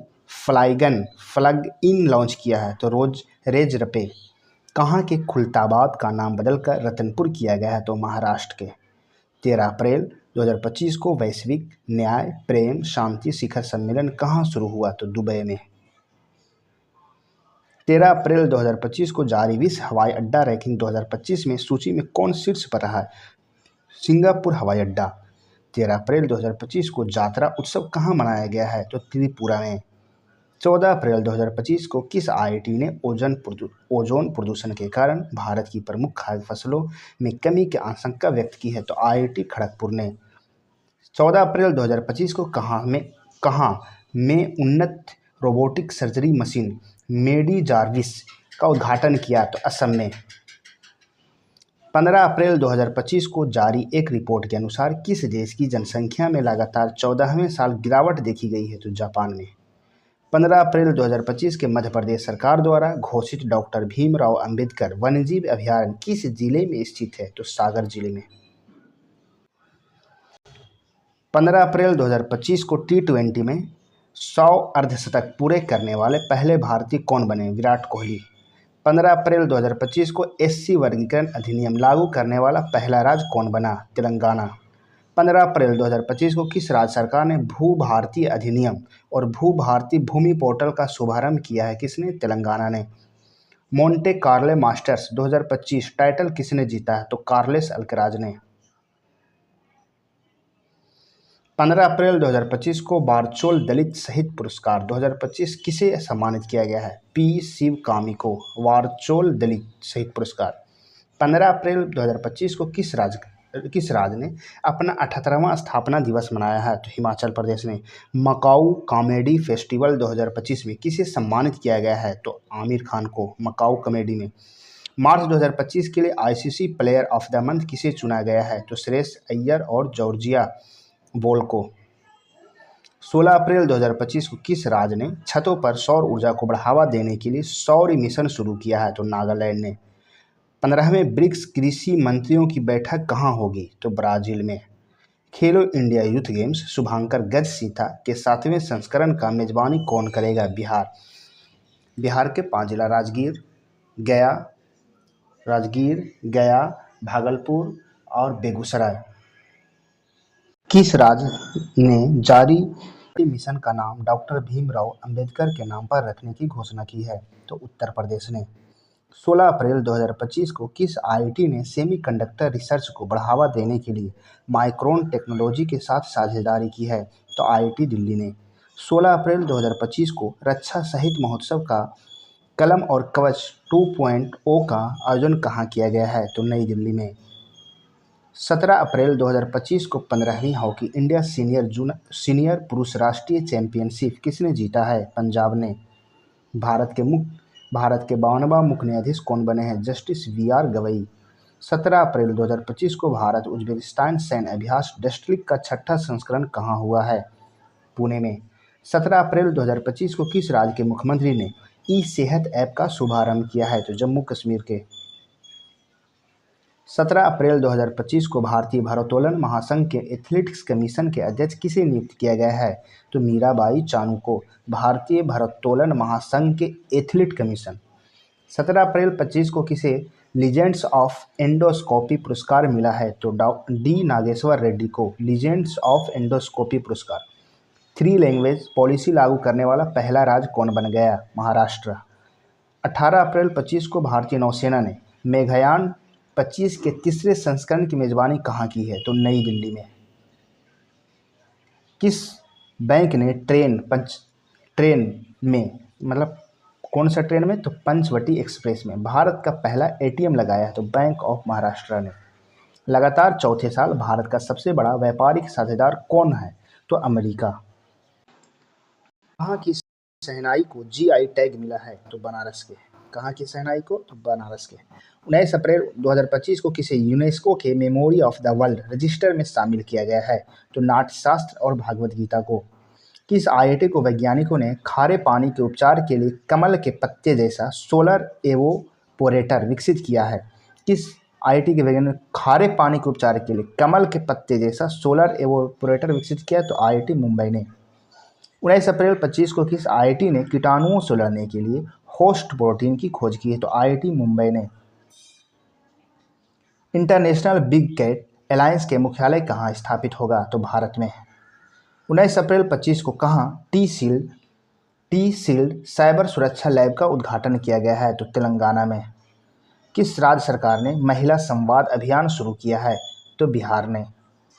plug in launch किया है? तो रेजरपे। कहाँ के खुलताबाद का नाम बदलकर रतनपुर किया गया है? तो महाराष्ट्र के। 13 अप्रैल 2025 को वैश्विक न्याय प्रेम शांति शिखर सम्मेलन कहाँ शुरू हुआ? तो दुबई में। 13 अप्रैल 2025 को जारी विश्व हवाई अड्डा रैंकिंग 2025 में सूची में कौन शीर्ष पर रहा है? सिंगापुर हवाई अड्डा। 13 अप्रैल 2025 को जातरा उत्सव कहाँ मनाया गया है? तो त्रिपुरा में। 14 अप्रैल 2025 को किस IIT ने ओजोन प्रदूषण के कारण भारत की प्रमुख खाद्य फसलों में कमी की आशंका व्यक्त की है? तो IIT खड़गपुर ने। 14 अप्रैल 2025 को कहाँ में उन्नत रोबोटिक सर्जरी मशीन मेडी जार्विस का उद्घाटन किया? तो असम में। 15 अप्रैल 2025 को जारी एक रिपोर्ट के अनुसार किस देश की जनसंख्या में लगातार 14वें साल गिरावट देखी गई है? तो जापान में। 15 अप्रैल 2025 के मध्य प्रदेश सरकार द्वारा घोषित डॉक्टर भीमराव अंबेडकर वन्यजीव अभयारण्य किस जिले में स्थित है? तो सागर जिले में। 15 अप्रैल 2025 को T20 में 100 अर्धशतक पूरे करने वाले पहले भारतीय कौन बने? विराट कोहली। 15 अप्रैल 2025 को SC वर्गीकरण अधिनियम लागू करने वाला पहला राज्य कौन बना? तेलंगाना। 15 अप्रैल 2025 को किस राज्य सरकार ने भू भारतीय अधिनियम और भू भारतीय भूमि पोर्टल का शुभारंभ किया है? किसने? तेलंगाना ने। मोंटे कार्लो मास्टर्स 2025 टाइटल किसने जीता है? तो कार्लोस अल्कराज ने। 15 अप्रैल 2025 को बारचोल दलित शहीद पुरस्कार 2025 किसे सम्मानित किया गया है? P शिवकामी को बारचोल दलित शहीद पुरस्कार। 15 अप्रैल 2025 को किस राज्य ने अपना 78वां स्थापना दिवस मनाया है? तो हिमाचल प्रदेश ने। मकाऊ कॉमेडी फेस्टिवल 2025 में किसे सम्मानित किया गया है? तो आमिर खान को मकाऊ कॉमेडी में। मार्च 2025 के लिए ICC player of the month किसे चुना गया है? तो श्रेयस अय्यर और जॉर्जिया बोल को। 16 अप्रैल 2025 को किस राज्य ने छतों पर सौर ऊर्जा को बढ़ावा देने के लिए सौर मिशन शुरू किया है? तो नागालैंड ने। 15वें ब्रिक्स कृषि मंत्रियों की बैठक कहाँ होगी? तो ब्राजील में। खेलो इंडिया यूथ गेम्स शुभांकर गजसीता के 7वें संस्करण का मेजबानी कौन करेगा? बिहार के 5 जिला राजगीर, गया, भागलपुर और बेगूसराय। किस राज्य ने जारी मिशन का नाम डॉक्टर भीमराव अंबेडकर के नाम पर रखने की घोषणा की है? तो उत्तर प्रदेश ने। 16 अप्रैल 2025 को किस IIT ने सेमीकंडक्टर रिसर्च को बढ़ावा देने के लिए माइक्रोन टेक्नोलॉजी के साथ साझेदारी की है? तो IIT दिल्ली ने। 16 अप्रैल 2025 को रक्षा साहित्य महोत्सव का कलम और कवच 2.0 का आयोजन कहाँ किया गया है? तो नई दिल्ली में। 17 अप्रैल 2025 को 15वीं हॉकी इंडिया सीनियर पुरुष राष्ट्रीय चैंपियनशिप किसने जीता है? पंजाब ने। भारत के 52वां मुख्य न्यायाधीश कौन बने हैं? Justice VR Gavai. 17 अप्रैल 2025 को भारत उज्बेकिस्तान सैन्य अभ्यास डस्ट्रिक्ट का 6ठा संस्करण कहाँ हुआ है? पुणे में। 17 अप्रैल 2025 को किस राज्य के मुख्यमंत्री ने ई-सेहत ऐप का शुभारंभ किया है? तो जम्मू कश्मीर के। 17 अप्रैल 2025 को भारतीय भारोत्तोलन महासंघ के एथलेटिक्स कमीशन के अध्यक्ष किसे नियुक्त किया गया है? तो मीराबाई चानू को भारतीय भारोत्तोलन महासंघ के एथलीट कमीशन। 17 अप्रैल 25 को किसे लीजेंड्स ऑफ एंडोस्कोपी पुरस्कार मिला है? तो D नागेश्वर रेड्डी को लीजेंड्स ऑफ एंडोस्कोपी पुरस्कार। 3 लैंग्वेज पॉलिसी लागू करने वाला पहला राज्य कौन बन गया? महाराष्ट्र। 18 अप्रैल 25 को भारतीय नौसेना ने मेघायान 25 के तीसरे संस्करण की मेजबानी कहाँ की है? तो नई दिल्ली में। किस बैंक ने ट्रेन में मतलब कौन सा ट्रेन में? तो पंचवटी एक्सप्रेस में भारत का पहला ATM लगाया है? तो बैंक ऑफ महाराष्ट्र ने। लगातार चौथे साल भारत का सबसे बड़ा व्यापारिक साझेदार कौन है? तो अमेरिका। कहाँ की शहनाई को जीआई टैग मिला है? तो बनारस के। कहाँ की शहनाई को? तो बनारस के। 19 अप्रैल 2025 को किसे यूनेस्को के memory of the world register में शामिल किया गया है? तो नाट्यशास्त्र और भागवत गीता को। किस आईआईटी को वैज्ञानिकों ने खारे पानी के उपचार के लिए कमल के पत्ते जैसा सोलर एवोपोरेटर विकसित किया है? किस आईआईटी के वैज्ञानिकों ने खारे पानी के उपचार के लिए कमल के पत्ते जैसा सोलर एवोपोरेटर विकसित किया? तो आईआईटी मुंबई ने। 19 अप्रैल 25 को किस आईआईटी ने कीटाणुओं से लड़ने के लिए होस्ट प्रोटीन की खोज की है? तो आईआईटी मुंबई ने। इंटरनेशनल बिग कैट अलायंस के मुख्यालय कहाँ स्थापित होगा? तो भारत में। 19 अप्रैल 25 को कहाँ टी सील्ड साइबर सुरक्षा लैब का उद्घाटन किया गया है? तो तेलंगाना में। किस राज्य सरकार ने महिला संवाद अभियान शुरू किया है? तो बिहार ने।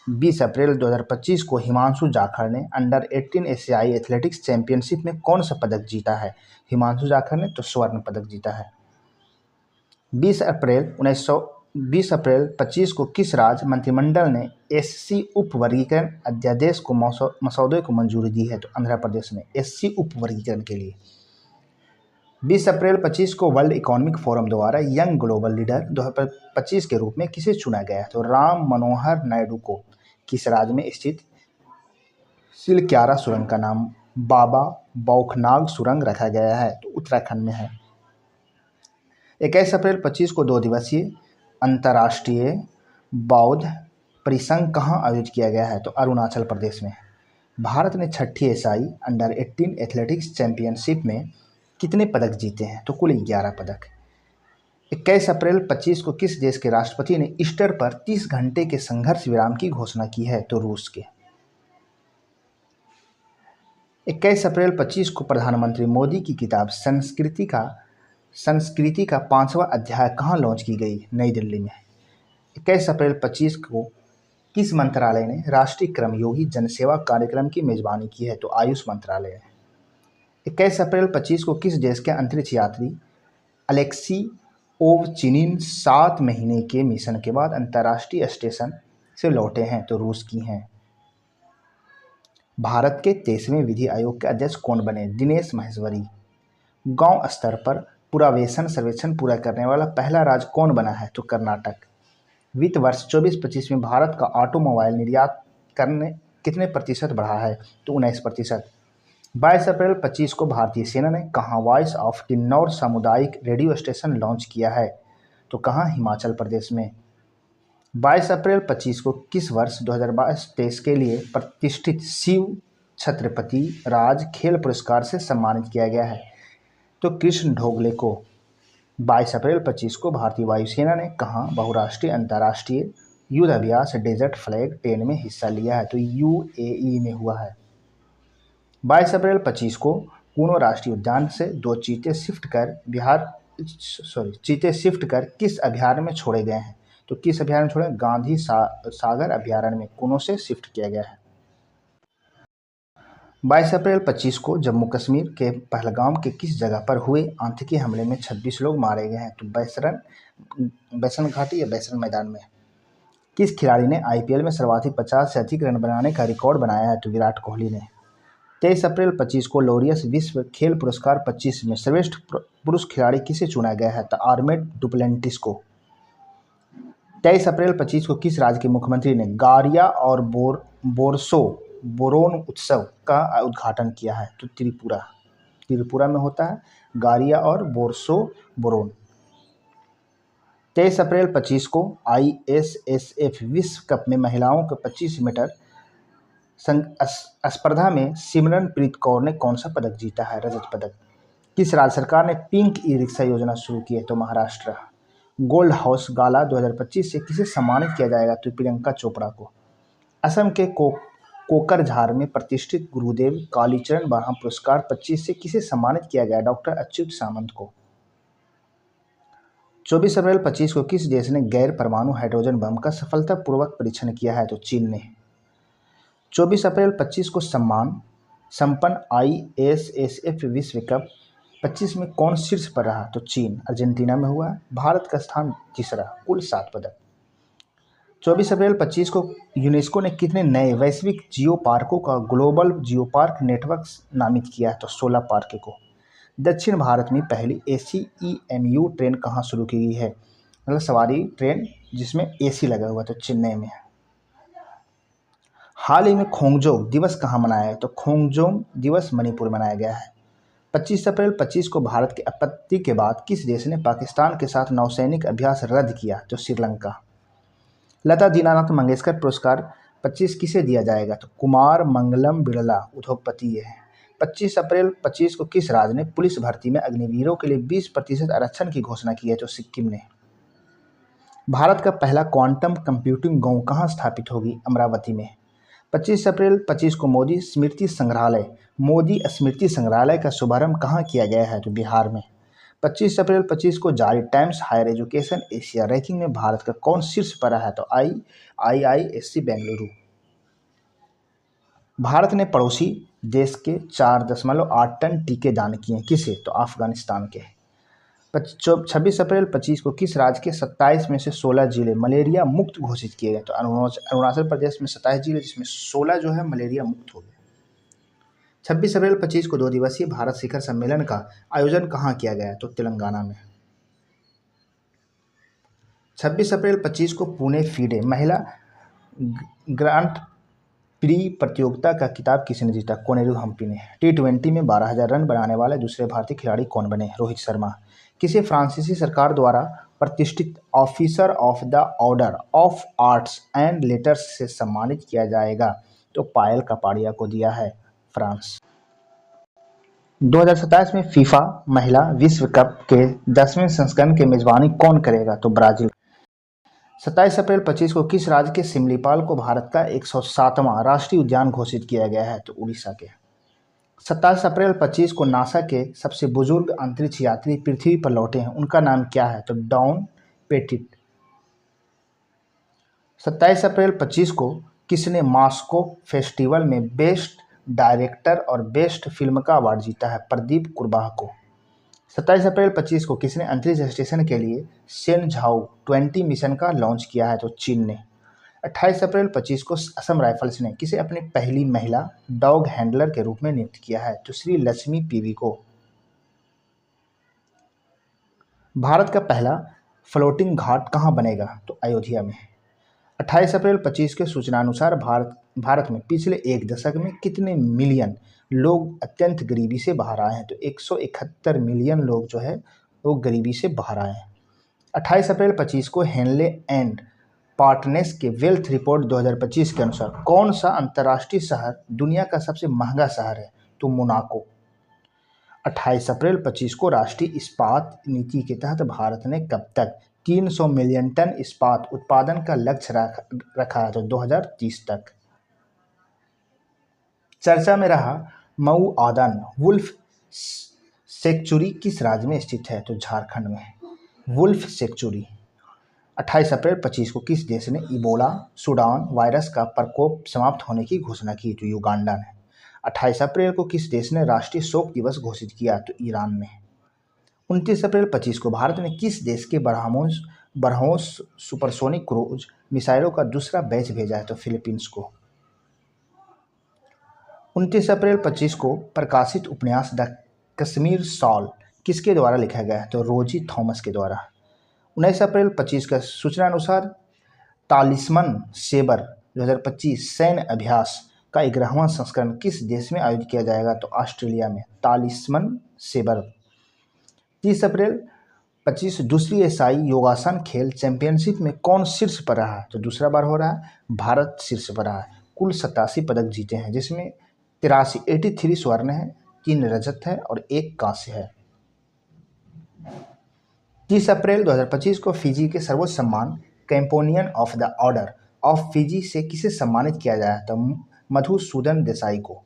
20 अप्रैल 2025 को हिमांशु जाखड़ ने अंडर 18 एशियाई एथलेटिक्स चैंपियनशिप में कौन सा पदक जीता है? हिमांशु जाखड़ ने तो स्वर्ण पदक जीता है। 20 अप्रैल 25 को किस राज्य मंत्रिमंडल ने एससी उप वर्गीकरण अध्यादेश को मसौदे को मंजूरी दी है? तो आंध्र प्रदेश ने एससी उप वर्गीकरण के लिए। 20 अप्रैल 25 को वर्ल्ड इकोनॉमिक फोरम द्वारा यंग ग्लोबल लीडर 2025 के रूप में किसे चुना गया? तो राम मनोहर नायडू को। किस राज्य में स्थित सिलक्यारा सुरंग का नाम बाबा बौखनाग सुरंग रखा गया है? तो उत्तराखंड में है। 21 अप्रैल 25 को 2 दिवसीय अंतर्राष्ट्रीय बौद्ध परिसंघ कहाँ आयोजित किया गया है? तो अरुणाचल प्रदेश में। भारत ने 6ठी एशियाई अंडर 18 एथलेटिक्स चैंपियनशिप में कितने पदक जीते हैं? तो कुल 11 पदक। 21 अप्रैल 25 को किस देश के राष्ट्रपति ने ईस्टर पर 30 घंटे के संघर्ष विराम की घोषणा की है? तो रूस के। 21 अप्रैल 25 को प्रधानमंत्री मोदी की किताब संस्कृति का 5वां अध्याय कहाँ लॉन्च की गई? नई दिल्ली में। 21 अप्रैल 25 को किस मंत्रालय ने राष्ट्रीय कर्मयोगी जनसेवा कार्यक्रम की मेजबानी की है? तो आयुष मंत्रालय है। 21 अप्रैल 25 को किस देश के अंतरिक्ष यात्री अलेक्सी ओवचिनिन 7 महीने के मिशन के बाद अंतर्राष्ट्रीय स्टेशन से लौटे हैं? तो रूस की हैं। भारत के 23वें विधि आयोग के अध्यक्ष कौन बने? दिनेश माहेश्वरी। गांव स्तर पर पुरावेशन सर्वेक्षण पूरा करने वाला पहला राज्य कौन बना है? तो कर्नाटक। वित्त वर्ष 24-25 में भारत का ऑटोमोबाइल निर्यात करने कितने प्रतिशत बढ़ा है? तो 19%। 22 अप्रैल 25 को भारतीय सेना ने कहाँ वॉइस ऑफ किन्नौर सामुदायिक रेडियो स्टेशन लॉन्च किया है? तो कहाँ? हिमाचल प्रदेश में। 22 अप्रैल 25 को किस वर्ष 2022-23 के लिए प्रतिष्ठित शिव छत्रपति राज खेल पुरस्कार से सम्मानित किया गया है? तो कृष्ण ढोगले को। 22 अप्रैल 25 को भारतीय वायुसेना ने कहाँ बहुराष्ट्रीय अंतर्राष्ट्रीय युद्ध अभ्यास डेजर्ट फ्लैग 10 में हिस्सा लिया है? तो यूएई में हुआ है। 22 अप्रैल 25 को कूनो राष्ट्रीय उद्यान से 2 चीते शिफ्ट कर किस अभयारण्य में छोड़े गए हैं? तो किस अभयारण्य में छोड़े? गांधी सागर अभयारण्य में कूनो से शिफ्ट किया गया है। 22 अप्रैल 25 को जम्मू कश्मीर के पहलगाम के किस जगह पर हुए आतंकी हमले में 26 लोग मारे गए हैं? तो बैसन घाटी या बैसन मैदान में। किस खिलाड़ी ने आईपीएल में सर्वाधिक 50 से अधिक रन बनाने का रिकॉर्ड बनाया है? तो विराट कोहली ने। 23 अप्रैल 25 को लॉरियस विश्व खेल पुरस्कार 25 में सर्वश्रेष्ठ पुरुष खिलाड़ी किसे चुना गया है? तो आर्मेड डुप्लेंटिस को। 23 अप्रैल 25 को किस राज्य के मुख्यमंत्री ने गारिया और बोरोन उत्सव का उद्घाटन किया है? तो त्रिपुरा में होता है गारिया और बोरोन। 23 अप्रैल 25 को आईएसएसएफ विश्व कप में महिलाओं के 25 मीटर स्पर्धा में सिमरनप्रीत कौर ने कौन सा पदक जीता है? रजत पदक। किस राज्य सरकार ने पिंक ई रिक्शा योजना शुरू की है? तो महाराष्ट्र। गोल्ड हाउस गाला 2025 से किसे सम्मानित किया जाएगा? तो प्रियंका चोपड़ा को। असम के कोकरझार में प्रतिष्ठित गुरुदेव कालीचरण ब्रह्म पुरस्कार 25 से किसे सम्मानित किया गया? डॉक्टर अच्युत सामंत को। 24 अप्रैल 25 को किस देश ने गैर परमाणु हाइड्रोजन बम का सफलतापूर्वक परीक्षण किया है? तो चीन ने। 24 अप्रैल 25 को संपन्न आईएसएसएफ विश्व कप 25 में कौन शीर्ष पर रहा? तो चीन। अर्जेंटीना में हुआ। भारत का स्थान तीसरा, कुल 7 पदक। 24 अप्रैल 25 को यूनेस्को ने कितने नए वैश्विक जियो पार्कों का ग्लोबल जियो पार्क नेटवर्क नामित किया है? तो 16 पार्क को। दक्षिण भारत में पहली ACEMU ट्रेन कहाँ शुरू की गई है? मतलब सवारी ट्रेन जिसमें AC लगा हुआ, तो चेन्नई में। हाल ही में खोंगजोम दिवस कहाँ मनाया है? तो खोंगजोम दिवस मणिपुर मनाया गया है। 25 अप्रैल 25 को भारत की आपत्ति के बाद किस देश ने पाकिस्तान के साथ नौसैनिक अभ्यास रद्द किया? तो श्रीलंका। लता दीनानाथ मंगेशकर पुरस्कार 25 किसे दिया जाएगा? तो कुमार मंगलम बिरला उद्योगपति है। 25 अप्रैल 25 को किस राज्य ने पुलिस भर्ती में अग्निवीरों के लिए 20% आरक्षण की घोषणा की है? तो सिक्किम ने। भारत का पहला क्वांटम कंप्यूटिंग गांव कहाँ स्थापित होगी? अमरावती में। 25 अप्रैल 25 को मोदी स्मृति संग्रहालय का शुभारंभ कहाँ किया गया है? तो बिहार में। 25 अप्रैल 25 को जारी Times higher education Asia ranking में भारत का कौन शीर्ष पर है? तो IISc बेंगलुरु। भारत ने पड़ोसी देश के 4.8 टन टीके दान किए, किसे? तो अफगानिस्तान के। 26 अप्रैल 25 को किस राज्य के 27 में से 16 जिले मलेरिया मुक्त घोषित किए गए? तो अरुणाचल प्रदेश में 27 जिले, जिसमें 16 जो है मलेरिया मुक्त हो गए। 26 अप्रैल 25 को 2 दिवसीय भारत शिखर सम्मेलन का आयोजन कहाँ किया गया? तो तेलंगाना में। 26 अप्रैल 25 को पुणे फीडे महिला ग्रांट प्री प्रतियोगिता का खिताब किसने जीता? कोनेरू हम्पी ने। T20 में 12,000 रन बनाने वाले दूसरे भारतीय खिलाड़ी कौन बने? रोहित शर्मा। किसे फ्रांसीसी सरकार द्वारा प्रतिष्ठित officer of the order of arts and letters से सम्मानित किया जाएगा? तो पायल कपाड़िया को दिया है फ्रांस। 2027 में फीफा महिला विश्व कप के 10वें संस्करण की मेजबानी कौन करेगा? तो ब्राजील। 27 अप्रैल 25 को किस राज्य के सिमलीपाल को भारत का 107वां राष्ट्रीय उद्यान घोषित किया गया है? तो उड़ीसा के। 27 अप्रैल 25 को नासा के सबसे बुजुर्ग अंतरिक्ष यात्री पृथ्वी पर लौटे हैं, उनका नाम क्या है? तो डॉन पेटिट। 27 अप्रैल 25 को किसने मास्को फेस्टिवल में बेस्ट डायरेक्टर और बेस्ट फिल्म का अवार्ड जीता है? प्रदीप कुरबाह को। 27 अप्रैल 25 को किसने अंतरिक्ष स्टेशन के लिए शेनझाओ 20 मिशन का लॉन्च किया है? तो चीन ने। 28 अप्रैल 25 को असम राइफल्स ने किसे अपनी पहली महिला डॉग हैंडलर के रूप में नियुक्त किया है? तो श्री लक्ष्मी पीवी को। भारत का पहला फ्लोटिंग घाट कहाँ बनेगा? तो अयोध्या में। 28 अप्रैल 25 के सूचनानुसार भारत में पिछले एक दशक में कितने मिलियन लोग अत्यंत गरीबी से बाहर आए हैं? तो 171 मिलियन लोग जो है वो गरीबी से बाहर आए हैं। 28 अप्रैल 25 को हेनले एंड पार्टनर्स के वेल्थ रिपोर्ट 2025 के अनुसार कौन सा अंतर्राष्ट्रीय शहर दुनिया का सबसे महंगा शहर है? तो मोनाको। 28 अप्रैल 25 को राष्ट्रीय इस्पात नीति के तहत भारत ने कब तक 300 मिलियन टन इस्पात उत्पादन का लक्ष्य रखा है? तो 2030 तक। चर्चा में रहा मऊ आदन वुल्फ सेंचुरी किस राज्य में स्थित है? तो झारखंड में वुल्फ सेंचुरी। 28 अप्रैल 25 को किस देश ने इबोला सूडान वायरस का प्रकोप समाप्त होने की घोषणा की? तो युगांडा ने। 28 अप्रैल को किस देश ने राष्ट्रीय शोक दिवस घोषित किया? तो ईरान ने। 29 अप्रैल 25 को भारत ने किस देश के ब्रह्मोस सुपरसोनिक क्रूज मिसाइलों का दूसरा बैच भेजा है? तो फिलीपींस को। 29 अप्रैल 25 को प्रकाशित उपन्यास द कश्मीर शॉल किसके द्वारा लिखा गया है? तो रोजी थॉमस के द्वारा। 19 अप्रैल 25 का सूचना अनुसार तालिस्मन सेबर 2025 सैन्य अभ्यास का 11वां संस्करण किस देश में आयोजित किया जाएगा? तो ऑस्ट्रेलिया में तालिस्मन सेबर। 30 अप्रैल 25 दूसरी एशियाई योगासन खेल चैंपियनशिप में कौन शीर्ष पर रहा है? तो दूसरा बार हो रहा है, भारत शीर्ष पर रहा है। कुल 87 पदक जीते हैं, जिसमें 83 स्वर्ण है, 3 रजत है और 1 कांस्य है। 30 अप्रैल 2025 को फिजी के सर्वोच्च सम्मान companion of the order of Fiji से किसे सम्मानित किया गया है? तो मधुसूदन देसाई को।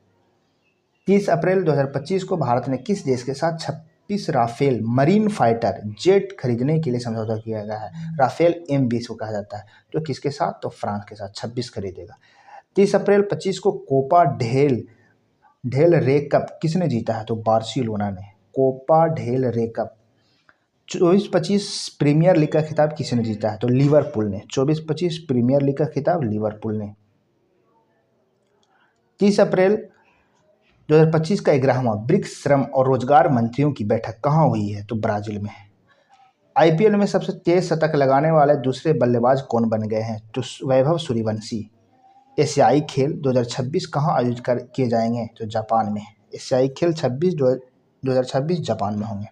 30 अप्रैल 2025 को भारत ने किस देश के साथ 26 राफेल मरीन फाइटर जेट खरीदने के लिए समझौता किया गया है? राफेल M20 को कहा जाता है। तो किसके साथ? तो फ्रांस के साथ 26 खरीदेगा। 30 अप्रैल 25 को कोपा डेल रे कप किसने जीता है? तो बार्सिलोना ने। कोपा डेल रे कप 24-25 प्रीमियर लीग का खिताब किसने जीता है? तो लिवरपूल ने। 24-25 प्रीमियर लीग का खिताब लिवरपूल ने। 30 अप्रैल 2025 का 11वां ब्रिक्स श्रम और रोजगार मंत्रियों की बैठक कहाँ हुई है? तो ब्राजील में। आईपीएल में सबसे तेज शतक लगाने वाले दूसरे बल्लेबाज कौन बन गए हैं? तो वैभव सूर्यवंशी। एशियाई खेल 2026 कहाँ आयोजित किए जाएंगे? तो जापान में। एशियाई खेल 2026 जापान में होंगे।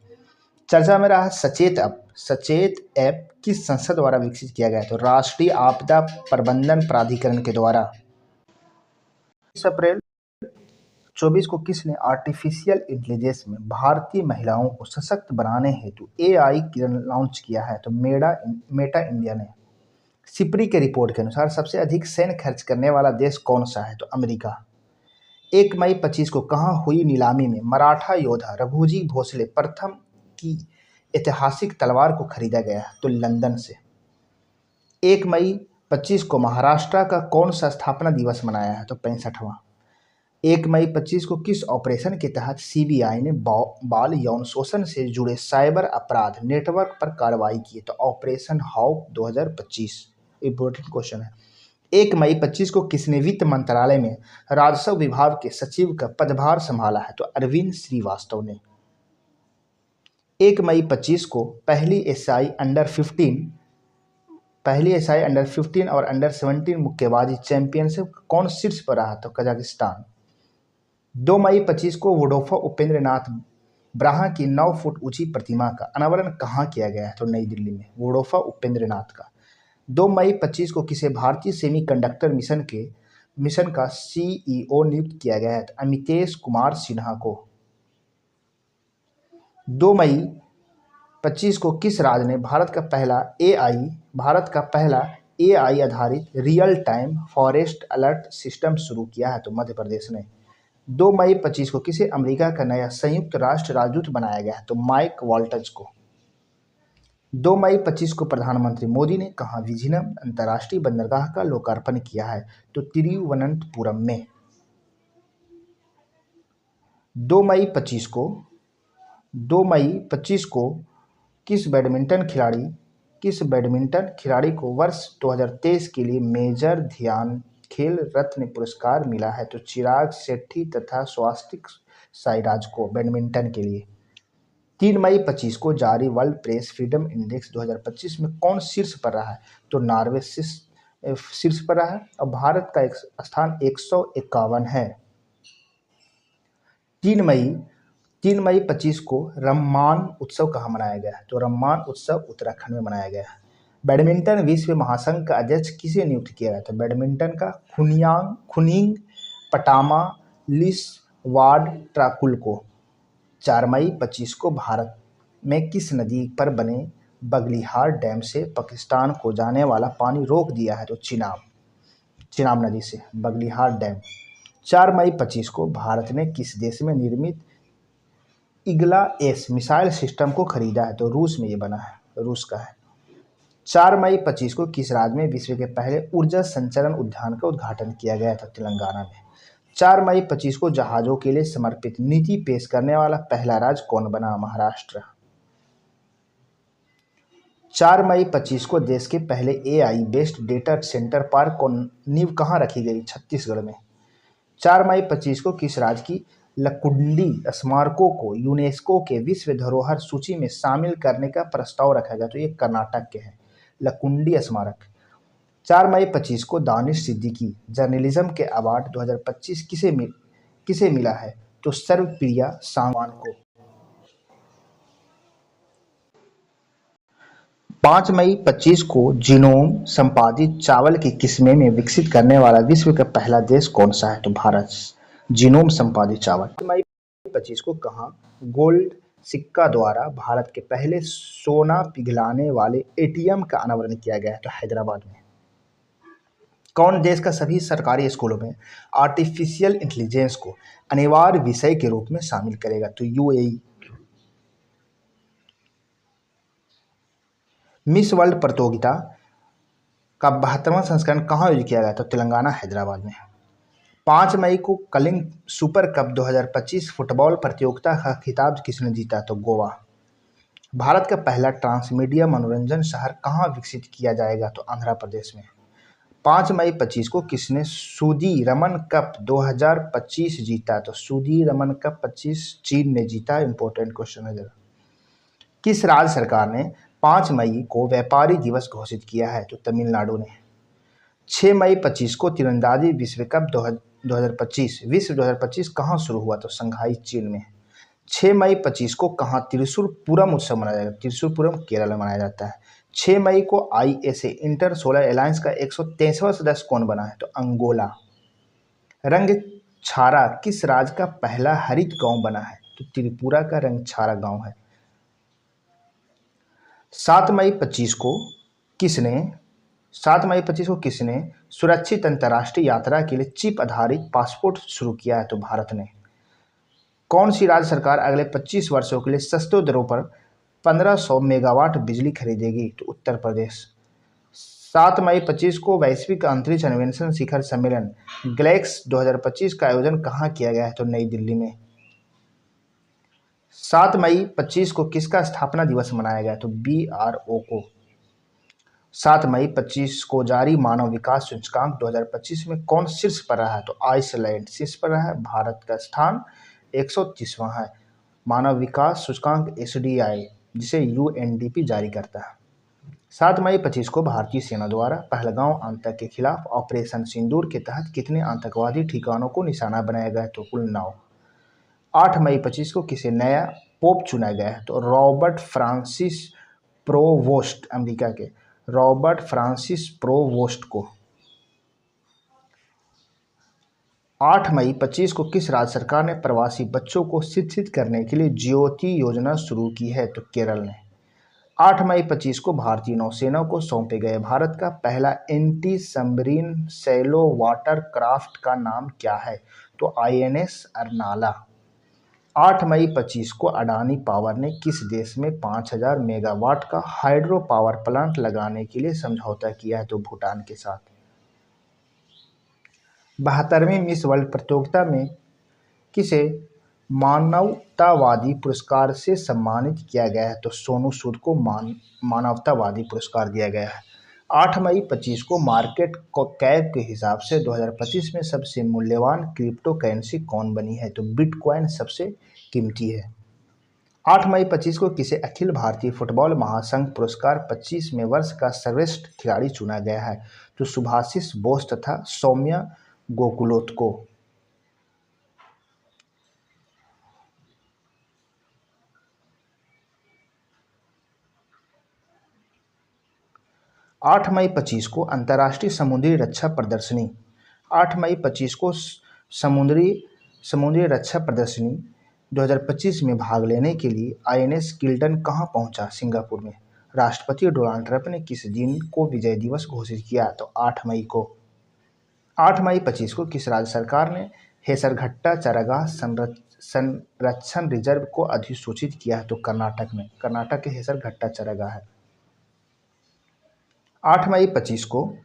चर्चा में रहा सचेत ऐप। सचेत ऐप किस संस्था द्वारा विकसित किया गया? तो राष्ट्रीय आपदा प्रबंधन प्राधिकरण के द्वारा। 30 अप्रैल 24 को किसने आर्टिफिशियल इंटेलिजेंस में भारतीय महिलाओं को सशक्त बनाने हेतु एआई किरण लॉन्च किया है? तो मेटा इंडिया ने। सिप्री के रिपोर्ट के अनुसार सबसे अधिक सैन्य खर्च करने वाला देश कौन सा है? तो अमेरिका। 1 मई 25 को कहाँ हुई नीलामी में मराठा योद्धा रघुजी भोसले प्रथम की ऐतिहासिक तलवार को खरीदा गया? तो लंदन से। 1 मई 25 को महाराष्ट्र का कौन सा स्थापना दिवस मनाया है? तो 65वां। 1 मई 25 को किस ऑपरेशन के तहत सीबीआई ने बाल यौन शोषण से जुड़े साइबर अपराध नेटवर्क पर कार्रवाई की? तो ऑपरेशन हॉक 2025। इंपॉर्टेंट क्वेश्चन है। 1 मई 25 को किसने वित्त मंत्रालय में राजस्व विभाग के सचिव का पदभार संभाला है? तो अरविंद श्रीवास्तव ने। 1 मई 25 को पहली एशियाई अंडर 15 और अंडर 17 मुक्केबाजी चैंपियनशिप कौन शीर्ष पर रहा? तो कजाकिस्तान। 2 मई 25 को वोडोफा उपेंद्र नाथ ब्राहा की 9 फुट ऊंची प्रतिमा का अनावरण कहाँ किया गया है? तो नई दिल्ली में। वोडोफा उपेंद्र नाथ का। 2 मई 25 को किसे भारतीय सेमीकंडक्टर मिशन का सीईओ नियुक्त किया गया है? तो अमितेश कुमार सिन्हा को। 2 मई 25 को किस राज्य ने भारत का पहला एआई आधारित real time forest alert system शुरू किया है? तो मध्य प्रदेश ने। 2 मई 25 को किसे अमेरिका का नया संयुक्त राष्ट्र राजदूत बनाया गया है? तो माइक वॉल्टज को। 2 मई 25 को प्रधानमंत्री मोदी ने कहाँ विजिनम अंतर्राष्ट्रीय बंदरगाह का लोकार्पण किया है? तो तिरुवनंतपुरम में। 2 मई 25 को किस बैडमिंटन खिलाड़ी को वर्ष 2023 के लिए मेजर ध्यान खेल रत्न पुरस्कार मिला है? तो चिराग शेट्टी तथा स्वास्तिक साईराज को बैडमिंटन के लिए। 3 मई 25 को जारी वर्ल्ड प्रेस फ्रीडम इंडेक्स 2025 में कौन शीर्ष पर रहा है? तो नॉर्वे शीर्ष पर रहा है और भारत का स्थान 151 है। 3 मई 25 को रम्मान उत्सव कहाँ मनाया गया है? तो रम्मान उत्सव उत्तराखंड में मनाया गया है। बैडमिंटन विश्व महासंघ का अध्यक्ष किसे नियुक्त किया गया था? बैडमिंटन का खुनिंग पटामा लिसवाड ट्राकुल को। 4 मई 25 को भारत में किस नदी पर बने बगलिहार डैम से पाकिस्तान को जाने वाला पानी रोक दिया है? तो चिनाब नदी से बगलिहार डैम। 4 मई 25 को भारत ने किस देश में निर्मित इगला एस मिसाइल सिस्टम को खरीदा है? तो रूस में ये बना है, रूस का है। 4 मई 25 को किस राज्य में विश्व के पहले ऊर्जा संचरण उद्यान का उद्घाटन किया गया था? तेलंगाना में। 4 मई 25 को जहाजों के लिए समर्पित नीति पेश करने वाला पहला राज्य कौन बना? महाराष्ट्र। 4 मई 25 को देश के पहले AI based data centre park को नींव कहाँ रखी गई? छत्तीसगढ़ में। 4 मई 25 को किस राज्य की लकुंडी स्मारकों को यूनेस्को के विश्व धरोहर सूची में शामिल करने का प्रस्ताव रखा गया? तो ये कर्नाटक के हैं, लकुंडी स्मारक। 4 मई 25 को दानिश सिद्दीकी जर्नलिज्म के अवार्ड 2025 किसे मिला है? तो सर्वप्रिया सांगवान को। 5 मई 25 को जीनोम संपादित चावल की किस्में में विकसित करने वाला विश्व का पहला देश कौन सा है? तो भारत। जीनोम संपादित चावल। 5 मई 25 को कहाँ गोल्ड सिक्का द्वारा भारत के पहले सोना पिघलाने वाले एटीएम का अनावरण किया गया है? तो हैदराबाद में। कौन देश का सभी सरकारी स्कूलों में आर्टिफिशियल इंटेलिजेंस को अनिवार्य विषय के रूप में शामिल करेगा? तो यूएई। मिस वर्ल्ड प्रतियोगिता का 72वां संस्करण कहाँ आयोजित किया गया? तो तेलंगाना हैदराबाद में। 5 मई को कलिंग सुपर कप 2025 फुटबॉल प्रतियोगिता का खिताब किसने जीता? तो गोवा। भारत का पहला ट्रांसमीडिया मनोरंजन शहर कहाँ विकसित किया जाएगा? तो आंध्र प्रदेश में। 5 मई 25 को किसने सुदीरमन कप 2025 जीता? तो सुदीरमन कप 25 चीन ने जीता। इंपॉर्टेंट क्वेश्चन है जरा। किस राज्य सरकार ने 5 मई को व्यापारी दिवस घोषित किया है? तो तमिलनाडु ने। 6 मई 25 को तीरंदाजी विश्व कप 2025 कहाँ शुरू हुआ? तो शंघाई चीन में। 6 मई 25 को कहाँ त्रिशूलपुरम उत्सव मनाया जाएगा? त्रिशूलपुरम केरल में मनाया जाता है। 6 मई को ISA इंटर सोलर अलायंस का 123वां सदस्य कौन बना है? तो अंगोला। रंगछारा किस राज्य का पहला हरित गांव बना है? तो त्रिपुरा का रंगछारा गांव है। 7 मई 25 को किसने सुरक्षित अंतर्राष्ट्रीय यात्रा के लिए चिप आधारित पासपोर्ट शुरू किया है? तो भारत ने। कौन सी राज्य सरकार अगले 25 वर्षों के लिए सस्ते दरों पर 1500 मेगावाट बिजली खरीदेगी? तो उत्तर प्रदेश। 7 मई 25 को वैश्विक अंतरिक्ष अन्वेषण शिखर सम्मेलन ग्लेक्स 2025 का आयोजन कहाँ किया गया है? तो नई दिल्ली में। 7 मई 25 को किसका स्थापना दिवस मनाया गया? तो BRO को। 7 मई 25 को जारी मानव विकास सूचकांक 2025 में कौन शीर्ष पर रहा है? तो आइसलैंड शीर्ष पर रहा है। भारत का स्थान 130वां है। मानव विकास सूचकांक SDI जिसे UNDP जारी करता है। 7 मई 25 को भारतीय सेना द्वारा पहलगांव आतंक के खिलाफ ऑपरेशन सिंदूर के तहत कितने आतंकवादी ठिकानों को निशाना बनाया गया? तो कुल 9। 8 मई 25 को किसे नया पोप चुना गया है? तो रॉबर्ट फ्रांसिस प्रोवोस्ट, अमेरिका के रॉबर्ट फ्रांसिस प्रोवोस्ट को। 8 मई 25 को किस राज्य सरकार ने प्रवासी बच्चों को शिक्षित करने के लिए ज्योति योजना शुरू की है? तो केरल ने। 8 मई 25 को भारतीय नौसेना को सौंपे गए भारत का पहला anti submarine shallow water craft का नाम क्या है? तो INS अर्नाला। 8 मई 25 को अडानी पावर ने किस देश में 5000 मेगावाट का हाइड्रो पावर प्लांट लगाने के लिए समझौता किया है? तो भूटान के साथ। 72वें मिस वर्ल्ड प्रतियोगिता में किसे मानवतावादी पुरस्कार से सम्मानित किया गया है? तो सोनू सूद को मानवतावादी पुरस्कार दिया गया है। 8 मई 25 को मार्केट कैप के हिसाब से 2025 में सबसे मूल्यवान क्रिप्टो करेंसी कौन बनी है? तो बिटकॉइन सबसे कीमती है। 8 मई 25 को किसे अखिल भारतीय फुटबॉल महासंघ पुरस्कार 25वें वर्ष का सर्वश्रेष्ठ खिलाड़ी चुना गया है? तो सुभाषिस बोस तथा सौम्या गोकुलोत को। 8 मई 25 को अंतर्राष्ट्रीय समुद्री रक्षा प्रदर्शनी 8 मई 25 को समुद्री रक्षा प्रदर्शनी 2025 में भाग लेने के लिए INS किल्टन कहाँ पहुंचा? सिंगापुर में। राष्ट्रपति डोनाल्ड ट्रंप ने किस दिन को विजय दिवस घोषित किया? तो 8 मई को। 8 मई 25 को किस राज्य सरकार ने हेसरघट्टा चारागाह संरक्षण रिजर्व को अधिसूचित किया है? तो कर्नाटक में। कर्नाटक के हेसरघट्टा चारागाह है। 8 मई 25 को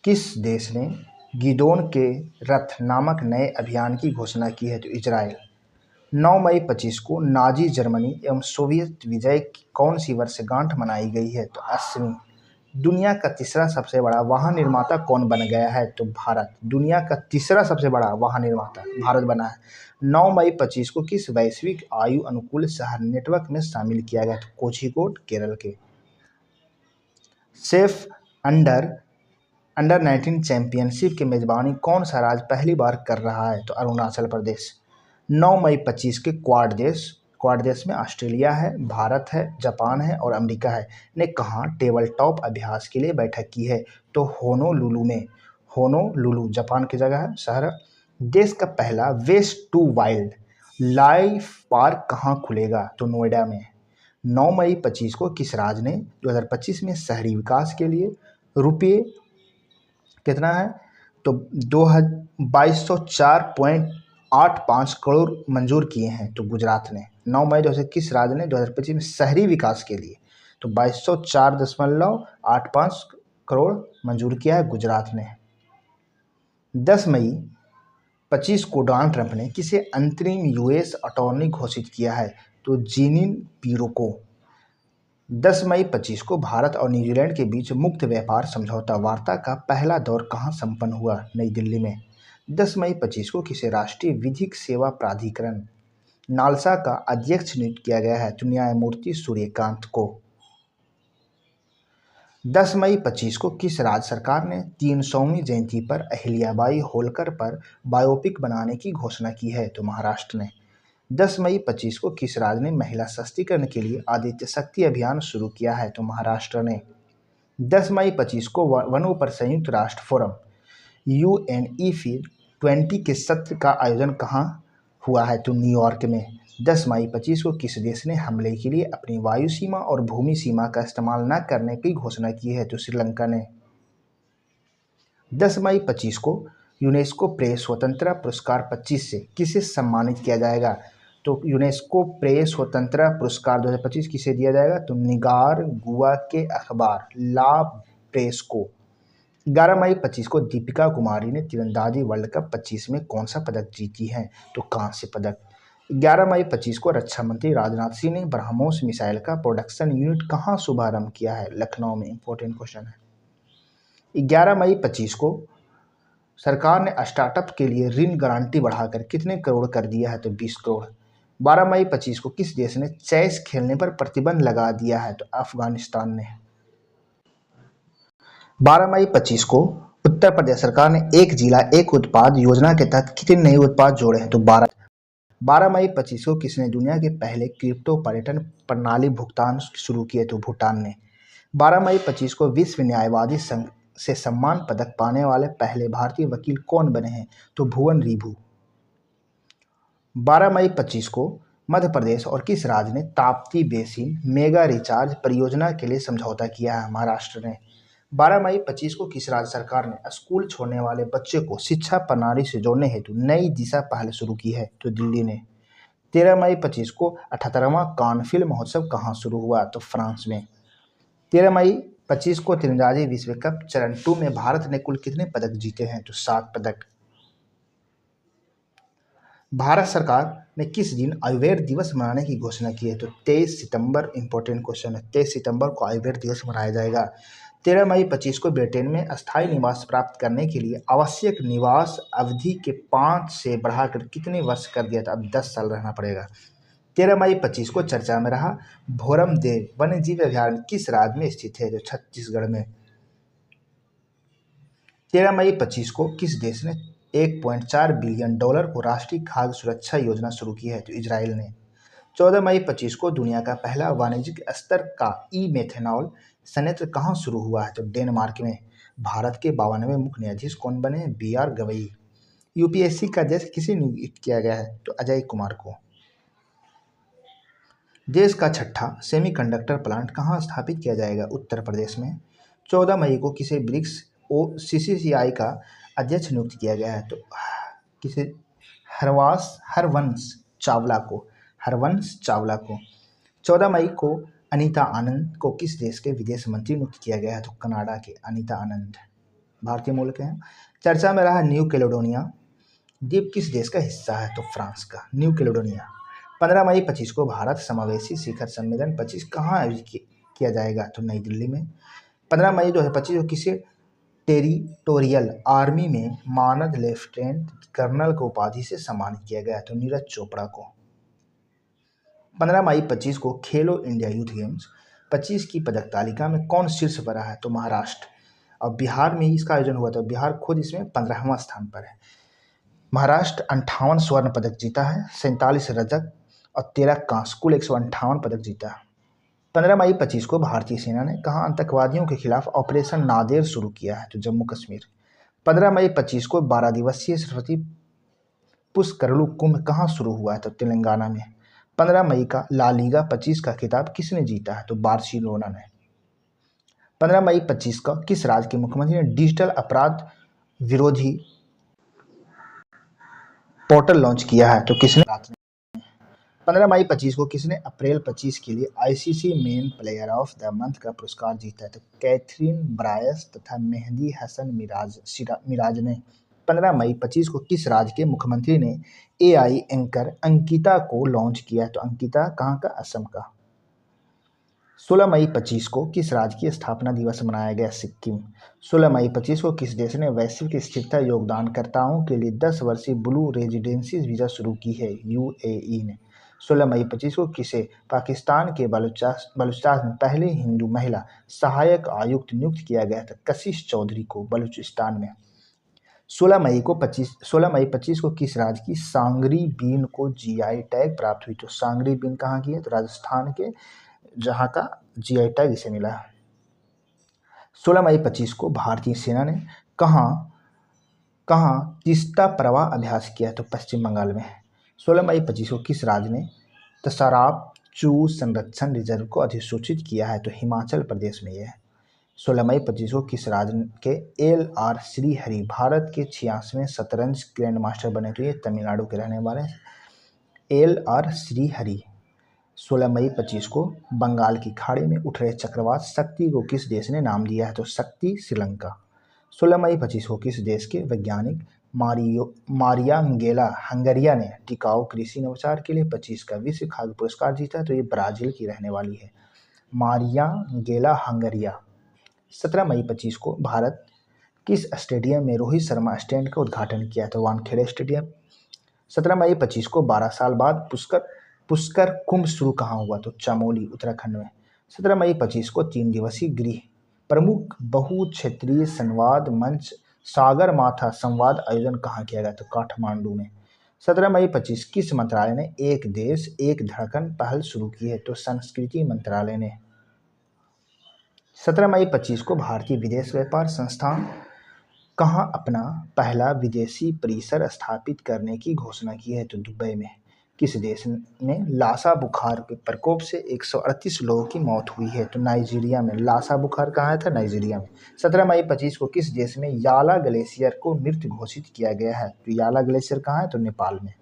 किस देश ने गिदोन के रथ नामक नए अभियान की घोषणा की है? तो इजराइल। 9 मई 25 को नाजी जर्मनी एवं सोवियत विजय की कौन सी वर्षगांठ मनाई गई है? तो 80वीं। दुनिया का तीसरा सबसे बड़ा वाहन निर्माता कौन बन गया है? तो भारत। दुनिया का तीसरा सबसे बड़ा वाहन निर्माता भारत बना है। 9 मई 25 को किस वैश्विक आयु अनुकूल शहर नेटवर्क में शामिल किया गया? तो कोझिकोड केरल के। सेफ अंडर 19 चैंपियनशिप की मेजबानी कौन सा राज्य पहली बार कर रहा है? तो अरुणाचल प्रदेश। 9 मई 25 के क्वाड देश में ऑस्ट्रेलिया है, भारत है, जापान है और अमेरिका है ने कहाँ टेबल टॉप अभ्यास के लिए बैठक की है? तो होनोलुलु में। होनोलुलु जापान की जगह है, शहर है। देश का पहला waste to wildlife park कहाँ खुलेगा? तो नोएडा में। 9 मई 25 को किस राज्य ने 2025 में शहरी विकास के लिए रुपये कितना है? तो 2204.85 करोड़ मंजूर किए हैं? तो गुजरात ने। 9 मई 2000 किस राज्य ने 2025 में शहरी विकास के लिए तो 2204.85 करोड़ मंजूर किया है? गुजरात ने। 10 मई 25 को डोनाल्ड ट्रंप ने किसे अंतरिम US अटॉर्नी घोषित किया है? तो जीनिन पिरो को। 10 मई 25 को भारत और न्यूजीलैंड के बीच मुक्त व्यापार समझौता वार्ता का पहला दौर कहाँ संपन्न हुआ? नई दिल्ली में। 10 मई 25 को किसे राष्ट्रीय विधिक सेवा प्राधिकरण नालसा का अध्यक्ष नियुक्त किया गया है? तो न्यायमूर्ति सूर्यकांत को। 10 मई 25 को किस राज्य सरकार ने 300वीं जयंती पर अहिल्याबाई होलकर पर बायोपिक बनाने की घोषणा की है? तो महाराष्ट्र ने। 10 मई 25 को किस राज्य ने महिला सशक्तिकरण के लिए आदित्य शक्ति अभियान शुरू किया है? तो महाराष्ट्र ने। 10 मई 25 को वनों पर संयुक्त राष्ट्र फोरम UNEP20 के सत्र का आयोजन कहाँ हुआ है? तो न्यूयॉर्क में। 10 मई 25 को किस देश ने हमले के लिए अपनी वायु सीमा और भूमि सीमा का इस्तेमाल न करने की घोषणा की है? तो श्रीलंका ने। 10 मई 25 को यूनेस्को प्रेस स्वतंत्रता पुरस्कार 25 से किसे सम्मानित किया जाएगा? तो यूनेस्को प्रेस स्वतंत्रता पुरस्कार 2025 किसे दिया जाएगा? तो निकारागुआ के अखबार ला प्रेस को। 11 मई 25 को दीपिका कुमारी ने तीरंदाजी वर्ल्ड कप 25 में कौन सा पदक जीती है? तो कांस्य पदक। 11 मई 25 को रक्षा मंत्री राजनाथ सिंह ने ब्रह्मोस मिसाइल का प्रोडक्शन यूनिट कहाँ शुभारंभ किया है? लखनऊ में। इंपॉर्टेंट क्वेश्चन है। 11 मई 25 को सरकार ने स्टार्टअप के लिए ऋण गारंटी बढ़ाकर कितने करोड़ कर दिया है? तो 20 करोड़। 12 मई 25 को किस देश ने चेस खेलने पर प्रतिबंध लगा दिया है? तो अफगानिस्तान ने। 12 मई 25 को उत्तर प्रदेश सरकार ने एक जिला एक उत्पाद योजना के तहत कितने नए उत्पाद जोड़े हैं? तो 12 मई 25 को किसने दुनिया के पहले क्रिप्टो पर्यटन प्रणाली भुगतान शुरू किए? तो भूटान ने। 12 मई 25 को विश्व न्यायवादी संघ से सम्मान पदक पाने वाले पहले भारतीय वकील कौन बने हैं? तो भुवन रिभु। 12 मई 25 को मध्य प्रदेश और किस राज्य ने ताप्ती बेसिन मेगा रिचार्ज परियोजना के लिए समझौता किया है? महाराष्ट्र ने। 12 मई 25 को किस राज्य सरकार ने स्कूल छोड़ने वाले बच्चे को शिक्षा प्रणाली से जोड़ने हेतु नई दिशा पहल शुरू की है? तो दिल्ली ने। 13 मई 25 को 78वां कान फिल्म महोत्सव कहाँ शुरू हुआ? तो फ्रांस में। 13 मई 25 को तीरंदाजी विश्व कप चरण 2 में भारत ने कुल कितने पदक जीते हैं? तो 7 पदक। भारत सरकार ने किस दिन आयुर्वेद दिवस मनाने की घोषणा की है? तो 23 सितंबर। इंपॉर्टेंट क्वेश्चन है। 23 सितंबर को आयुर्वेद दिवस मनाया जाएगा। 13 मई 25 को ब्रिटेन में अस्थायी निवास प्राप्त करने के लिए आवश्यक निवास अवधि के 5 से बढ़ाकर कितने वर्ष कर दिया था? अब 10 साल रहना पड़ेगा। 13 मई 25 को चर्चा में रहा भोरमदेव वन्यजीव अभयारण्य किस राज्य में स्थित है? जो छत्तीसगढ़ में। 13 मई 25 को किस देश ने $1.4 बिलियन को राष्ट्रीय खाद्य सुरक्षा योजना शुरू की है? तो इजराइल ने। 14 मई 25 को दुनिया का पहला वाणिज्यिक स्तर का ई-मेथेनॉल संयंत्र कहाँ शुरू हुआ है? तो डेनमार्क में। भारत के 52वें मुख्य न्यायाधीश कौन बने हैं? BR गवई। यूपीएससी का अध्यक्ष किसे नियुक्त किया गया है? तो अजय कुमार को। देश का छठा सेमीकंडक्टर प्लांट कहाँ स्थापित किया जाएगा? उत्तर प्रदेश में। 14 मई को किसे ब्रिक्स CCCI का अध्यक्ष नियुक्त किया गया है? तो किसे? हरवंश चावला को। 14 मई को अनीता आनंद को किस देश के विदेश मंत्री नियुक्त किया गया है? तो कनाडा के अनीता आनंद भारतीय मूल के हैं। चर्चा में रहा न्यू कैलेडोनिया द्वीप किस देश का हिस्सा है? तो फ्रांस का। New Caledonia. 15 मई 25 को भारत समावेशी शिखर सम्मेलन 25 कहाँ आयोजित किया जाएगा? तो नई दिल्ली में। 15 मई 2025 को किसे टेरिटोरियल आर्मी में मानद लेफ्टिनेंट कर्नल की उपाधि से सम्मानित किया गया? तो नीरज चोपड़ा को। 15 मई 25 को खेलो इंडिया यूथ गेम्स 25 की पदक तालिका में कौन शीर्ष पर रहा है? तो महाराष्ट्र। और बिहार में ही इसका आयोजन हुआ था। बिहार खुद इसमें 15वां स्थान पर है। महाराष्ट्र 58 स्वर्ण पदक जीता है, 47 रजत और 13 कांस्य, कुल 158 पदक जीता है। 15 मई 25 को भारतीय सेना ने कहाँ आतंकवादियों के खिलाफ ऑपरेशन नादेर शुरू किया है? तो जम्मू कश्मीर। 15 मई 25 को 12 दिवसीय सरस्वती पुष्करलू कुंभ कहाँ शुरू हुआ है? तो तेलंगाना में। 15 मई का ला लीगा 25 का खिताब किसने जीता है? तो बार्सिलोना ने। 15 मई 25 का किस राज्य के मुख्यमंत्री ने डिजिटल अपराध विरोधी पोर्टल लॉन्च किया है? तो किसने? 15 मई 25 को किसने अप्रैल 25 के लिए ICC main player of the month का पुरस्कार जीता है? तो कैथरीन ब्रायस तथा मेहदी हसन मिराज ने। 15 मई 25 को किस राज्य के मुख्यमंत्री ने AI एंकर अंकिता को लॉन्च किया है? तो अंकिता कहाँ का? असम का। 16 मई 25 को किस राज्य की स्थापना दिवस मनाया गया? सिक्किम। 16 मई 25 को किस देश ने वैश्विक स्थिरता योगदानकर्ताओं के लिए 10 वर्षीय ब्लू रेजिडेंसी वीजा शुरू की है? यूएई ने। 16 मई 25 को किसे पाकिस्तान के बलूचिस्तान में पहले हिंदू महिला सहायक आयुक्त नियुक्त किया गया था? कशिश चौधरी को, बलूचिस्तान में। 16 मई 25 को किस राज्य की सांगरी बीन को जीआई टैग प्राप्त हुई? तो सांगरी बीन कहाँ की है? तो राजस्थान के, जहाँ का जीआई टैग इसे मिला है। 16 मई 25 को भारतीय सेना ने कहाँ तीस्ता प्रवाह अभ्यास किया? तो पश्चिम बंगाल में। 16 मई 25 को किस राज्य ने तसाराप चू संरक्षण रिजर्व को अधिसूचित किया है? तो हिमाचल प्रदेश में यह है। 16 मई 25 को किस राज्य के एल.आर. श्रीहरि भारत के 86वें शतरंज ग्रैंड मास्टर बने? तो ये तमिलनाडु के रहने वाले एल.आर. श्रीहरि। 16 मई 25 को बंगाल की खाड़ी में उठ रहे चक्रवात शक्ति को किस देश ने नाम दिया है? तो शक्ति श्रीलंका। 16 मई 25 को किस देश के वैज्ञानिक मारियांगेला हंगरिया ने टिकाऊ कृषि नवाचार के लिए 25 का विश्व खाद्य पुरस्कार जीता? तो ये ब्राजील की रहने वाली है, मारियांगेला हंगरिया। 17 मई 25 को भारत किस स्टेडियम में रोहित शर्मा स्टैंड का उद्घाटन किया? तो वानखेड़े स्टेडियम। 17 मई 25 को 12 साल बाद पुष्कर कुंभ शुरू कहाँ हुआ? तो चमोली, उत्तराखंड में। 17 मई 25 को 3 दिवसीय गृह प्रमुख बहुक्षेत्रीय संवाद मंच सागर माथा संवाद आयोजन कहाँ किया गया? तो काठमांडू में। 17 मई 25 किस मंत्रालय ने एक देश एक धड़कन पहल शुरू की है? तो संस्कृति मंत्रालय ने। 17 मई 25 को भारतीय विदेश व्यापार संस्थान कहाँ अपना पहला विदेशी परिसर स्थापित करने की घोषणा की है? तो दुबई में। किस देश में लासा बुखार के प्रकोप से 138 लोगों की मौत हुई है? तो नाइजीरिया में। लासा बुखार कहाँ था? नाइजीरिया में। 17 मई 25 को किस देश में याला ग्लेशियर को मृत घोषित किया गया है? तो याला ग्लेशियर कहाँ है? तो नेपाल में।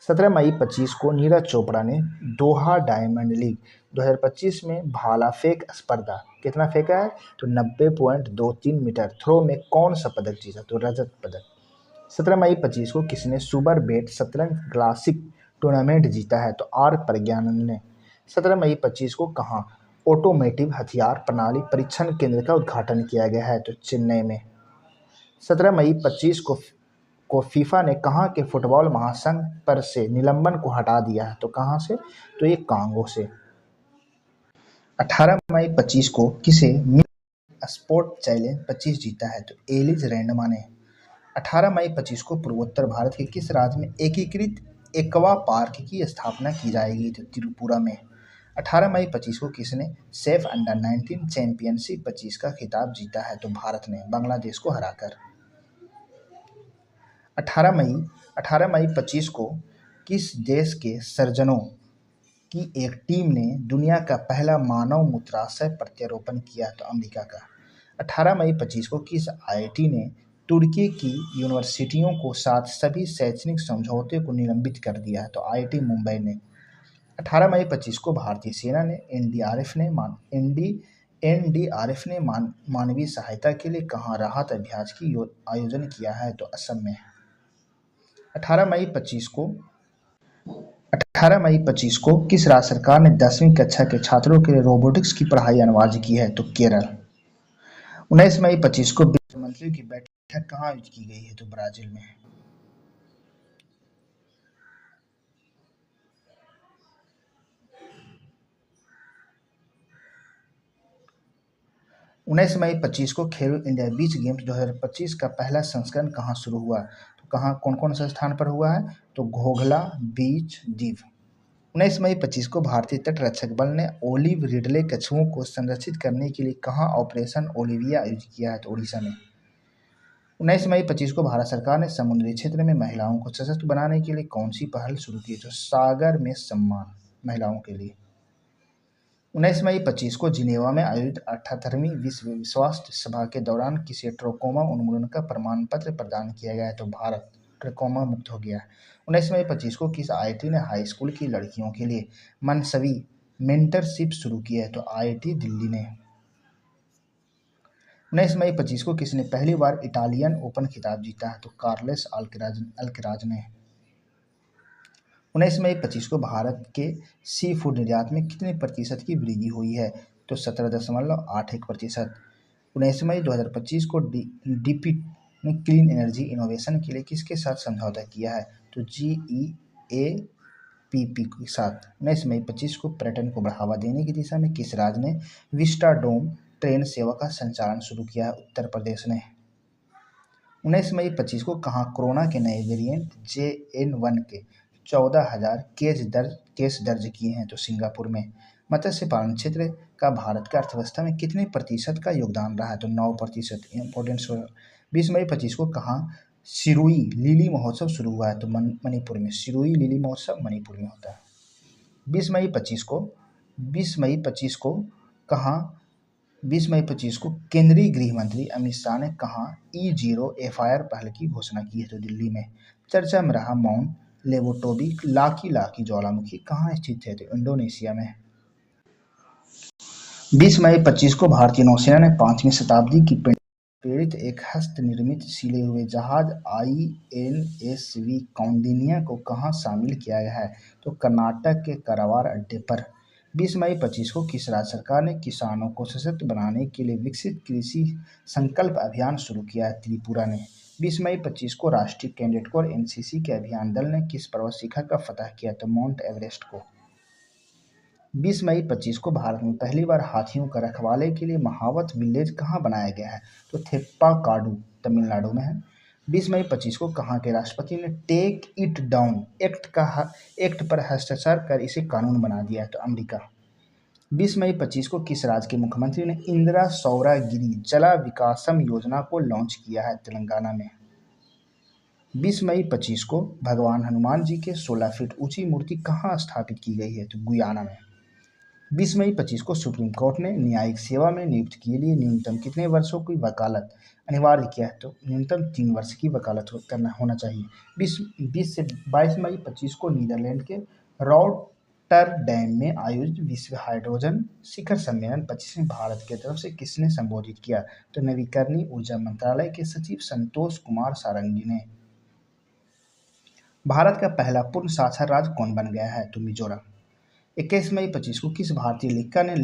17 मई 25 को नीरज चोपड़ा ने दोहा डायमंड लीग 2025 में भाला फेंक स्पर्धा कितना फेंका है? तो 90.23 मीटर थ्रो में कौन सा पदक जीता? तो रजत पदक। 17 मई 25 को किसने सुपर बेट शतरंज क्लासिक टूर्नामेंट जीता है? तो आर प्रज्ञानंद ने। 17 मई 25 को कहाँ ऑटोमेटिव हथियार प्रणाली परीक्षण केंद्र का उद्घाटन किया गया है? तो चेन्नई में। 17 मई 25 को फीफा ने कहाँ के फुटबॉल महासंघ पर से निलंबन को हटा दिया है? तो कहाँ से? तो ये कांगो से। 18 मई 25 को किसे स्पोर्ट चैलेंज 25 जीता है? तो एलिज रैंडमा ने। 18 मई 25 को पूर्वोत्तर भारत के किस राज्य में एकीकृत एक्वा पार्क की स्थापना की जाएगी? तो त्रिपुरा में। 18 मई 25 को किसने सेफ अंडर 19 चैंपियनशिप 25 का खिताब जीता है? तो भारत ने, बांग्लादेश को हराकर। 18 मई 25 को किस देश के सर्जनों की एक टीम ने दुनिया का पहला मानव मूत्राशय प्रत्यारोपण किया? तो अमेरिका का। 18 मई 25 को किस आईआईटी ने तुर्की की यूनिवर्सिटियों को साथ सभी शैक्षणिक समझौते को निलंबित कर दिया है? तो आईआईटी मुंबई ने। 18 मई 25 को भारतीय सेना ने एनडीआरएफ ने मानवीय सहायता के लिए कहाँ राहत अभ्यास की आयोजन किया है? तो असम में। 18 मई 25 को किस राज्य सरकार ने 10वीं कक्षा के छात्रों के लिए रोबोटिक्स की पढ़ाई अनिवार्य की है? तो केरल। 19 मई 25 को वित्त मंत्रियों की बैठक कहाँ आयोजित की गई है? तो ब्राजील में। 19 मई 25 को खेलो इंडिया बीच गेम्स 2025 का पहला संस्करण कहाँ शुरू हुआ? तो कहाँ कौन कौन से स्थान पर हुआ है? तो घोघला बीच दीव। 19 मई 25 को भारतीय तट रक्षक बल ने ओलिव रिडले कछुओं को संरक्षित करने के लिए कहाँ ऑपरेशन ओलिविया आयोजित किया है? तो उड़ीसा में। 19 मई 25 को भारत सरकार ने समुद्री क्षेत्र में महिलाओं को सशक्त बनाने के लिए कौन सी पहल शुरू की? तो सागर में सम्मान महिलाओं के लिए। 19 मई 25 को जिनेवा में आयोजित 78वीं विश्व स्वास्थ्य सभा के दौरान किसे ट्रोकोमा उन्मूलन का प्रमाण पत्र प्रदान किया गया है? तो भारत ट्रोकोमा मुक्त हो गया है। 19 मई 25 को किस आईआईटी ने हाई स्कूल की लड़कियों के लिए मनसवी मेंटरशिप शुरू की है? तो आईआईटी दिल्ली ने। 19 मई 25 को किसने पहली बार इटालियन ओपन खिताब जीता है? तो कार्लेस अल्कराज ने। 19 मई 25 को भारत के सी फूड निर्यात में कितने प्रतिशत की वृद्धि हुई है? तो 17.81%। 19 मई 2025 को डीपी ने क्लीन एनर्जी इनोवेशन के लिए किसके साथ समझौता किया है? तो GEAPP के साथ। 19 मई 25 को पर्यटन को बढ़ावा देने की दिशा में किस राज्य ने विस्टाडोम ट्रेन सेवा का संचालन शुरू किया है? उत्तर प्रदेश ने। 19 मई 25 को कहाँ कोरोना के नए वेरिएंट JN1 के 14,000 केस दर्ज किए हैं? तो सिंगापुर में। मत्स्य पालन क्षेत्र का भारत की अर्थव्यवस्था में कितने प्रतिशत का योगदान रहा है? तो 9%। इम्पोर्टेंस। 20 मई 25 को कहाँ सिरुई लिली महोत्सव शुरू हुआ है? तो मणिपुर में। सिरुई लिली महोत्सव मणिपुर में होता है। 20 मई 25 को 20 मई 25 को कहाँ 20 मई 25 को केंद्रीय गृह मंत्री अमित शाह ने कहा E0 FIR पहल की घोषणा की है? तो दिल्ली में। चर्चा में रहा माउंट लेवोटोबी लाकी ज्वालामुखी कहाँ स्थित है? तो इंडोनेशिया में। 20 मई 25 को भारतीय नौसेना ने 5वीं शताब्दी की प्रेरित एक हस्त निर्मित सिले हुए जहाज INSV कौंडिन्या को कहाँ शामिल किया गया है? तो कर्नाटक के करावार अड्डे पर। 20 मई 25 को किस राज्य सरकार ने किसानों को सशक्त बनाने के लिए विकसित कृषि संकल्प अभियान शुरू किया है? त्रिपुरा ने। 20 मई 25 को राष्ट्रीय कैडेट कोर NCC के अभियान दल ने किस पर्वत शिखर का फतह किया? तो माउंट एवरेस्ट को। 20 मई 25 को भारत में पहली बार हाथियों का रखवाले के लिए महावत विलेज कहाँ बनाया गया है? तो थेप्पाकाडू तमिलनाडु में है। 20 मई 25 को कहाँ के राष्ट्रपति ने टेक इट डाउन एक्ट पर हस्ताक्षर कर इसे कानून बना दिया है? तो अमेरिका। 20 मई 25 को किस राज्य के मुख्यमंत्री ने इंदिरा सौरागिरी जला विकासम योजना को लॉन्च किया है? तेलंगाना में। 20 मई 25 को भगवान हनुमान जी के 16 फीट ऊंची मूर्ति कहाँ स्थापित की गई है? तो गुयाना में। 20 मई 25 को सुप्रीम कोर्ट ने न्यायिक सेवा में नियुक्ति के लिए न्यूनतम कितने वर्षों की वकालत अनिवार्य किया है? तो न्यूनतम 3 वर्ष की वकालत होना चाहिए। 20 से 22 मई 25 को नीदरलैंड के रॉटरडैम में आयोजित विश्व हाइड्रोजन शिखर सम्मेलन 25 में भारत की तरफ से किसने संबोधित किया? तो नवीकरणीय ऊर्जा मंत्रालय के सचिव संतोष कुमार सारंगी ने। भारत का पहला पूर्ण साक्षर राज्य कौन बन गया है? तो मिजोरम। 21 मई 25 को किस भारतीय लेखिका ने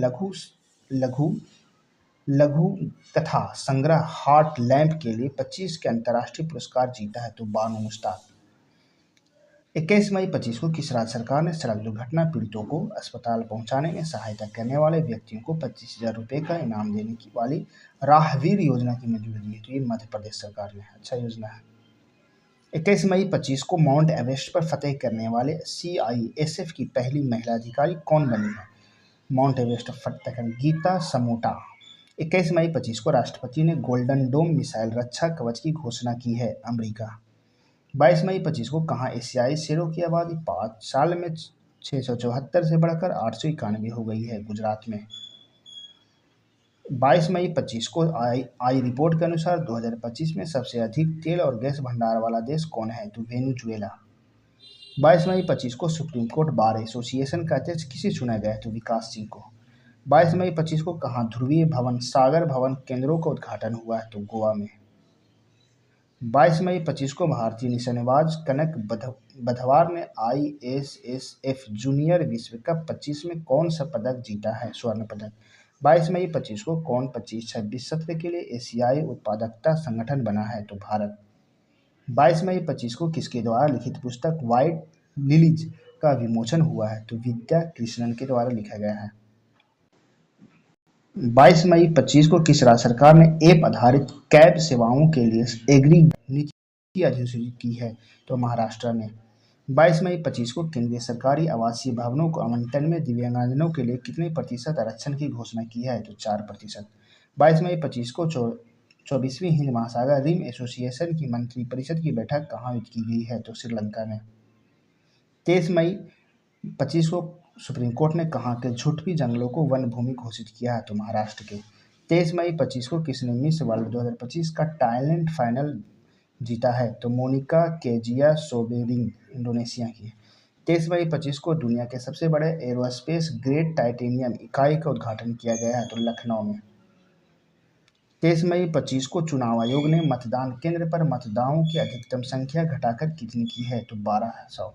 लघु कथा संग्रह हार्ट लैम्प के लिए 25 के अंतर्राष्ट्रीय पुरस्कार जीता है? तो बानू मुश्ताक। 21 मई 25 को किस राज्य सरकार ने सड़क दुर्घटना पीड़ितों को अस्पताल पहुंचाने में सहायता करने वाले व्यक्तियों को 25,000 रुपये का इनाम देने की वाली राहवीर योजना की मंजूरी दी है? तो ये मध्य प्रदेश सरकार ने। अच्छा योजना है। 21 मई 25 को माउंट एवरेस्ट पर फतह करने वाले CISF की पहली महिला अधिकारी कौन बनी है? माउंट एवरेस्ट फतह कर गीता समोटा। 21 मई 25 को राष्ट्रपति ने गोल्डन डोम मिसाइल रक्षा कवच की घोषणा की है? अमेरिका। 22 मई 25 को कहाँ एशियाई शेरों की आबादी 5 साल में 674 से बढ़कर 891 हो गई है? गुजरात में। 22 मई 25 को आई रिपोर्ट के अनुसार 2025 में सबसे अधिक तेल और गैस भंडार वाला देश कौन है? तो वेनेजुएला। 22 मई 25 को सुप्रीम कोर्ट बार एसोसिएशन का अध्यक्ष किसे चुना गया है? तो विकास सिंह को। 22 मई 25 को कहाँ ध्रुवीय भवन सागर भवन केंद्रों का उद्घाटन हुआ है? तो गोवा में। 22 मई 25 को भारतीय निशानेबाज कनक बधवार ने ISSF जूनियर विश्व कप 25 में कौन सा पदक जीता है? स्वर्ण पदक। 22 मई 25 को कौन 25-26 सत्र के लिए एशियाई उत्पादकता संगठन बना है? तो भारत। 22 मई 25 को किसके द्वारा लिखित पुस्तक व्हाइट लिलीज का विमोचन हुआ है? तो विद्या कृष्णन के द्वारा लिखा गया है। 22 मई 25 को किस राज्य सरकार ने ऐप आधारित कैब सेवाओं के लिए एग्री नीति अधिसूचित की है? तो महाराष्ट्र ने। 22 मई 25 को केंद्रीय सरकारी आवासीय भवनों को आवंटन में दिव्यांगजनों के लिए कितने प्रतिशत आरक्षण की घोषणा की है? तो 4%। 22 मई 25 को 24वीं हिंद महासागर रिम एसोसिएशन की मंत्री परिषद की बैठक कहाँ आयोजित की गई है? तो श्रीलंका में। 23 मई 25 को सुप्रीम कोर्ट ने कहा कि झुटपी जंगलों को वन भूमि घोषित किया है? तो महाराष्ट्र के। 23 मई 25 को किसने मिस वर्ल्ड 2025 का टैलेंट फाइनल जीता है? तो मोनिका केजिया सोबेरिंग इंडोनेशिया की। 23 मई 25 को दुनिया के सबसे बड़े एरोस्पेस ग्रेड टाइटेनियम इकाई का उद्घाटन किया गया है? तो लखनऊ में। 23 मई 25 को चुनाव आयोग ने मतदान केंद्र पर मतदाताओं की अधिकतम संख्या घटाकर कितनी की है? तो 1200।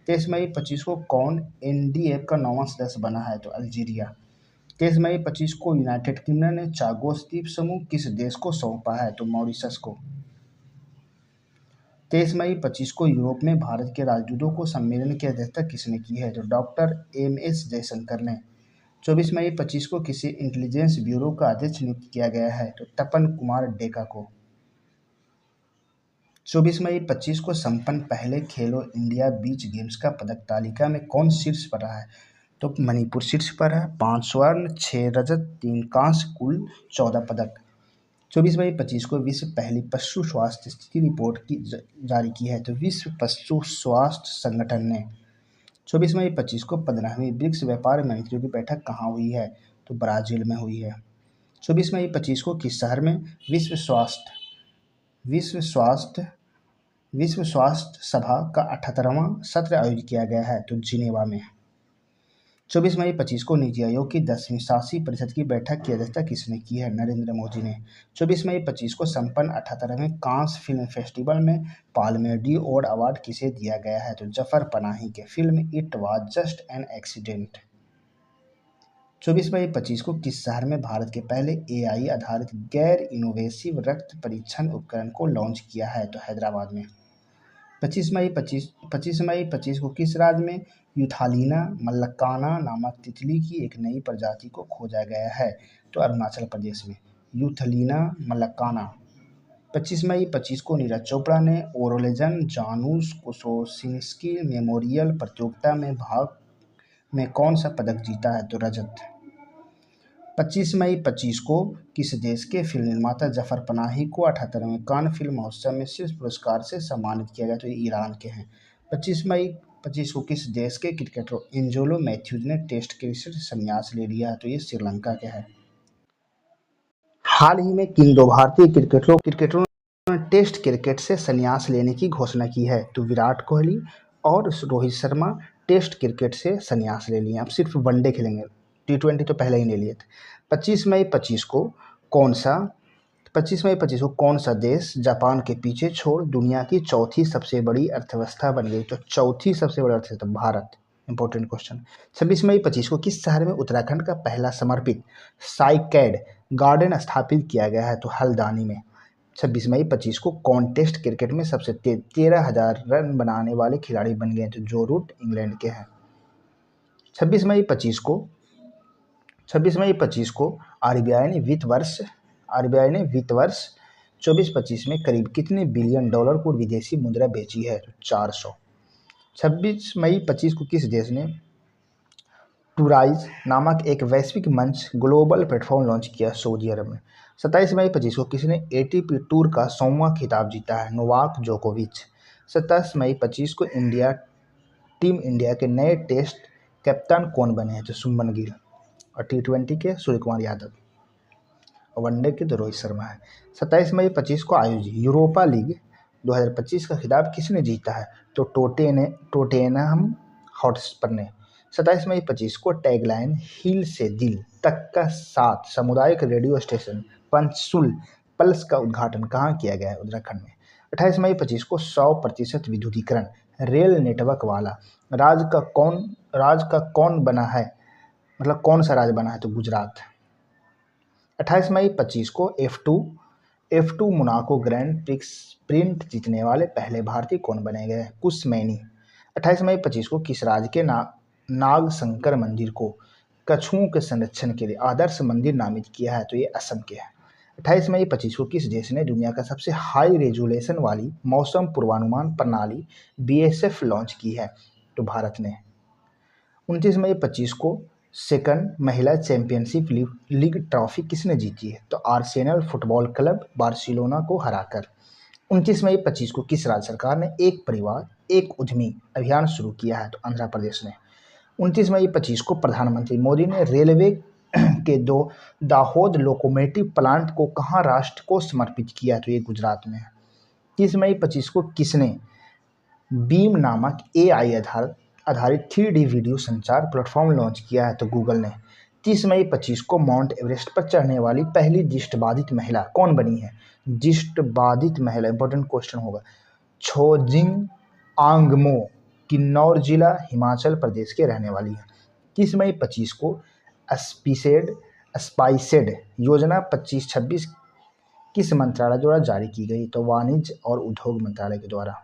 23 मई 25 को कौन एनडीएफ का 9वां सदस्य बना है? तो अल्जीरिया। 23 मई 25 को यूनाइटेड किंगडम ने चागोस द्वीप समूह किस देश को सौंपा है? तो मॉरिशस को। 23 मई 25 को यूरोप में भारत के राजदूतों को सम्मेलन की अध्यक्षता किसने की है? तो डॉक्टर एम.एस. जयशंकर ने। 24 मई 25 को किसी इंटेलिजेंस ब्यूरो का अध्यक्ष नियुक्त किया गया है? तो तपन कुमार डेका को। 24 मई 25 को संपन्न पहले खेलो इंडिया बीच गेम्स का पदक तालिका में कौन शीर्ष पर रहा है? तो मणिपुर शीर्ष पर है, 5 स्वर्ण, 6 रजत, 3 कांस्य, कुल 14 पदक। 24 मई 25 को विश्व पहली पशु स्वास्थ्य स्थिति रिपोर्ट जारी की है? तो विश्व पशु स्वास्थ्य संगठन ने। 24 मई 25 को 15वीं ब्रिक्स व्यापार मंत्रियों की बैठक कहाँ हुई है? तो ब्राजील में हुई है। 24 मई 25 को किस शहर में विश्व स्वास्थ्य सभा का 78वां सत्र आयोजित किया गया है? तो जिनेवा में। 24 मई 25 को नीति आयोग की 10वीं शासी परिषद की बैठक की अध्यक्षता किसने की है? नरेंद्र मोदी ने। 24 मई 25 को संपन्न 78वें कांस फिल्म फेस्टिवल में पाल्मे ड'ओर अवार्ड किसे दिया गया है? तो जफर पनाही के film it was just an accident. 24 मई 25 को किस शहर में भारत के पहले एआई आधारित गैर इनोवेसिव रक्त परीक्षण उपकरण को लॉन्च किया है? तो हैदराबाद में। 25 मई 25 को किस राज्य में यूथालिना मल्लकाना नामक तितली की एक नई प्रजाति को खोजा गया है? तो अरुणाचल प्रदेश में। यूथलीना मल्लकाना। 25 मई 25 को नीरज चोपड़ा ने ओरोलेजन जानुस कोसोसिन्स्की मेमोरियल प्रतियोगिता में भाग में कौन सा पदक जीता है? तो रजत। 25 मई 25 को किस देश के फिल्म निर्माता जफर पनाही को 78वें कान फिल्म महोत्सव में शीर्ष पुरस्कार से सम्मानित किया गया? तो ये ईरान के हैं। 25 मई 25 को किस देश के क्रिकेटर एंजेलो मैथ्यूज ने टेस्ट क्रिकेट से संन्यास ले लिया है? तो ये श्रीलंका के हैं। हाल ही में किन 2 भारतीय क्रिकेटरों ने टेस्ट क्रिकेट से संन्यास लेने की घोषणा की है? तो विराट कोहली और रोहित शर्मा टेस्ट क्रिकेट से संन्यास ले लिए, अब सिर्फ वनडे खेलेंगे। T20 तो पहले ही ले लिए थे। 25 मई 25 को कौन सा देश जापान के पीछे छोड़ दुनिया की चौथी सबसे बड़ी अर्थव्यवस्था बन गई? तो चौथी सबसे बड़ी अर्थव्यवस्था भारत। Important question. 26 मई 25 को किस शहर में उत्तराखंड का पहला समर्पित साइकैड गार्डन स्थापित किया गया है? तो हल्द्वानी में। 26 मई 25 को कौन टेस्ट क्रिकेट में सबसे तेज 13,000 रन बनाने वाले खिलाड़ी बन गए? तो जो रूट इंग्लैंड के हैं। 26 मई 25 को आरबीआई ने वित्त वर्ष 24-25 में करीब कितने बिलियन डॉलर को विदेशी मुद्रा बेची है? 400। 26 मई 25 को किस देश ने टूराइज नामक एक वैश्विक मंच ग्लोबल प्लेटफॉर्म लॉन्च किया? सऊदी अरब में। 27 मई 25 को किसने एटीपी टूर का 100वां खिताब जीता है? नोवाक जोकोविच। 27 मई 25 को टीम इंडिया के नए टेस्ट कप्तान कौन बने हैं? तो शुभमन गिल। और T20 के सूर्य कुमार यादव और वनडे के तो रोहित शर्मा है। 27 मई 25 को आयोजित यूरोपा लीग 2025 का खिताब किसने जीता है? तो टोटेनहम हॉटस्पर ने। 27 मई 25 को टैगलाइन हिल से दिल तक का साथ सामुदायिक रेडियो स्टेशन पंचकुल पल्स का उद्घाटन कहाँ किया गया है? उत्तराखंड में। 28 मई 25 को 100% विद्युतीकरण रेल नेटवर्क वाला राज्य का कौन बना है? मतलब कौन सा राज्य बना है? तो गुजरात। 28 मई 25 को F2 Monaco grand prix sprint जीतने वाले पहले भारतीय कौन बने गए? कुश मैनी। 28 मई 25 को किस राज्य के नागशंकर मंदिर को कछुओं के संरक्षण के लिए आदर्श मंदिर नामित किया है? तो ये असम के है। 28 मई 25 को किस देश ने दुनिया का सबसे हाई रेजोल्यूशन वाली मौसम पूर्वानुमान प्रणाली BSF लॉन्च की है? तो भारत ने। 29 मई 25 को सेकंड महिला चैंपियनशिप लीग ट्रॉफी किसने जीती है? तो आर्सेनल फुटबॉल क्लब बार्सिलोना को हराकर। 29 मई 25 को किस राज्य सरकार ने एक परिवार एक उद्यमी अभियान शुरू किया है? तो आंध्र प्रदेश ने। 29 मई 25 को प्रधानमंत्री मोदी ने रेलवे के 2 दाहोद लोकोमोटिव प्लांट को कहाँ राष्ट्र को समर्पित किया? तो ये गुजरात में है। 30 मई 25 को किसने बीम नामक AI आधारित 3D वीडियो संचार प्लेटफॉर्म लॉन्च किया है? तो गूगल ने। 30 मई 25 को माउंट एवरेस्ट पर चढ़ने वाली पहली दृष्टिबाधित महिला कौन बनी है? दृष्टिबाधित महिला इंपॉर्टेंट क्वेश्चन होगा। छोजिंग आंगमो किन्नौर जिला हिमाचल प्रदेश के रहने वाली हैं। 30 मई 25 को स्पाइसेड योजना 25-26 किस मंत्रालय द्वारा जारी की गई? तो वाणिज्य और उद्योग मंत्रालय के द्वारा।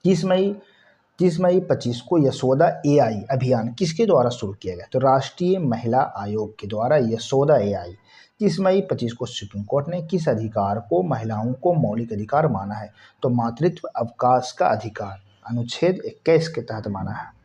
30 मई 25 को यशोदा AI अभियान किसके द्वारा शुरू किया गया? तो राष्ट्रीय महिला आयोग के द्वारा यशोदा AI। 30 मई 25 को सुप्रीम कोर्ट ने किस अधिकार को महिलाओं को मौलिक अधिकार माना है? तो मातृत्व अवकाश का अधिकार अनुच्छेद 21 के तहत माना है।